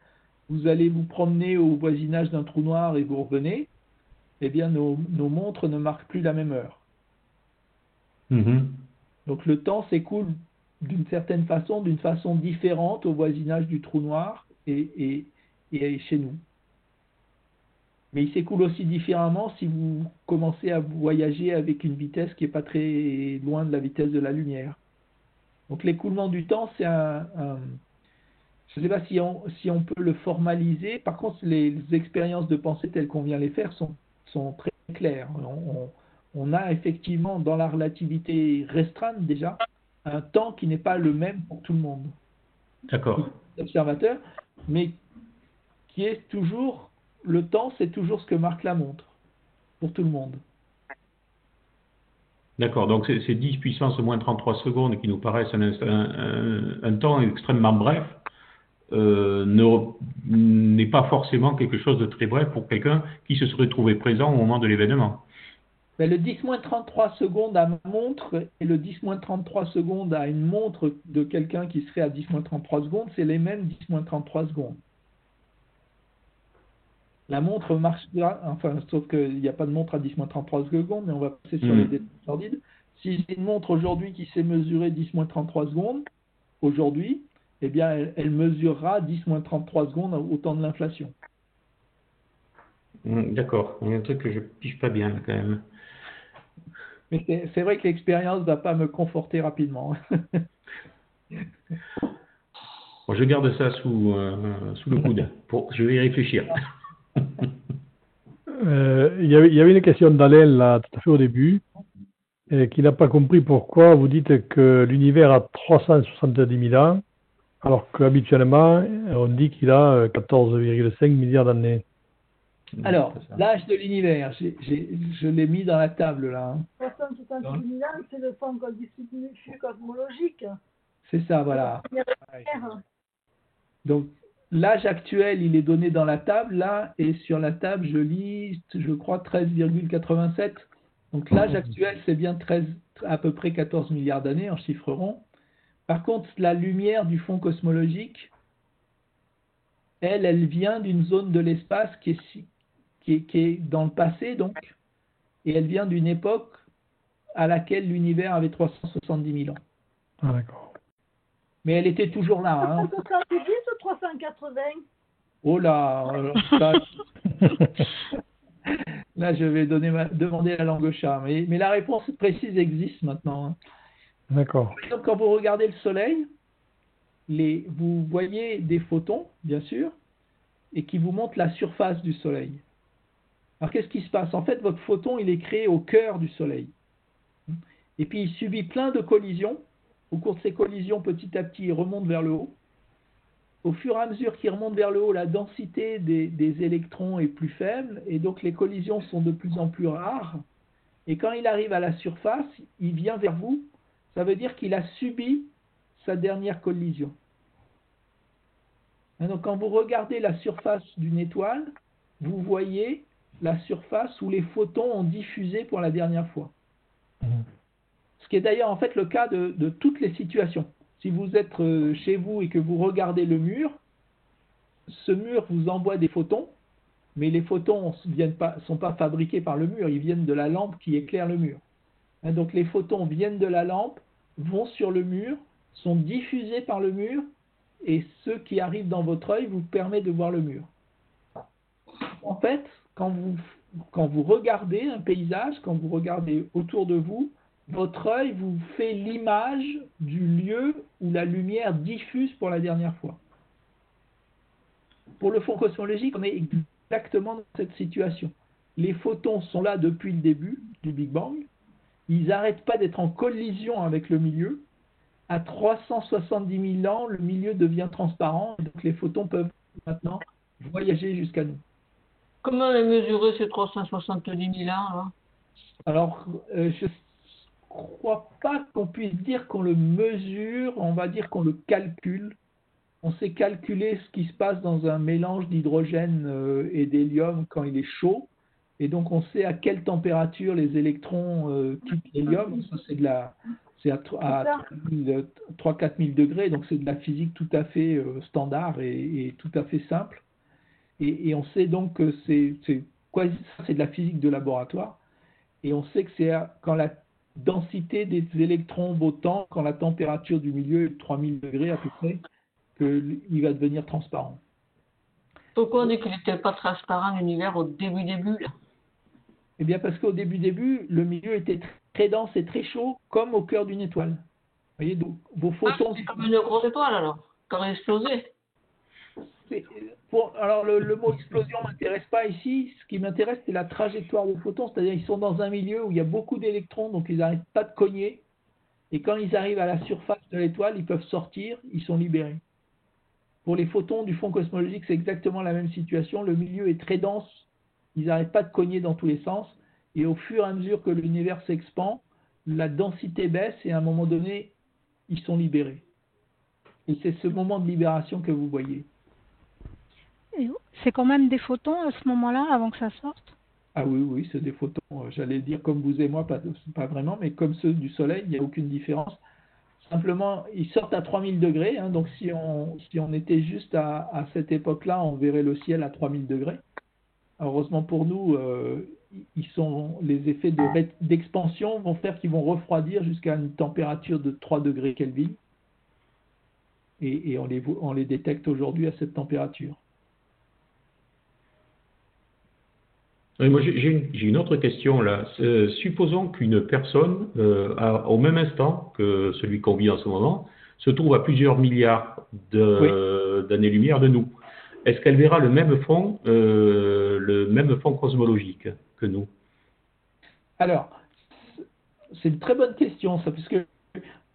vous allez vous promener au voisinage d'un trou noir et vous revenez, eh bien nos montres ne marquent plus la même heure. Mm-hmm. Donc le temps s'écoule d'une certaine façon, d'une façon différente au voisinage du trou noir et chez nous. Mais il s'écoule aussi différemment si vous commencez à voyager avec une vitesse qui n'est pas très loin de la vitesse de la lumière. Donc l'écoulement du temps, c'est je ne sais pas si on peut le formaliser. Par contre, les expériences de pensée telles qu'on vient les faire sont très claires. On a effectivement dans la relativité restreinte déjà un temps qui n'est pas le même pour tout le monde. D'accord. Observateur, mais qui est toujours, le temps, c'est toujours ce que marque la montre pour tout le monde. D'accord, donc c'est 10 puissance moins 33 secondes qui nous paraissent un temps extrêmement bref, n'est pas forcément quelque chose de très bref pour quelqu'un qui se serait trouvé présent au moment de l'événement. Ben, le 10-33 secondes à ma montre et le 10-33 secondes à une montre de quelqu'un qui serait à 10-33 secondes, c'est les mêmes 10-33 secondes. La montre marchera, enfin, sauf qu'il n'y a pas de montre à 10-33 secondes, mais on va passer sur les détails sordides. Si j'ai une montre aujourd'hui qui sait mesurer 10-33 secondes, aujourd'hui, eh bien, elle mesurera 10-33 secondes au temps de l'inflation. D'accord, il y a un truc que je pige pas bien là, quand même. Mais c'est vrai que l'expérience ne va pas me conforter rapidement. Bon, je garde ça sous le coude. Je vais y réfléchir. Il y avait une question d'Alain là, tout à fait au début, qui n'a pas compris pourquoi vous dites que l'univers a 370 000 ans, alors qu'habituellement, on dit qu'il a 14,5 milliards d'années. Alors, l'âge de l'univers, je l'ai mis dans la table là. 370 000 ans, c'est le temps cosmologique. C'est ça, voilà. Donc, l'âge actuel, il est donné dans la table, là, et sur la table, je lis, je crois, 13,87. Donc, l'âge actuel, c'est bien à peu près 14 milliards d'années en chiffre rond. Par contre, la lumière du fond cosmologique, elle vient d'une zone de l'espace qui est dans le passé, donc, et elle vient d'une époque à laquelle l'univers avait 370 000 ans. Ah, d'accord. Mais elle était toujours là. Hein. 370 ou 380? Oh là, là je vais demander la langue au chat. Mais la réponse précise existe maintenant. Hein. D'accord. Donc, quand vous regardez le Soleil, vous voyez des photons, bien sûr, et qui vous montrent la surface du Soleil. Alors qu'est-ce qui se passe? En fait, votre photon, il est créé au cœur du Soleil. Et puis, il subit plein de collisions. Au cours de ces collisions, petit à petit, il remonte vers le haut. au fur et à mesure qu'il remonte vers le haut, la densité des électrons est plus faible et donc les collisions sont de plus en plus rares. Et quand il arrive à la surface, il vient vers vous. Ça veut dire qu'il a subi sa dernière collision. Donc quand vous regardez la surface d'une étoile, vous voyez la surface où les photons ont diffusé pour la dernière fois. Ce qui est d'ailleurs en fait le cas de toutes les situations. Si vous êtes chez vous et que vous regardez le mur, ce mur vous envoie des photons, mais les photons ne sont pas fabriqués par le mur, ils viennent de la lampe qui éclaire le mur. Donc les photons viennent de la lampe, vont sur le mur, sont diffusés par le mur, et ceux qui arrivent dans votre œil vous permettent de voir le mur. En fait, quand vous regardez un paysage, quand vous regardez autour de vous, votre œil vous fait l'image du lieu où la lumière diffuse pour la dernière fois. Pour le fond cosmologique, on est exactement dans cette situation. Les photons sont là depuis le début du Big Bang. Ils n'arrêtent pas d'être en collision avec le milieu. À 370 000 ans, le milieu devient transparent, donc les photons peuvent maintenant voyager jusqu'à nous. Comment les mesurer ces 370 000 ans là? Alors, je ne crois pas qu'on puisse dire qu'on le mesure, on va dire qu'on le calcule. On sait calculer ce qui se passe dans un mélange d'hydrogène et d'hélium quand il est chaud. Et donc, on sait à quelle température les électrons quittent l'hélium. Ça, c'est à 3-4 000 degrés. Donc, c'est de la physique tout à fait standard et tout à fait simple. Et on sait donc que c'est de la physique de laboratoire. Et on sait que c'est quand la densité des électrons vaut tant, quand la température du milieu est de 3000 degrés à peu près, qu'il va devenir transparent. Pourquoi on dit qu'il n'était pas transparent l'univers au début là? Eh bien parce qu'au début, le milieu était très dense et très chaud, comme au cœur d'une étoile. Vous voyez, donc, vos photons... c'est comme une grosse étoile alors, quand elle a explosé. Alors le mot explosion ne m'intéresse pas ici. Ce qui m'intéresse, c'est la trajectoire des photons, c'est-à-dire qu'ils sont dans un milieu où il y a beaucoup d'électrons, donc ils n'arrêtent pas de cogner. Et quand ils arrivent à la surface de l'étoile, ils peuvent sortir, ils sont libérés. Pour les photons du fond cosmologique, c'est exactement la même situation. Le milieu est très dense, ils n'arrêtent pas de cogner dans tous les sens. Et au fur et à mesure que l'univers s'expand, la densité baisse et à un moment donné, ils sont libérés. Et c'est ce moment de libération que vous voyez. C'est quand même des photons à ce moment-là, avant que ça sorte? Ah oui, c'est des photons, j'allais dire comme vous et moi, pas vraiment, mais comme ceux du Soleil, il n'y a aucune différence. Simplement, ils sortent à 3000 degrés, hein, donc si on était juste à cette époque-là, on verrait le ciel à 3000 degrés. Heureusement pour nous, les effets d'expansion vont faire qu'ils vont refroidir jusqu'à une température de 3 degrés Kelvin. Et on les détecte aujourd'hui à cette température. Oui, moi, j'ai une autre question là. Supposons qu'une personne, au même instant que celui qu'on vit en ce moment, se trouve à plusieurs milliards d'années-lumière de nous. Est-ce qu'elle verra le même fond cosmologique que nous? Alors, c'est une très bonne question, ça, puisque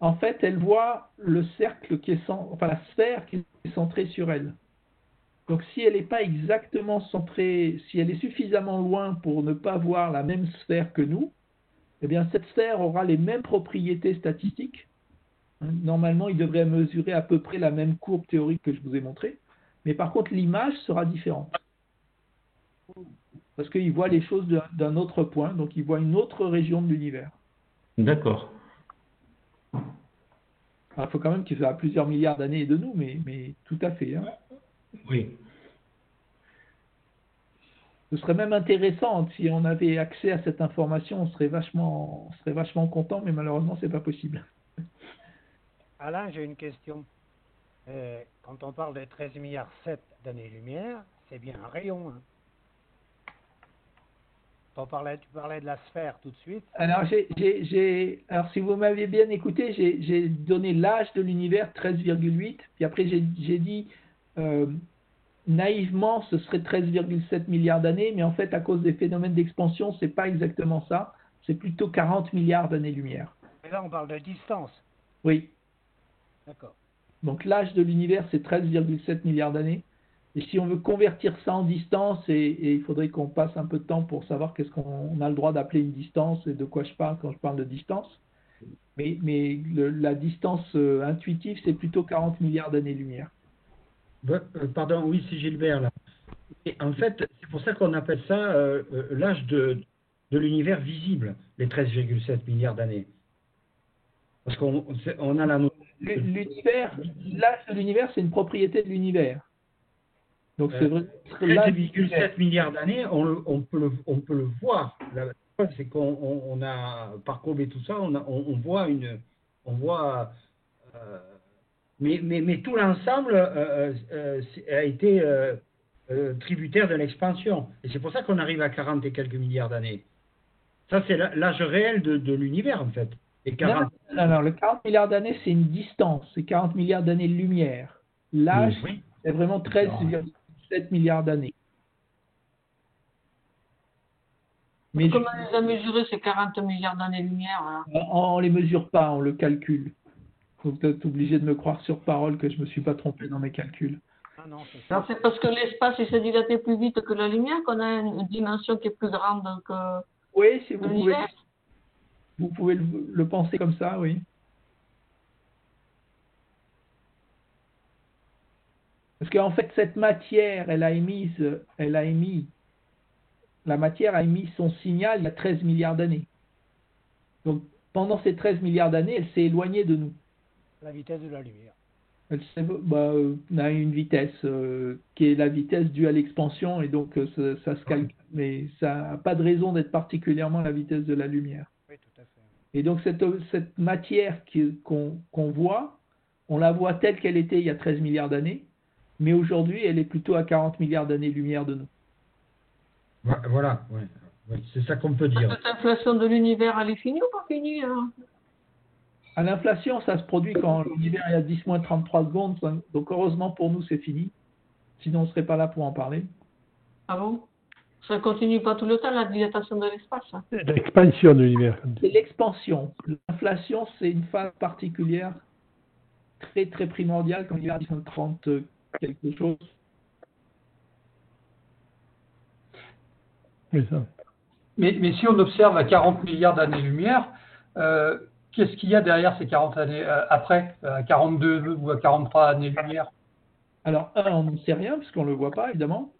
en fait, elle voit le cercle la sphère qui est centrée sur elle. Donc, si elle n'est pas exactement centrée, si elle est suffisamment loin pour ne pas voir la même sphère que nous, eh bien, cette sphère aura les mêmes propriétés statistiques. Normalement, il devrait mesurer à peu près la même courbe théorique que je vous ai montrée. Mais par contre, l'image sera différente. Parce qu'il voit les choses d'un autre point, donc il voit une autre région de l'univers. D'accord. Il faut quand même qu'il soit à plusieurs milliards d'années de nous, mais tout à fait. Hein. Oui. Ce serait même intéressant si on avait accès à cette information, on serait vachement content, mais malheureusement, c'est pas possible. Alain, j'ai une question. Quand on parle de 13 milliards 7 d'années-lumière, c'est bien un rayon. Hein. Tu parlais de la sphère tout de suite. Alors, alors si vous m'aviez bien écouté, j'ai donné l'âge de l'univers 13,8, puis après j'ai dit naïvement ce serait 13,7 milliards d'années, mais en fait à cause des phénomènes d'expansion, c'est pas exactement ça, c'est plutôt 40 milliards d'années-lumière. Mais là on parle de distance. Oui. D'accord. Donc l'âge de l'univers, c'est 13,7 milliards d'années. Et si on veut convertir ça en distance, et il faudrait qu'on passe un peu de temps pour savoir qu'est-ce qu'on a le droit d'appeler une distance et de quoi je parle quand je parle de distance. Mais la distance intuitive, c'est plutôt 40 milliards d'années-lumière. Pardon, oui, c'est Gilbert là. Et en fait, c'est pour ça qu'on appelle ça l'âge de l'univers visible, les 13,7 milliards d'années. Parce qu'on a la notion. L'univers, l'âge de l'univers, c'est une propriété de l'univers. Donc c'est vrai. 13,7 milliards d'années, on peut le voir. La preuve, c'est qu'on a parcouru tout ça, on voit mais tout l'ensemble a été tributaire de l'expansion. Et c'est pour ça qu'on arrive à 40 et quelques milliards d'années. Ça, c'est l'âge réel de l'univers, en fait. Et 40... non, le 40 milliards d'années, c'est une distance. C'est 40 milliards d'années-lumière. L'âge, oui. c'est vraiment 13,7 milliards d'années. Mais comment les a mesurés ces 40 milliards d'années-lumière? on ne les mesure pas, on le calcule. Donc, vous êtes obligé de me croire sur parole que je ne me suis pas trompé dans mes calculs. Ah non, C'est parce que l'espace il s'est dilaté plus vite que la lumière qu'on a une dimension qui est plus grande que oui, si vous l'univers. pouvez le penser comme ça, oui. Parce qu'en fait, cette matière, la matière a émis son signal il y a 13 milliards d'années. Donc, pendant ces 13 milliards d'années, elle s'est éloignée de nous. la vitesse de la lumière. On a une vitesse qui est la vitesse due à l'expansion, et donc ça se calcule, mais ça n'a pas de raison d'être particulièrement la vitesse de la lumière. Oui, tout à fait. Et donc cette matière qu'on voit, on la voit telle qu'elle était il y a 13 milliards d'années, mais aujourd'hui elle est plutôt à 40 milliards d'années-lumière de nous. Voilà, ouais. Ouais, c'est ça qu'on peut dire. Cette inflation de l'univers, elle est finie ou pas finie hein? À l'inflation, ça se produit quand l'univers est à 10-33 secondes, donc heureusement pour nous c'est fini, sinon on ne serait pas là pour en parler. Ah bon? Ça continue pas tout le temps, la dilatation de l'espace. Hein. L'expansion de l'univers. C'est l'expansion. L'inflation, c'est une phase particulière, très très primordiale quand l'univers est à 30 quelque chose. Oui, ça. Mais si on observe à 40 milliards d'années-lumière, qu'est-ce qu'il y a derrière ces 40 années après, à 42 ou à 43 années-lumière? Alors, un, on n'en sait rien, puisqu'on ne le voit pas, évidemment.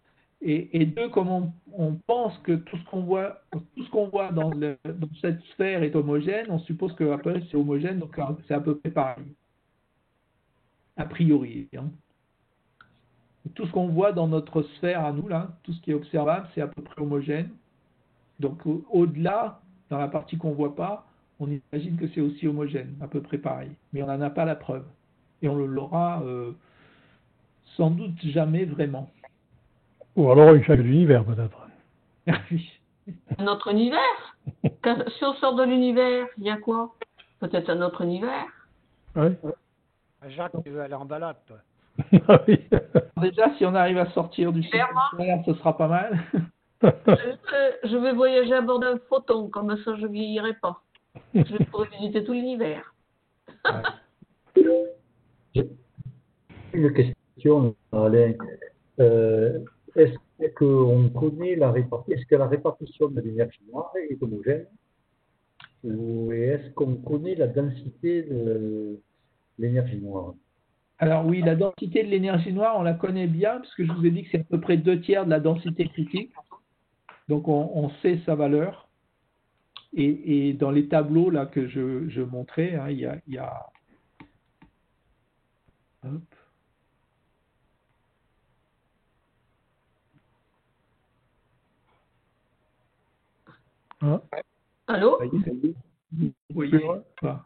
Et deux, comme on pense que tout ce qu'on voit dans cette sphère est homogène, on suppose que après c'est homogène, donc c'est à peu près pareil. A priori. Hein. Tout ce qu'on voit dans notre sphère à nous, là, tout ce qui est observable, c'est à peu près homogène. Donc au-delà, dans la partie qu'on ne voit pas, on imagine que c'est aussi homogène, à peu près pareil. Mais on n'en a pas la preuve. Et on l'aura sans doute jamais vraiment. Ou alors une chaque d'univers, peut-être. Oui. Notre univers? Si on sort de l'univers, il y a quoi? Peut-être un autre univers? Oui. Jacques, tu veux aller en balade, toi? Ah oui. Déjà, si on arrive à sortir du système solaire, ce sera pas mal. Je vais voyager à bord d'un photon, comme ça je ne vieillirai pas. Je pourrai visiter tout l'univers. Une question, Alain. Est-ce qu'on connaît est-ce que la répartition de l'énergie noire est homogène? Ou est-ce qu'on connaît la densité de l'énergie noire? Alors oui, la densité de l'énergie noire, on la connaît bien, parce que je vous ai dit que c'est à peu près 2/3 de la densité critique. Donc on sait sa valeur. Et dans les tableaux là que je montrais, hein, il y a hop. Ah. Allô? Vous voyez pas.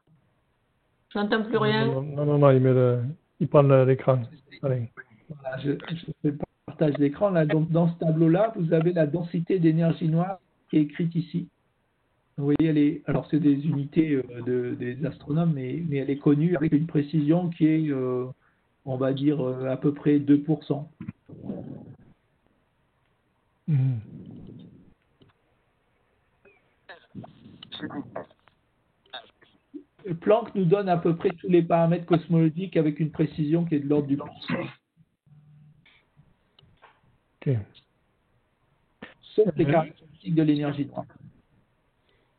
Je n'entends plus rien. Non, il prend l'écran. Allez. Voilà, je fais le partage d'écran. Là, donc, dans ce tableau-là, vous avez la densité d'énergie noire qui est écrite ici. Vous voyez, alors c'est des unités des astronomes, mais elle est connue avec une précision qui est, on va dire, à peu près 2%. Mmh. Planck nous donne à peu près tous les paramètres cosmologiques avec une précision qui est de l'ordre du Planck. Ok. Sauf les caractéristiques de l'énergie noire.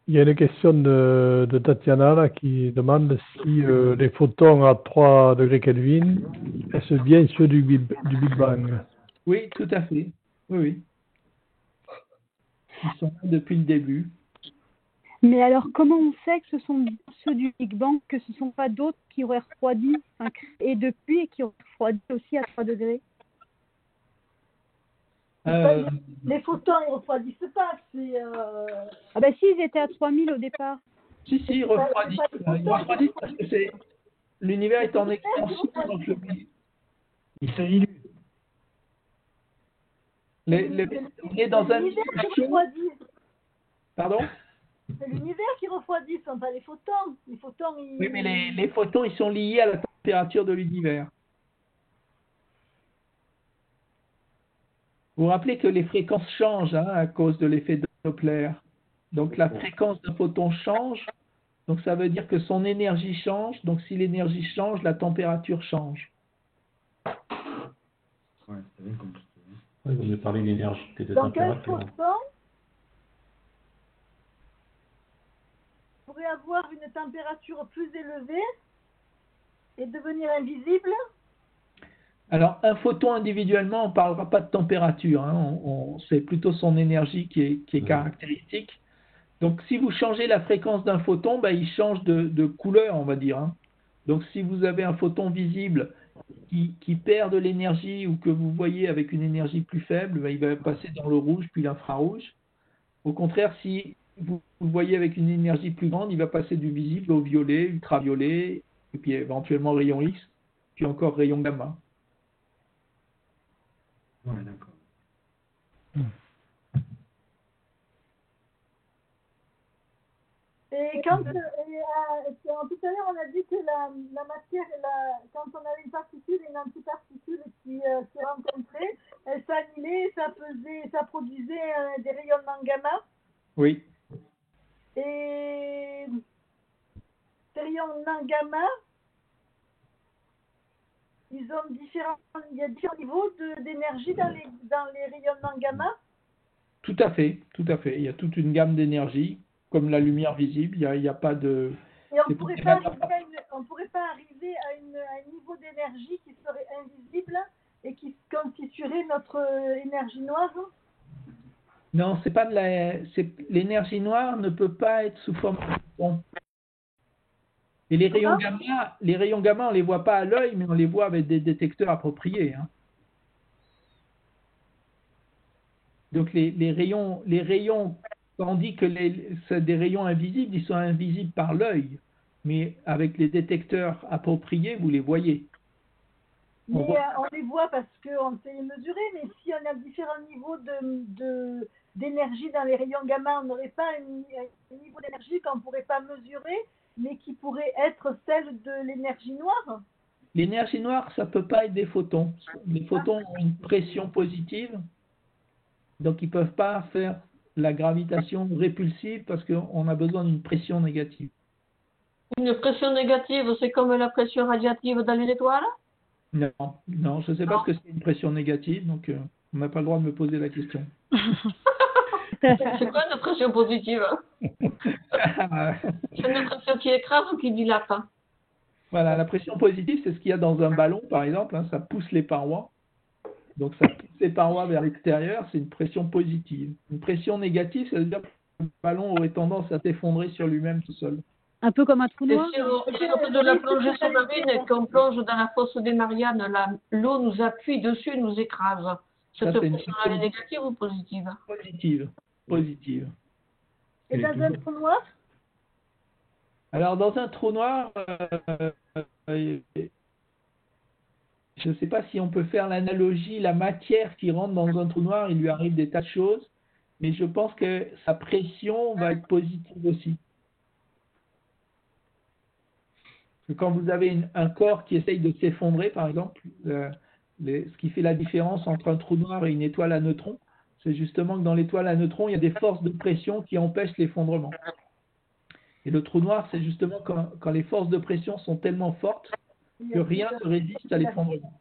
Il y a une question de Tatiana là, qui demande si les photons à 3 degrés Kelvin, est-ce bien ceux du Big Bang? Oui, tout à fait. Oui, oui. Ils sont là depuis le début. Mais alors, comment on sait que ce sont ceux du Big Bang, que ce ne sont pas d'autres qui auraient refroidi, enfin, créé depuis et qui auraient refroidi aussi à 3 degrés? Les photons, ils ne refroidissent pas. Ah ben si, ils étaient à 3000 au départ. Si, ils refroidissent. Ils refroidissent parce que l'univers est en expansion. Donc il se dilue. On est dans un... Pardon? C'est l'univers qui refroidit, ce ne sont pas les photons. Les photons, Oui, mais les photons, ils sont liés à la température de l'univers. Vous vous rappelez que les fréquences changent à cause de l'effet Doppler. Donc la fréquence d'un photon change, donc ça veut dire que son énergie change. Donc si l'énergie change, la température change. Ouais, c'est bien compliqué. Oui, vous avez parlé d'énergie et de donc un température. photon pourrait avoir une température plus élevée et devenir invisible. Alors, un photon individuellement, on ne parlera pas de température. C'est plutôt son énergie qui est caractéristique. Donc, si vous changez la fréquence d'un photon, il change de couleur, on va dire. Donc, si vous avez un photon visible qui perd de l'énergie ou que vous voyez avec une énergie plus faible, il va passer dans le rouge puis l'infrarouge. Au contraire, si vous le voyez avec une énergie plus grande, il va passer du visible au violet, ultraviolet, et puis éventuellement rayon X, puis encore rayon gamma. Ouais, d'accord. Et quand tout à l'heure on a dit que la matière, quand on avait une particule et une antiparticule qui se rencontraient, elles s'annihilaient, ça produisait des rayonnements gamma. Oui. Et ces rayonnements gamma, il y a différents niveaux d'énergie dans les rayonnements gamma. Tout à fait. Il y a toute une gamme d'énergie, comme la lumière visible. Il y a pas de. Et on ne pourrait pas arriver à un niveau d'énergie qui serait invisible et qui constituerait notre énergie noire. Non, c'est pas l'énergie noire ne peut pas être sous forme de photon. Et les rayons gamma, on les voit pas à l'œil, mais on les voit avec des détecteurs appropriés. Donc les rayons, quand on dit que c'est des rayons invisibles, ils sont invisibles par l'œil, mais avec les détecteurs appropriés, vous les voyez. Mais on les voit parce qu'on sait les mesurer, mais si on a différents niveaux d'énergie dans les rayons gamma, on n'aurait pas un niveau d'énergie qu'on ne pourrait pas mesurer, mais qui pourrait être celle de l'énergie noire. L'énergie noire, ça ne peut pas être des photons. Les photons ont une pression positive, donc ils ne peuvent pas faire la gravitation répulsive parce qu'on a besoin d'une pression négative. Une pression négative, c'est comme la pression radiative dans les étoiles? Non, je ne sais pas ce que c'est une pression négative, donc on n'a pas le droit de me poser la question. C'est quoi une pression positive? C'est une pression qui écrase ou qui dilate? Voilà, la pression positive, c'est ce qu'il y a dans un ballon, par exemple. Ça pousse les parois. Donc, ça pousse les parois vers l'extérieur, c'est une pression positive. Une pression négative, ça veut dire que le ballon aurait tendance à s'effondrer sur lui-même tout seul. Un peu comme un trou noir. Si on fait de la plongée sous-marine et qu'on plonge dans la fosse des Mariannes, l'eau nous appuie dessus et nous écrase. Cette pression-là est négative ou positive? Positive. Et dans un trou noir? Alors, dans un trou noir, je ne sais pas si on peut faire l'analogie, la matière qui rentre dans un trou noir, il lui arrive des tas de choses, mais je pense que sa pression va être positive aussi. Quand vous avez un corps qui essaye de s'effondrer, par exemple, ce qui fait la différence entre un trou noir et une étoile à neutrons, c'est justement que dans l'étoile à neutrons, il y a des forces de pression qui empêchent l'effondrement. Et le trou noir, c'est justement quand les forces de pression sont tellement fortes que rien ne résiste à l'effondrement.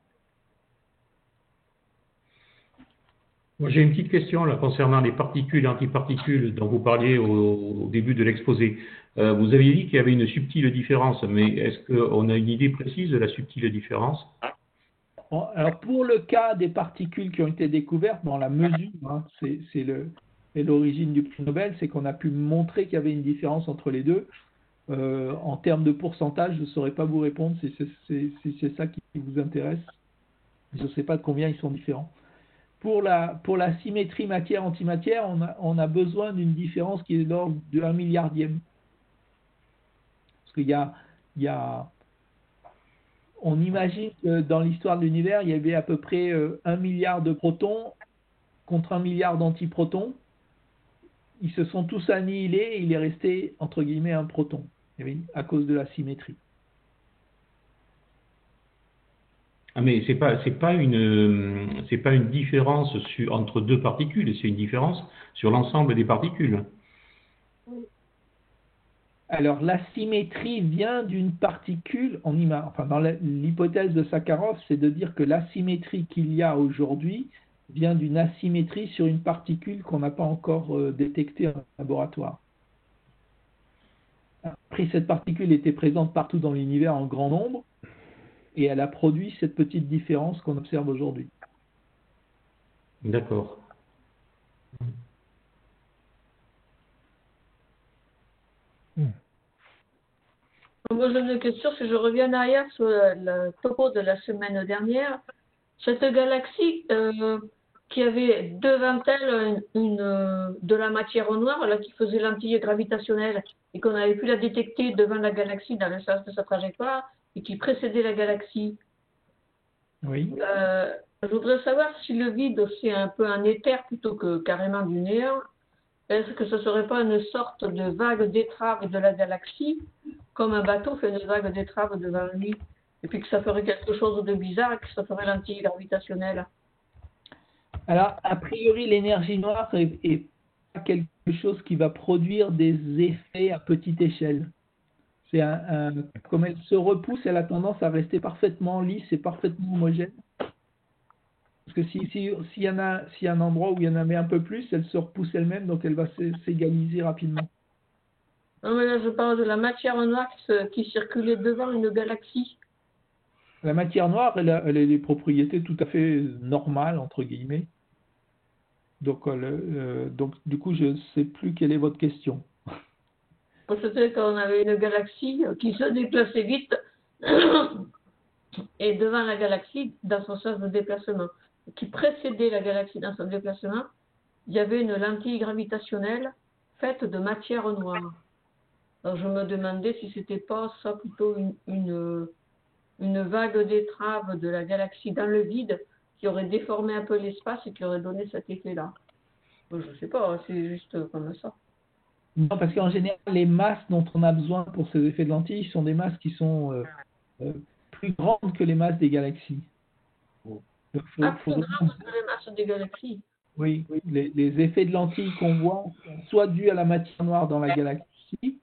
Moi, j'ai une petite question là, concernant les particules et antiparticules dont vous parliez au début de l'exposé. Vous aviez dit qu'il y avait une subtile différence, mais est-ce qu'on a une idée précise de la subtile différence? Bon, alors pour le cas des particules qui ont été découvertes, bon, la mesure, hein, c'est l'origine du prix Nobel, c'est qu'on a pu montrer qu'il y avait une différence entre les deux. En termes de pourcentage, je ne saurais pas vous répondre si c'est ça qui vous intéresse. Je ne sais pas de combien ils sont différents. Pour la symétrie matière-antimatière, on a besoin d'une différence qui est de l'ordre de 1 milliardième. Parce qu'il y a on imagine que dans l'histoire de l'univers, il y avait à peu près 1 milliard de protons contre 1 milliard d'antiprotons. Ils se sont tous annihilés et il est resté, entre guillemets, un proton, à cause de la symétrie. Ah, mais c'est pas une différence entre deux particules, c'est une différence sur l'ensemble des particules. Alors, la symétrie vient d'une particule, enfin, dans l'hypothèse de Sakharov, c'est de dire que l'asymétrie qu'il y a aujourd'hui vient d'une asymétrie sur une particule qu'on n'a pas encore détectée en laboratoire. Après, cette particule était présente partout dans l'univers en grand nombre, et elle a produit cette petite différence qu'on observe aujourd'hui. D'accord. Moi, j'ai une question, si je reviens en arrière sur le topo de la semaine dernière, cette galaxie qui avait devant elle de la matière noire là, qui faisait l'antille gravitationnelle et qu'on avait pu la détecter devant la galaxie dans le sens de sa trajectoire et qui précédait la galaxie. Oui. Je voudrais savoir si le vide c'est un peu un éther plutôt que carrément du néant. Est-ce que ce ne serait pas une sorte de vague d'étrave de la galaxie, comme un bateau fait une vague d'étrave devant lui, et puis que ça ferait quelque chose de bizarre et que ça ferait l'antille gravitationnelle? Alors, a priori, l'énergie noire est pas quelque chose qui va produire des effets à petite échelle. Comme elle se repousse, elle a tendance à rester parfaitement lisse et parfaitement homogène. Parce que s'il y a un endroit où il y en avait un peu plus, elle se repousse elle-même, donc elle va s'égaliser rapidement. Non, mais là, je parle de la matière noire qui circulait devant une galaxie. La matière noire, elle a des propriétés tout à fait normales, entre guillemets. Donc du coup, je ne sais plus quelle est votre question. C'était quand on avait une galaxie qui se déplaçait vite et devant la galaxie, dans son sens de déplacement, qui précédait la galaxie dans son déplacement, il y avait une lentille gravitationnelle faite de matière noire. Alors je me demandais si c'était pas ça plutôt une vague d'étrave de la galaxie dans le vide qui aurait déformé un peu l'espace et qui aurait donné cet effet-là. Je ne sais pas, c'est juste comme ça. Non, parce qu'en général, les masses dont on a besoin pour ces effets de lentilles sont des masses qui sont plus grandes que les masses des galaxies. Donc, plus grandes que les masses des galaxies. Oui, les effets de lentilles qu'on voit sont soit dus à la matière noire dans la galaxie,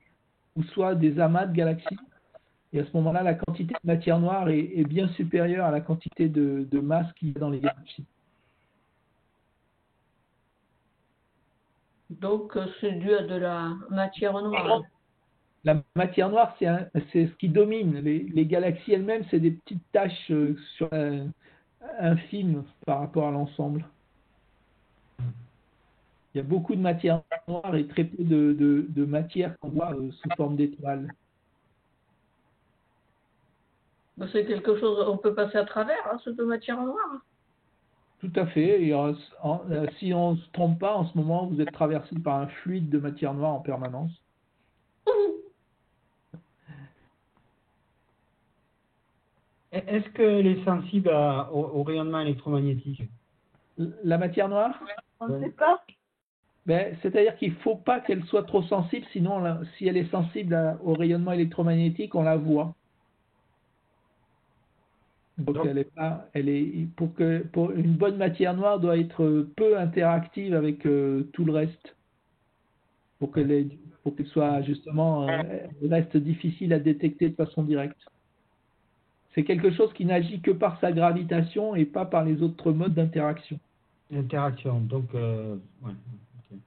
ou soit des amas de galaxies. Et à ce moment-là, la quantité de matière noire est bien supérieure à la quantité de masse qu'il y a dans les galaxies. Donc, c'est dû à de la matière noire. La matière noire, c'est ce qui domine. Les galaxies elles-mêmes, c'est des petites taches infimes par rapport à l'ensemble. Il y a beaucoup de matière noire et très peu de matière qu'on voit sous forme d'étoiles. C'est quelque chose, on peut passer à travers cette matière noire. Tout à fait. Et si on ne se trompe pas, en ce moment, vous êtes traversé par un fluide de matière noire en permanence. Est-ce qu'elle est sensible au rayonnement électromagnétique? La matière noire? On ne sait pas. C'est-à-dire qu'il ne faut pas qu'elle soit trop sensible, sinon si elle est sensible au rayonnement électromagnétique, on la voit. Donc pour une bonne matière noire doit être peu interactive avec tout le reste pour pour qu'elle soit justement reste difficile à détecter de façon directe. C'est quelque chose qui n'agit que par sa gravitation et pas par les autres modes d'interaction. Interaction, donc, ouais. Ok.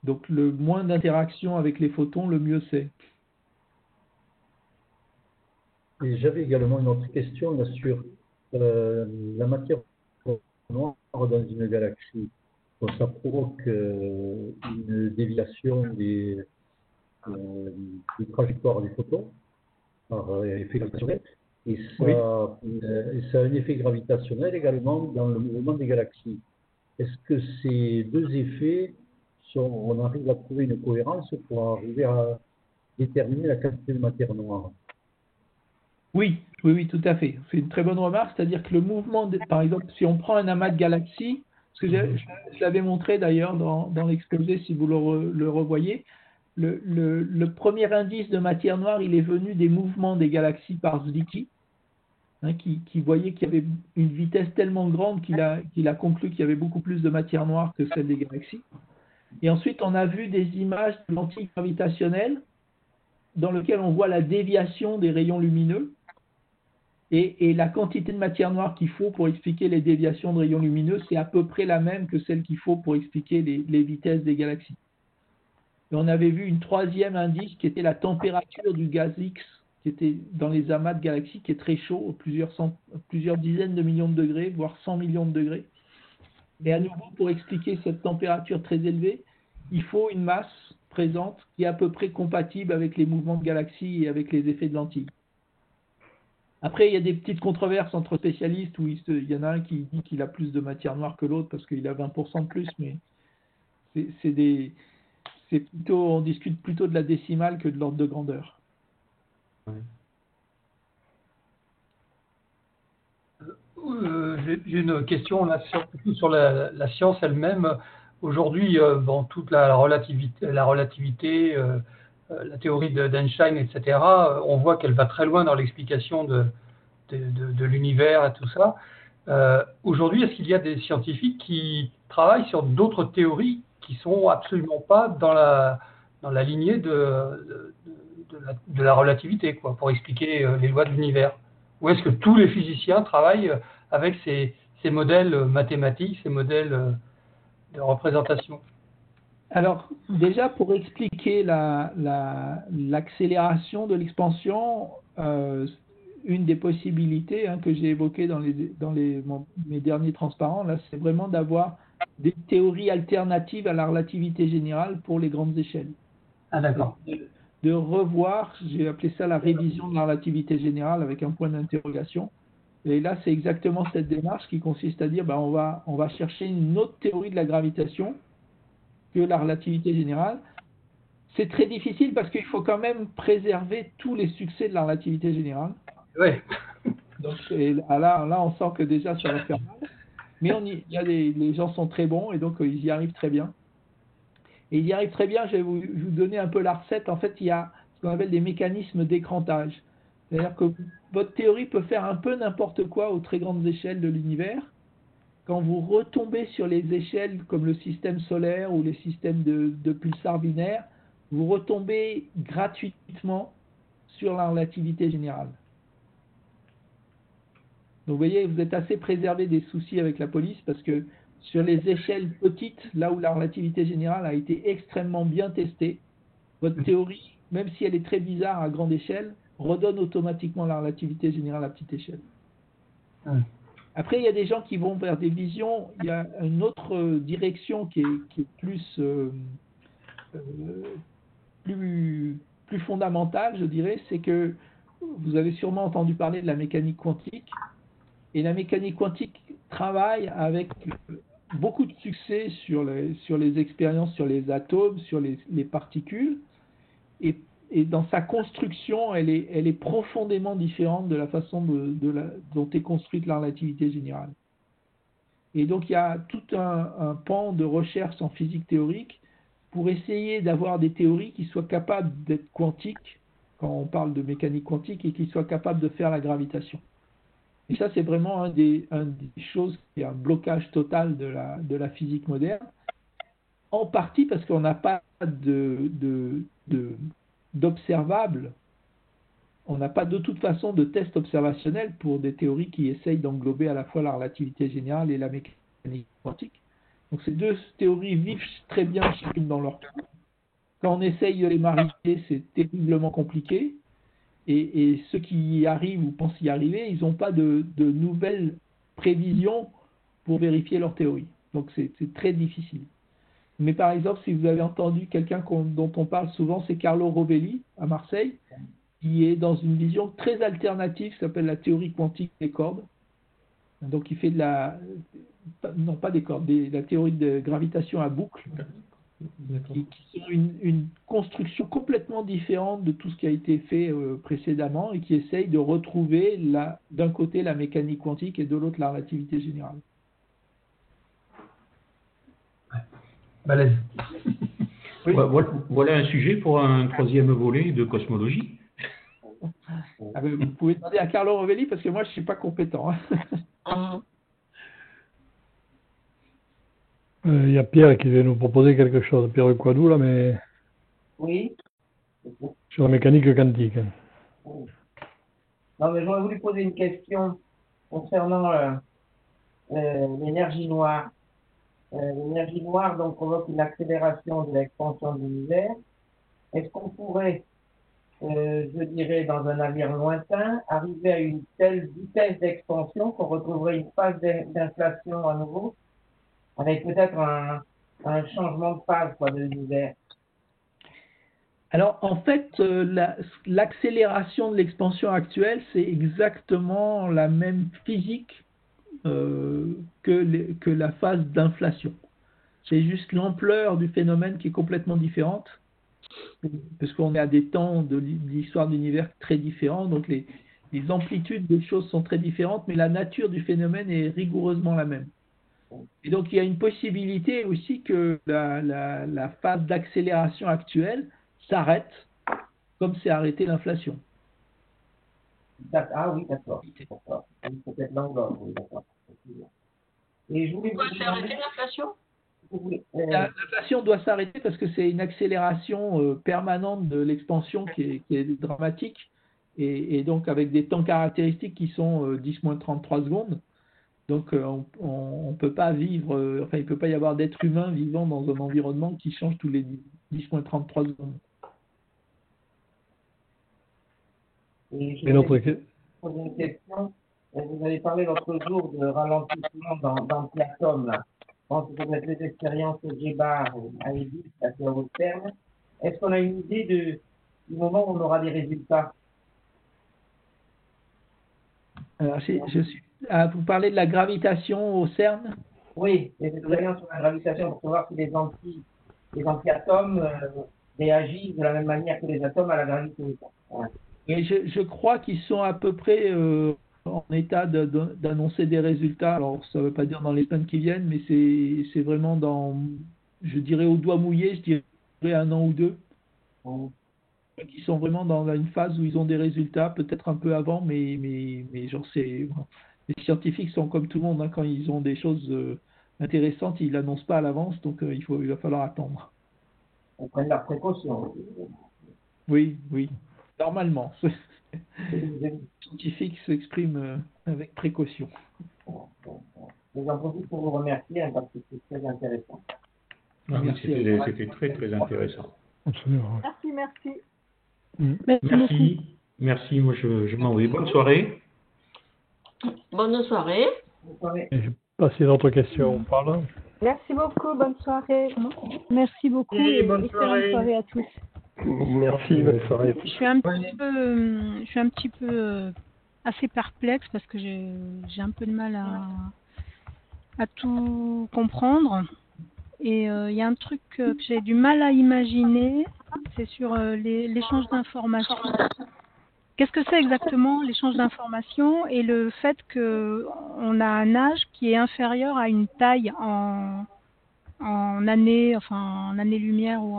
Donc le moins d'interaction avec les photons, le mieux c'est. Et j'avais également une autre question là, sur la matière noire dans une galaxie. Donc, ça provoque une déviation des trajectoires des photons par effet gravitationnel. Et ça a un effet gravitationnel également dans le mouvement des galaxies. Est-ce que ces deux effets, on arrive à trouver une cohérence pour arriver à déterminer la quantité de matière noire? Oui, tout à fait. C'est une très bonne remarque, c'est-à-dire que le mouvement, par exemple, si on prend un amas de galaxies, parce que je l'avais montré d'ailleurs dans l'exposé, si vous le revoyez, le premier indice de matière noire, il est venu des mouvements des galaxies par Zwicky, qui voyait qu'il y avait une vitesse tellement grande qu'il a conclu qu'il y avait beaucoup plus de matière noire que celle des galaxies. Et ensuite, on a vu des images de lentilles gravitationnelles dans lesquelles on voit la déviation des rayons lumineux et la quantité de matière noire qu'il faut pour expliquer les déviations de rayons lumineux, c'est à peu près la même que celle qu'il faut pour expliquer les vitesses des galaxies. Et on avait vu une troisième indice qui était la température du gaz X qui était dans les amas de galaxies, qui est très chaud, plusieurs dizaines de millions de degrés, voire 100 millions de degrés. Et à nouveau, pour expliquer cette température très élevée, il faut une masse présente qui est à peu près compatible avec les mouvements de galaxies et avec les effets de lentilles. Après, il y a des petites controverses entre spécialistes où il y en a un qui dit qu'il a plus de matière noire que l'autre parce qu'il a 20% de plus, mais on discute plutôt de la décimale que de l'ordre de grandeur. J'ai une question là, surtout sur la science elle-même. Aujourd'hui, toute la relativité, la théorie d'Einstein, etc., on voit qu'elle va très loin dans l'explication de l'univers et tout ça. Aujourd'hui, est-ce qu'il y a des scientifiques qui travaillent sur d'autres théories qui sont absolument pas dans la lignée de la relativité, quoi, pour expliquer les lois de l'univers? Ou est-ce que tous les physiciens travaillent avec ces modèles mathématiques, ces modèles de représentation? Alors, déjà, pour expliquer l'accélération de l'expansion, une des possibilités que j'ai évoquées dans mes derniers transparents, là, c'est vraiment d'avoir des théories alternatives à la relativité générale pour les grandes échelles. Ah, d'accord. De revoir, j'ai appelé ça la révision de la relativité générale avec un point d'interrogation. Et là, c'est exactement cette démarche qui consiste à dire on va chercher une autre théorie de la gravitation que la relativité générale. C'est très difficile parce qu'il faut quand même préserver tous les succès de la relativité générale. Oui. Donc là, on sent que déjà ça va faire mal. Mais les gens sont très bons et donc ils y arrivent très bien. Et ils y arrivent très bien, je vais vous donner un peu la recette. En fait, il y a ce qu'on appelle des mécanismes d'écrantage. C'est-à-dire que votre théorie peut faire un peu n'importe quoi aux très grandes échelles de l'univers. Quand vous retombez sur les échelles comme le système solaire ou les systèmes de pulsars binaires, vous retombez gratuitement sur la relativité générale. Donc vous voyez, vous êtes assez préservé des soucis avec la police parce que sur les échelles petites, là où la relativité générale a été extrêmement bien testée, votre théorie, même si elle est très bizarre à grande échelle, redonne automatiquement la relativité générale à petite échelle. Après, il y a des gens qui vont vers des visions, il y a une autre direction qui est plus fondamentale, je dirais, c'est que vous avez sûrement entendu parler de la mécanique quantique, et la mécanique quantique travaille avec beaucoup de succès sur les expériences sur les atomes, sur les particules, et dans sa construction, elle est profondément différente de la façon dont est construite la relativité générale. Et donc il y a tout un pan de recherche en physique théorique pour essayer d'avoir des théories qui soient capables d'être quantiques, quand on parle de mécanique quantique, et qui soient capables de faire la gravitation. Et ça, c'est vraiment un des choses qui est un blocage total de la physique moderne, en partie parce qu'on n'a pas d'observable. On n'a pas de toute façon de test observationnel pour des théories qui essayent d'englober à la fois la relativité générale et la mécanique quantique. Donc ces deux théories vivent très bien chacune dans leur trou. Quand on essaye de les marier, c'est terriblement compliqué. Et ceux qui y arrivent ou pensent y arriver, ils n'ont pas de nouvelles prévisions pour vérifier leur théorie. Donc c'est très difficile. Mais par exemple, si vous avez entendu quelqu'un dont on parle souvent, c'est Carlo Rovelli à Marseille, qui est dans une vision très alternative qui s'appelle la théorie quantique des cordes. Donc il fait de la... Non, pas des cordes, la théorie de gravitation à boucle, qui sont une construction complètement différente de tout ce qui a été fait précédemment et qui essaye de retrouver d'un côté la mécanique quantique et de l'autre la relativité générale. Balèze. Oui. Voilà un sujet pour un troisième volet de cosmologie. Ah ben, vous pouvez demander à Carlo Rovelli parce que moi je ne suis pas compétent. Il y a Pierre qui veut nous proposer quelque chose, Pierre Quadou, là, mais Oui. sur la mécanique quantique. Non, mais j'aurais voulu poser une question concernant l'énergie noire. L'énergie noire donc provoque une accélération de l'expansion de l'univers. Est-ce qu'on pourrait, je dirais, dans un avenir lointain, arriver à une telle vitesse d'expansion qu'on retrouverait une phase d'inflation à nouveau, avec peut-être un changement de phase de l'univers? Alors, en fait, l'accélération de l'expansion actuelle, c'est exactement la même physique que la phase d'inflation. C'est juste l'ampleur du phénomène qui est complètement différente, parce qu'on est à des temps de l'histoire de l'univers très différents, donc les amplitudes des choses sont très différentes, mais la nature du phénomène est rigoureusement la même. Et donc, il y a une possibilité aussi que la phase d'accélération actuelle s'arrête, comme s'est arrêtée l'inflation. Ah oui, d'accord. Peut-être l'angle, oui, d'accord. Et je voulais vous C'est arrêter l'inflation? L'inflation doit s'arrêter parce que c'est une accélération permanente de l'expansion qui est dramatique, et donc avec des temps caractéristiques qui sont 10-33 secondes. Donc on peut pas vivre, enfin il peut pas y avoir d'être humain vivant dans un environnement qui change tous les 10-33 secondes. Et je voulais poser une question. Vous avez parlé l'autre jour de ralentissement d'antiatomes, là. Je pense que ça doit être les expériences de Gebar à Edith, à haut terme. Est-ce qu'on a une idée du moment où on aura des résultats? Alors, vous parlez de la gravitation au CERN? Oui, les expériences sur la gravitation pour savoir si les antiatomes réagissent de la même manière que les atomes à la gravité. Ouais. Et je crois qu'ils sont à peu près en état d'annoncer des résultats. Alors, ça ne veut pas dire dans les semaines qui viennent, mais c'est vraiment je dirais au doigt mouillé, je dirais 1 an ou 2. Ils sont vraiment dans une phase où ils ont des résultats, peut-être un peu avant, mais genre les scientifiques sont comme tout le monde, hein, quand ils ont des choses intéressantes, ils l'annoncent pas à l'avance, donc il va falloir attendre. On prenne la précaution. Oui, normalement. Les scientifiques s'expriment avec précaution. J'en profite pour vous remercier parce que c'est très intéressant. C'était très très intéressant. Absolument. Merci. Merci. Moi je m'en vais. Bonne soirée. Bonne soirée. J'ai passé d'autres questions. Pardon. Merci beaucoup, bonne soirée. Merci beaucoup et bonne excellente soirée à tous. Merci, bonne soirée. Je suis un petit peu assez perplexe parce que j'ai un peu de mal à tout comprendre. Et il y a un truc que j'ai du mal à imaginer, c'est sur l'échange d'informations. Qu'est-ce que c'est exactement l'échange d'informations et le fait qu'on a un âge qui est inférieur à une taille en années-lumière ou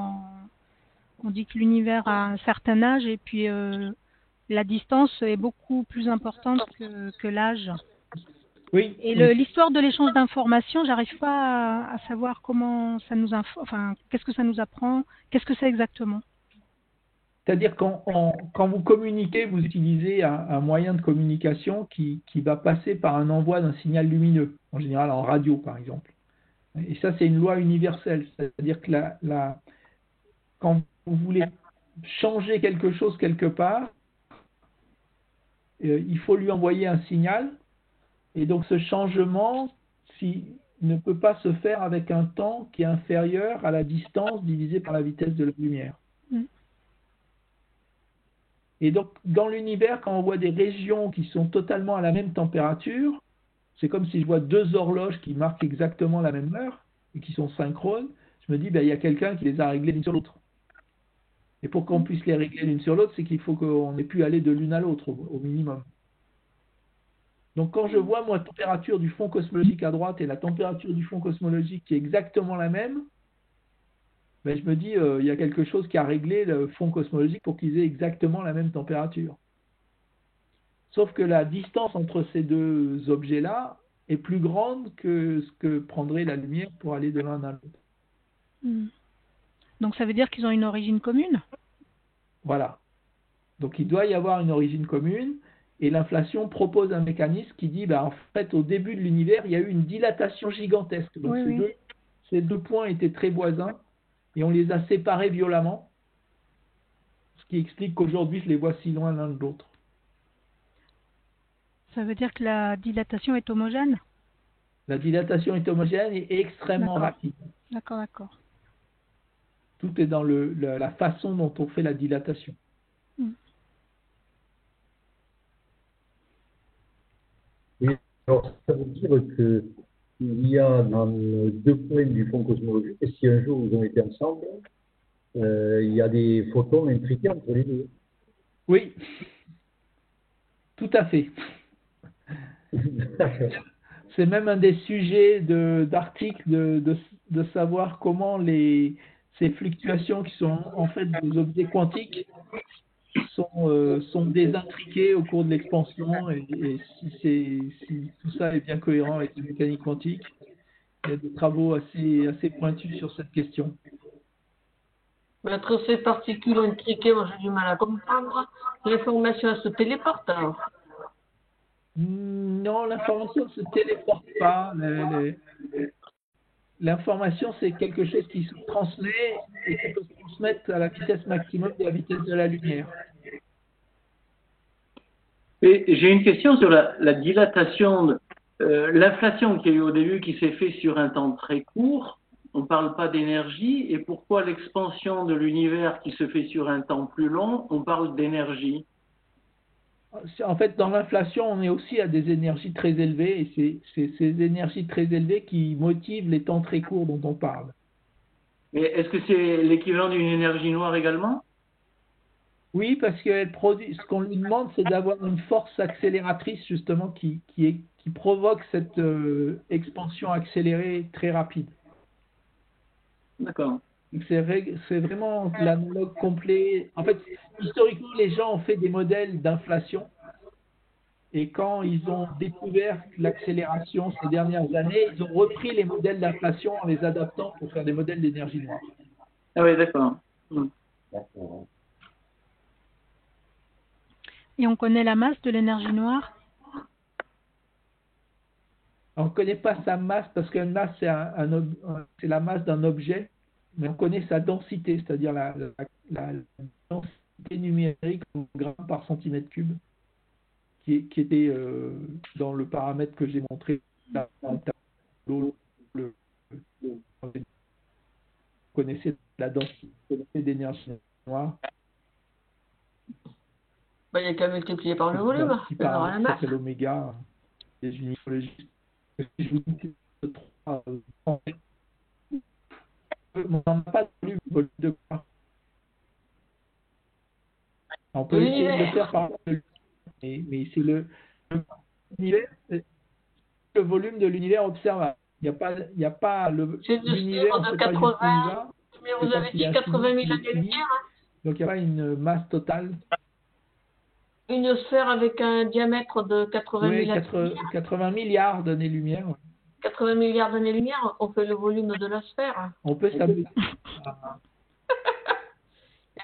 on dit que l'univers a un certain âge et puis la distance est beaucoup plus importante que l'âge. Oui. Et oui. l'histoire de l'échange d'informations, j'arrive pas à savoir comment ça nous enfin, qu'est-ce que ça nous apprend, qu'est-ce que c'est exactement. C'est-à-dire quand vous communiquez, vous utilisez un moyen de communication qui va passer par un envoi d'un signal lumineux, en général en radio par exemple. Et ça, c'est une loi universelle. C'est-à-dire que quand vous voulez changer quelque chose quelque part, il faut lui envoyer un signal. Et donc ce changement ne peut pas se faire avec un temps qui est inférieur à la distance divisée par la vitesse de la lumière. Et donc, dans l'univers, quand on voit des régions qui sont totalement à la même température, c'est comme si je vois deux horloges qui marquent exactement la même heure et qui sont synchrones. Je me dis, il y a quelqu'un qui les a réglées l'une sur l'autre. Et pour qu'on puisse les régler l'une sur l'autre, c'est qu'il faut qu'on ait pu aller de l'une à l'autre au minimum. Donc, quand je vois, moi, la température du fond cosmologique à droite et la température du fond cosmologique qui est exactement la même, je me dis, il y a quelque chose qui a réglé le fond cosmologique pour qu'ils aient exactement la même température. Sauf que la distance entre ces deux objets-là est plus grande que ce que prendrait la lumière pour aller de l'un à l'autre. Donc ça veut dire qu'ils ont une origine commune? Voilà. Donc il doit y avoir une origine commune, et l'inflation propose un mécanisme qui dit, en fait, au début de l'univers, il y a eu une dilatation gigantesque. Donc ces deux points étaient très voisins, et on les a séparés violemment, ce qui explique qu'aujourd'hui, je les vois si loin l'un de l'autre. Ça veut dire que la dilatation est homogène? La dilatation est homogène et extrêmement rapide. D'accord. Tout est dans la façon dont on fait la dilatation. Et alors, ça veut dire qu'il y a dans deux points du fond cosmologique, et si un jour ils ont été ensemble, il y a des photons intriqués entre les deux. Oui, tout à fait. C'est même un des sujets d'articles de savoir comment ces fluctuations qui sont en fait des objets quantiques sont désintriquées au cours de l'expansion, et si tout ça est bien cohérent avec la mécanique quantique. Il y a des travaux assez pointus sur cette question. Entre ces particules intriquées, moi j'ai du mal à comprendre. L'information se téléporte alors? Non, l'information ne se téléporte pas. L'information, c'est quelque chose qui se transmet et qui peut se transmettre à la vitesse maximum de la vitesse de la lumière. Et j'ai une question sur la dilatation, l'inflation qu'il y a eu au début qui s'est faite sur un temps très court. On ne parle pas d'énergie. Et pourquoi l'expansion de l'univers qui se fait sur un temps plus long, on parle d'énergie? En fait, dans l'inflation, on est aussi à des énergies très élevées, et c'est ces énergies très élevées qui motivent les temps très courts dont on parle. Mais est-ce que c'est l'équivalent d'une énergie noire également? Oui, parce qu'elle produit. Ce qu'on lui demande, c'est d'avoir une force accélératrice justement qui provoque cette expansion accélérée très rapide. D'accord. C'est vraiment l'analogue complet. En fait, historiquement, les gens ont fait des modèles d'inflation, et quand ils ont découvert l'accélération ces dernières années, ils ont repris les modèles d'inflation en les adaptant pour faire des modèles d'énergie noire. Ah oui, d'accord. D'accord. Et on connaît la masse de l'énergie noire? On ne connaît pas sa masse, parce qu'une masse, c'est la masse d'un objet, mais on connaît sa densité, c'est-à-dire la densité numérique en grammes par centimètre cube, qui était dans le paramètre que j'ai montré dans le tableau. Vous connaissez la densité d'énergie noire? Il n'y a qu'à multiplier par le volume. Ça, c'est l'oméga des univologistes. Je vous dis on n'a pas de volume de quoi. On peut essayer de le faire par mais c'est l'univers, le volume de l'univers observable. Il n'y a pas l'univers de 80, mais vous avez dit 80 000 années-lumière. Donc il n'y a pas une masse totale. Une sphère avec un diamètre de 80 Oui, 000 80 milliards d'années-lumière. Ouais. 80 milliards d'années-lumière, on fait le volume de la sphère. On peut s'amuser.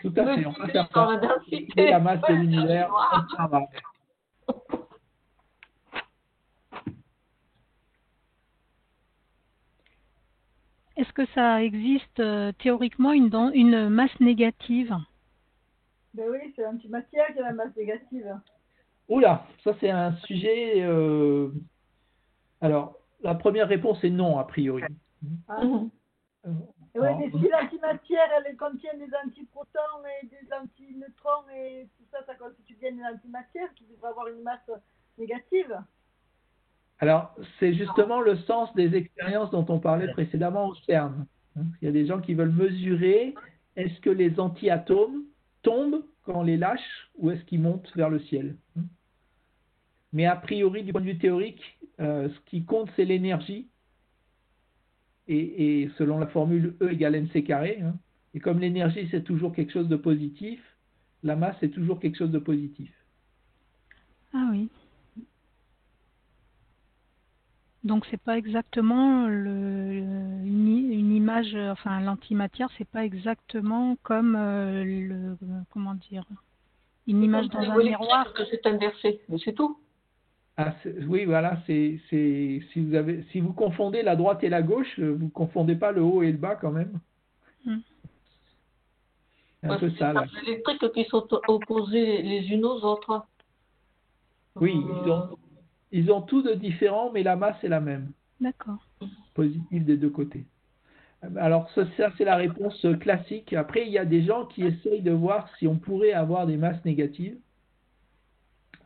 Tout à fait, on peut faire ça. Et la masse de l'univers, ça va. Est-ce que ça existe théoriquement une masse négative? Ben oui, c'est l'antimatière qui a la masse négative. Oula, ça c'est un sujet. Alors, la première réponse est non, a priori. Ah. Oui, mais si l'antimatière, elle contient des antiprotons et des antineutrons et tout ça, ça constitue bien une antimatière qui devrait avoir une masse négative. Alors, c'est justement le sens des expériences dont on parlait précédemment au CERN. Il y a des gens qui veulent mesurer est-ce que les antiatomes tombent quand on les lâche ou est-ce qu'ils montent vers le ciel. Mais a priori, du point de vue théorique, ce qui compte, c'est l'énergie. Et selon la formule E égale mc carré, et comme l'énergie c'est toujours quelque chose de positif, la masse c'est toujours quelque chose de positif. Ah oui. Donc c'est pas exactement une image, enfin l'antimatière, c'est pas exactement comme comment dire, une image dans un miroir. Que c'est inversé, mais c'est tout. Ah, oui, voilà, si vous confondez la droite et la gauche, vous confondez pas le haut et le bas quand même. C'est un peu ça là. C'est les électriques qui sont opposées les unes aux autres. Oui, ils ont tout de différent, mais la masse est la même. D'accord. Positive des deux côtés. Alors ça c'est la réponse classique. Après, il y a des gens qui essayent de voir si on pourrait avoir des masses négatives.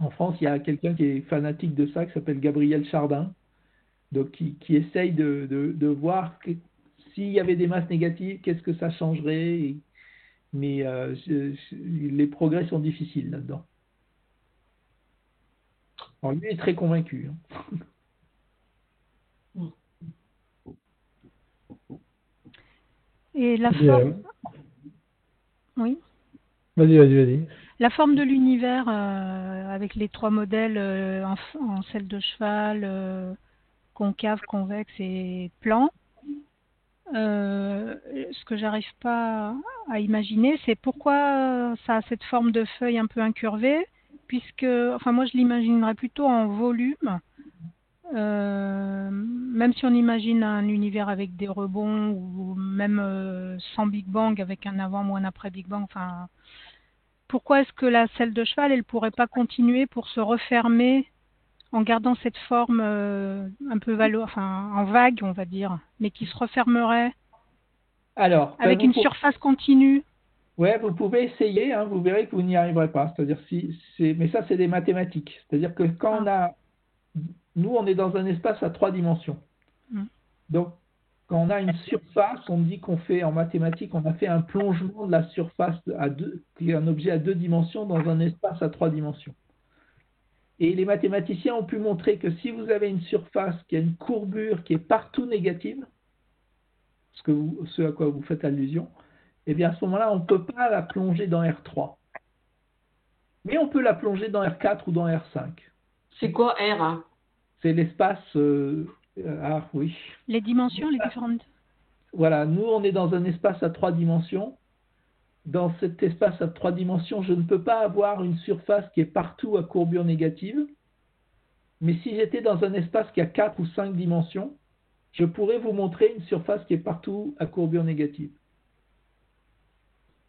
En France, il y a quelqu'un qui est fanatique de ça, qui s'appelle Gabriel Chardin, donc qui essaye de voir s'il y avait des masses négatives, qu'est-ce que ça changerait. Mais les progrès sont difficiles là-dedans. Alors lui est très convaincu. Et la forme... Oui. Vas-y. La forme de l'univers avec les trois modèles en selle de cheval, concave, convexe et plan. Ce que j'arrive pas à imaginer, c'est pourquoi ça a cette forme de feuille un peu incurvée, puisque, enfin moi je l'imaginerais plutôt en volume, même si on imagine un univers avec des rebonds ou même sans Big Bang avec un avant ou un après Big Bang, enfin. Pourquoi est-ce que la selle de cheval, elle pourrait pas continuer pour se refermer en gardant cette forme un peu en vague, on va dire, mais qui se refermerait avec une surface continue? Ouais, vous pouvez essayer, vous verrez que vous n'y arriverez pas. C'est-à-dire mais ça c'est des mathématiques. C'est-à-dire que quand nous on est dans un espace à 3 dimensions. Donc quand on a une surface, on dit qu'on fait en mathématiques, on a fait un plongement de la surface qui est un objet à 2 dimensions dans un espace à 3 dimensions. Et les mathématiciens ont pu montrer que si vous avez une surface qui a une courbure qui est partout négative, ce à quoi vous faites allusion, eh bien à ce moment-là, on ne peut pas la plonger dans R3. Mais on peut la plonger dans R4 ou dans R5. C'est quoi R? C'est l'espace... oui. Les dimensions, les différentes. Voilà, nous on est dans un espace à 3 dimensions. Dans cet espace à 3 dimensions, je ne peux pas avoir une surface qui est partout à courbure négative. Mais si j'étais dans un espace qui a 4 ou 5 dimensions, je pourrais vous montrer une surface qui est partout à courbure négative.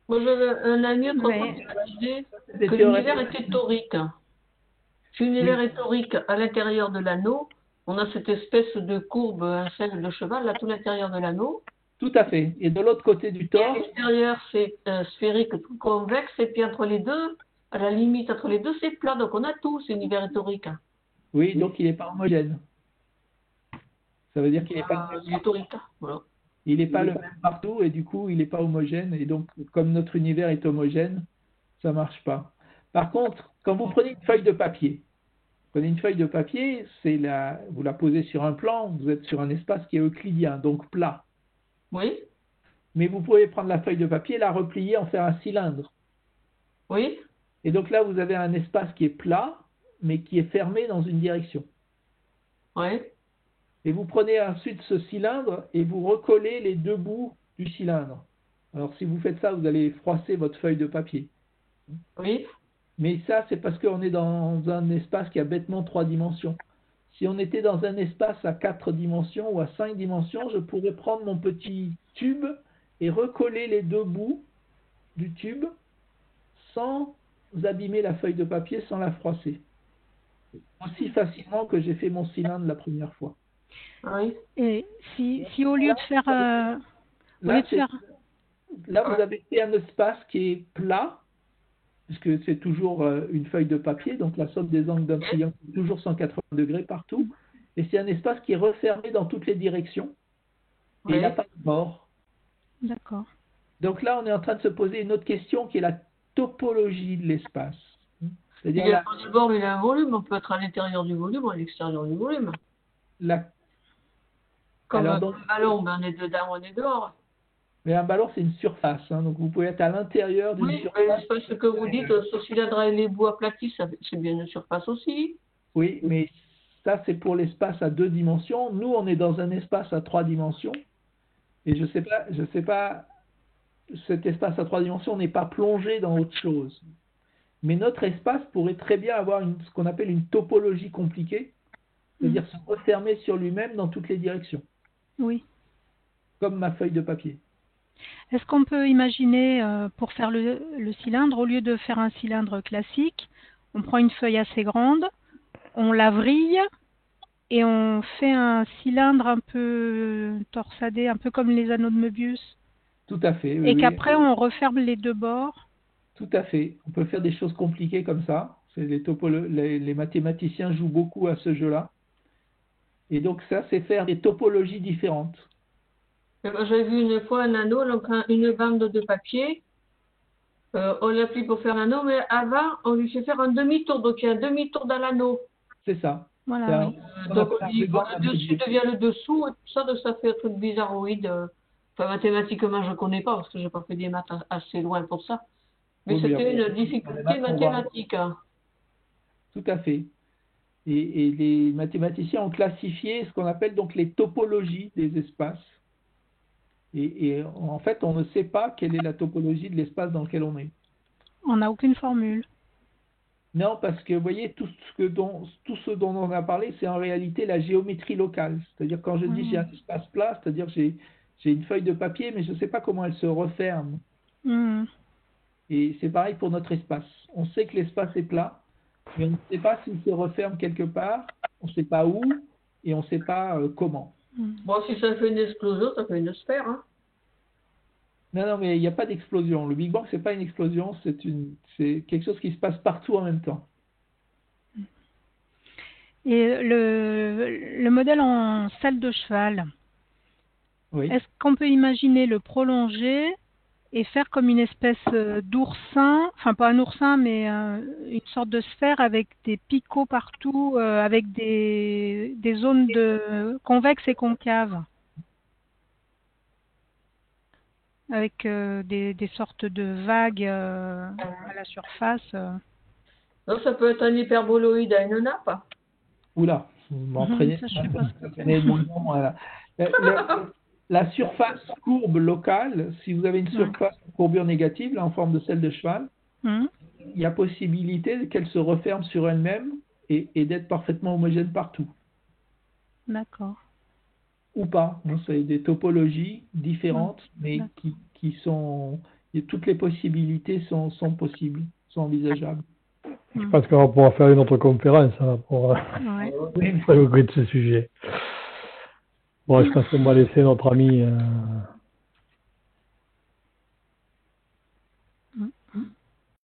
Moi j'avais un ami autrefois qui disait que l'univers était torique. Si l'univers est torique à l'intérieur de l'anneau, on a cette espèce de courbe, un selle de cheval, à tout l'intérieur de l'anneau. Tout à fait. Et de l'autre côté du tore... À l'extérieur, c'est sphérique, tout convexe, et puis entre les deux, à la limite entre les deux, c'est plat. Donc on a tout, c'est l'univers est torique. Oui, donc il n'est pas homogène. Ça veut dire qu'il n'est pas... Il est torique, voilà. Il n'est pas le même partout, et du coup, il n'est pas homogène. Et donc, comme notre univers est homogène, ça ne marche pas. Par contre, quand vous prenez une feuille de papier, vous la posez sur un plan, vous êtes sur un espace qui est euclidien, donc plat. Oui. Mais vous pouvez prendre la feuille de papier et la replier, en faire un cylindre. Oui. Et donc là, vous avez un espace qui est plat, mais qui est fermé dans une direction. Ouais. Et vous prenez ensuite ce cylindre et vous recollez les deux bouts du cylindre. Alors si vous faites ça, vous allez froisser votre feuille de papier. Oui. Mais ça, c'est parce qu'on est dans un espace qui a bêtement 3 dimensions. Si on était dans un espace à 4 dimensions ou à 5 dimensions, je pourrais prendre mon petit tube et recoller les deux bouts du tube sans abîmer la feuille de papier, sans la froisser. Aussi facilement que j'ai fait mon cylindre la première fois. Oui. Et si au lieu de faire... Là, vous avez fait un espace qui est plat, puisque c'est toujours une feuille de papier, donc la somme des angles d'un triangle est toujours 180 degrés partout, et c'est un espace qui est refermé dans toutes les directions, et il n'a pas de bord. D'accord. Donc là, on est en train de se poser une autre question qui est la topologie de l'espace. Il n'y a pas de bord, mais il a un volume, on peut être à l'intérieur du volume ou à l'extérieur du volume. Comme un ballon, ben on est dedans, on est dehors. Mais un ballon, c'est une surface, hein, donc vous pouvez être à l'intérieur d'une surface. Oui, ce que vous dites, ce cylindre et les bouts aplatis, c'est bien une surface aussi. Oui, mais ça, c'est pour l'espace à 2 dimensions. Nous, on est dans un espace à 3 dimensions. Et je sais pas, cet espace à 3 dimensions n'est pas plongé dans autre chose. Mais notre espace pourrait très bien avoir ce qu'on appelle une topologie compliquée, c'est-à-dire se refermer sur lui-même dans toutes les directions. Oui. Comme ma feuille de papier. Est-ce qu'on peut imaginer, pour faire le cylindre, au lieu de faire un cylindre classique, on prend une feuille assez grande, on la vrille et on fait un cylindre un peu torsadé, un peu comme les anneaux de Möbius? Tout à fait. Et qu'après on referme les deux bords? Tout à fait. On peut faire des choses compliquées comme ça. Les mathématiciens jouent beaucoup à ce jeu-là. Et donc ça, c'est faire des topologies différentes. J'ai vu une fois un anneau, donc une bande de papier. On l'applique pour faire l'anneau, mais avant, on lui fait faire un demi-tour. Donc il y a un demi-tour dans l'anneau. C'est ça. Voilà. Donc on dit le dessus devient le dessous, et tout ça, donc ça fait un truc bizarroïde. Enfin, mathématiquement, je ne connais pas, parce que je n'ai pas fait des maths assez loin pour ça. Mais oui, c'était une difficulté mathématique. Tout à fait. Et les mathématiciens ont classifié ce qu'on appelle donc les topologies des espaces. Et en fait, on ne sait pas quelle est la topologie de l'espace dans lequel on est. On n'a aucune formule. Non, parce que vous voyez, tout ce dont on a parlé, c'est en réalité la géométrie locale. C'est-à-dire quand je dis j'ai un espace plat, c'est-à-dire j'ai une feuille de papier, mais je ne sais pas comment elle se referme. Et c'est pareil pour notre espace. On sait que l'espace est plat, mais on ne sait pas s'il se referme quelque part, on ne sait pas où, et on ne sait pas comment. Bon, si ça fait une explosion, ça fait une sphère. Hein. Non, mais il n'y a pas d'explosion. Le Big Bang, ce n'est pas une explosion, c'est quelque chose qui se passe partout en même temps. Et le modèle en selle de cheval, est-ce qu'on peut imaginer le prolonger et faire comme une espèce d'oursin, enfin pas un oursin, mais une sorte de sphère avec des picots partout, avec des zones convexes et concaves, avec des sortes de vagues à la surface. Non, ça peut être un hyperboloïde à une nappe. Oula, vous m'entraînez. La surface courbe locale, si vous avez une surface courbure négative, là, en forme de selle de cheval, il y a possibilité qu'elle se referme sur elle-même et d'être parfaitement homogène partout. D'accord. Ou pas. C'est des topologies différentes, mais qui sont... Toutes les possibilités sont possibles, sont envisageables. Je pense qu'on va pouvoir faire une autre conférence pour s'occuper de ce sujet. Bon, je pense qu'on va laisser notre ami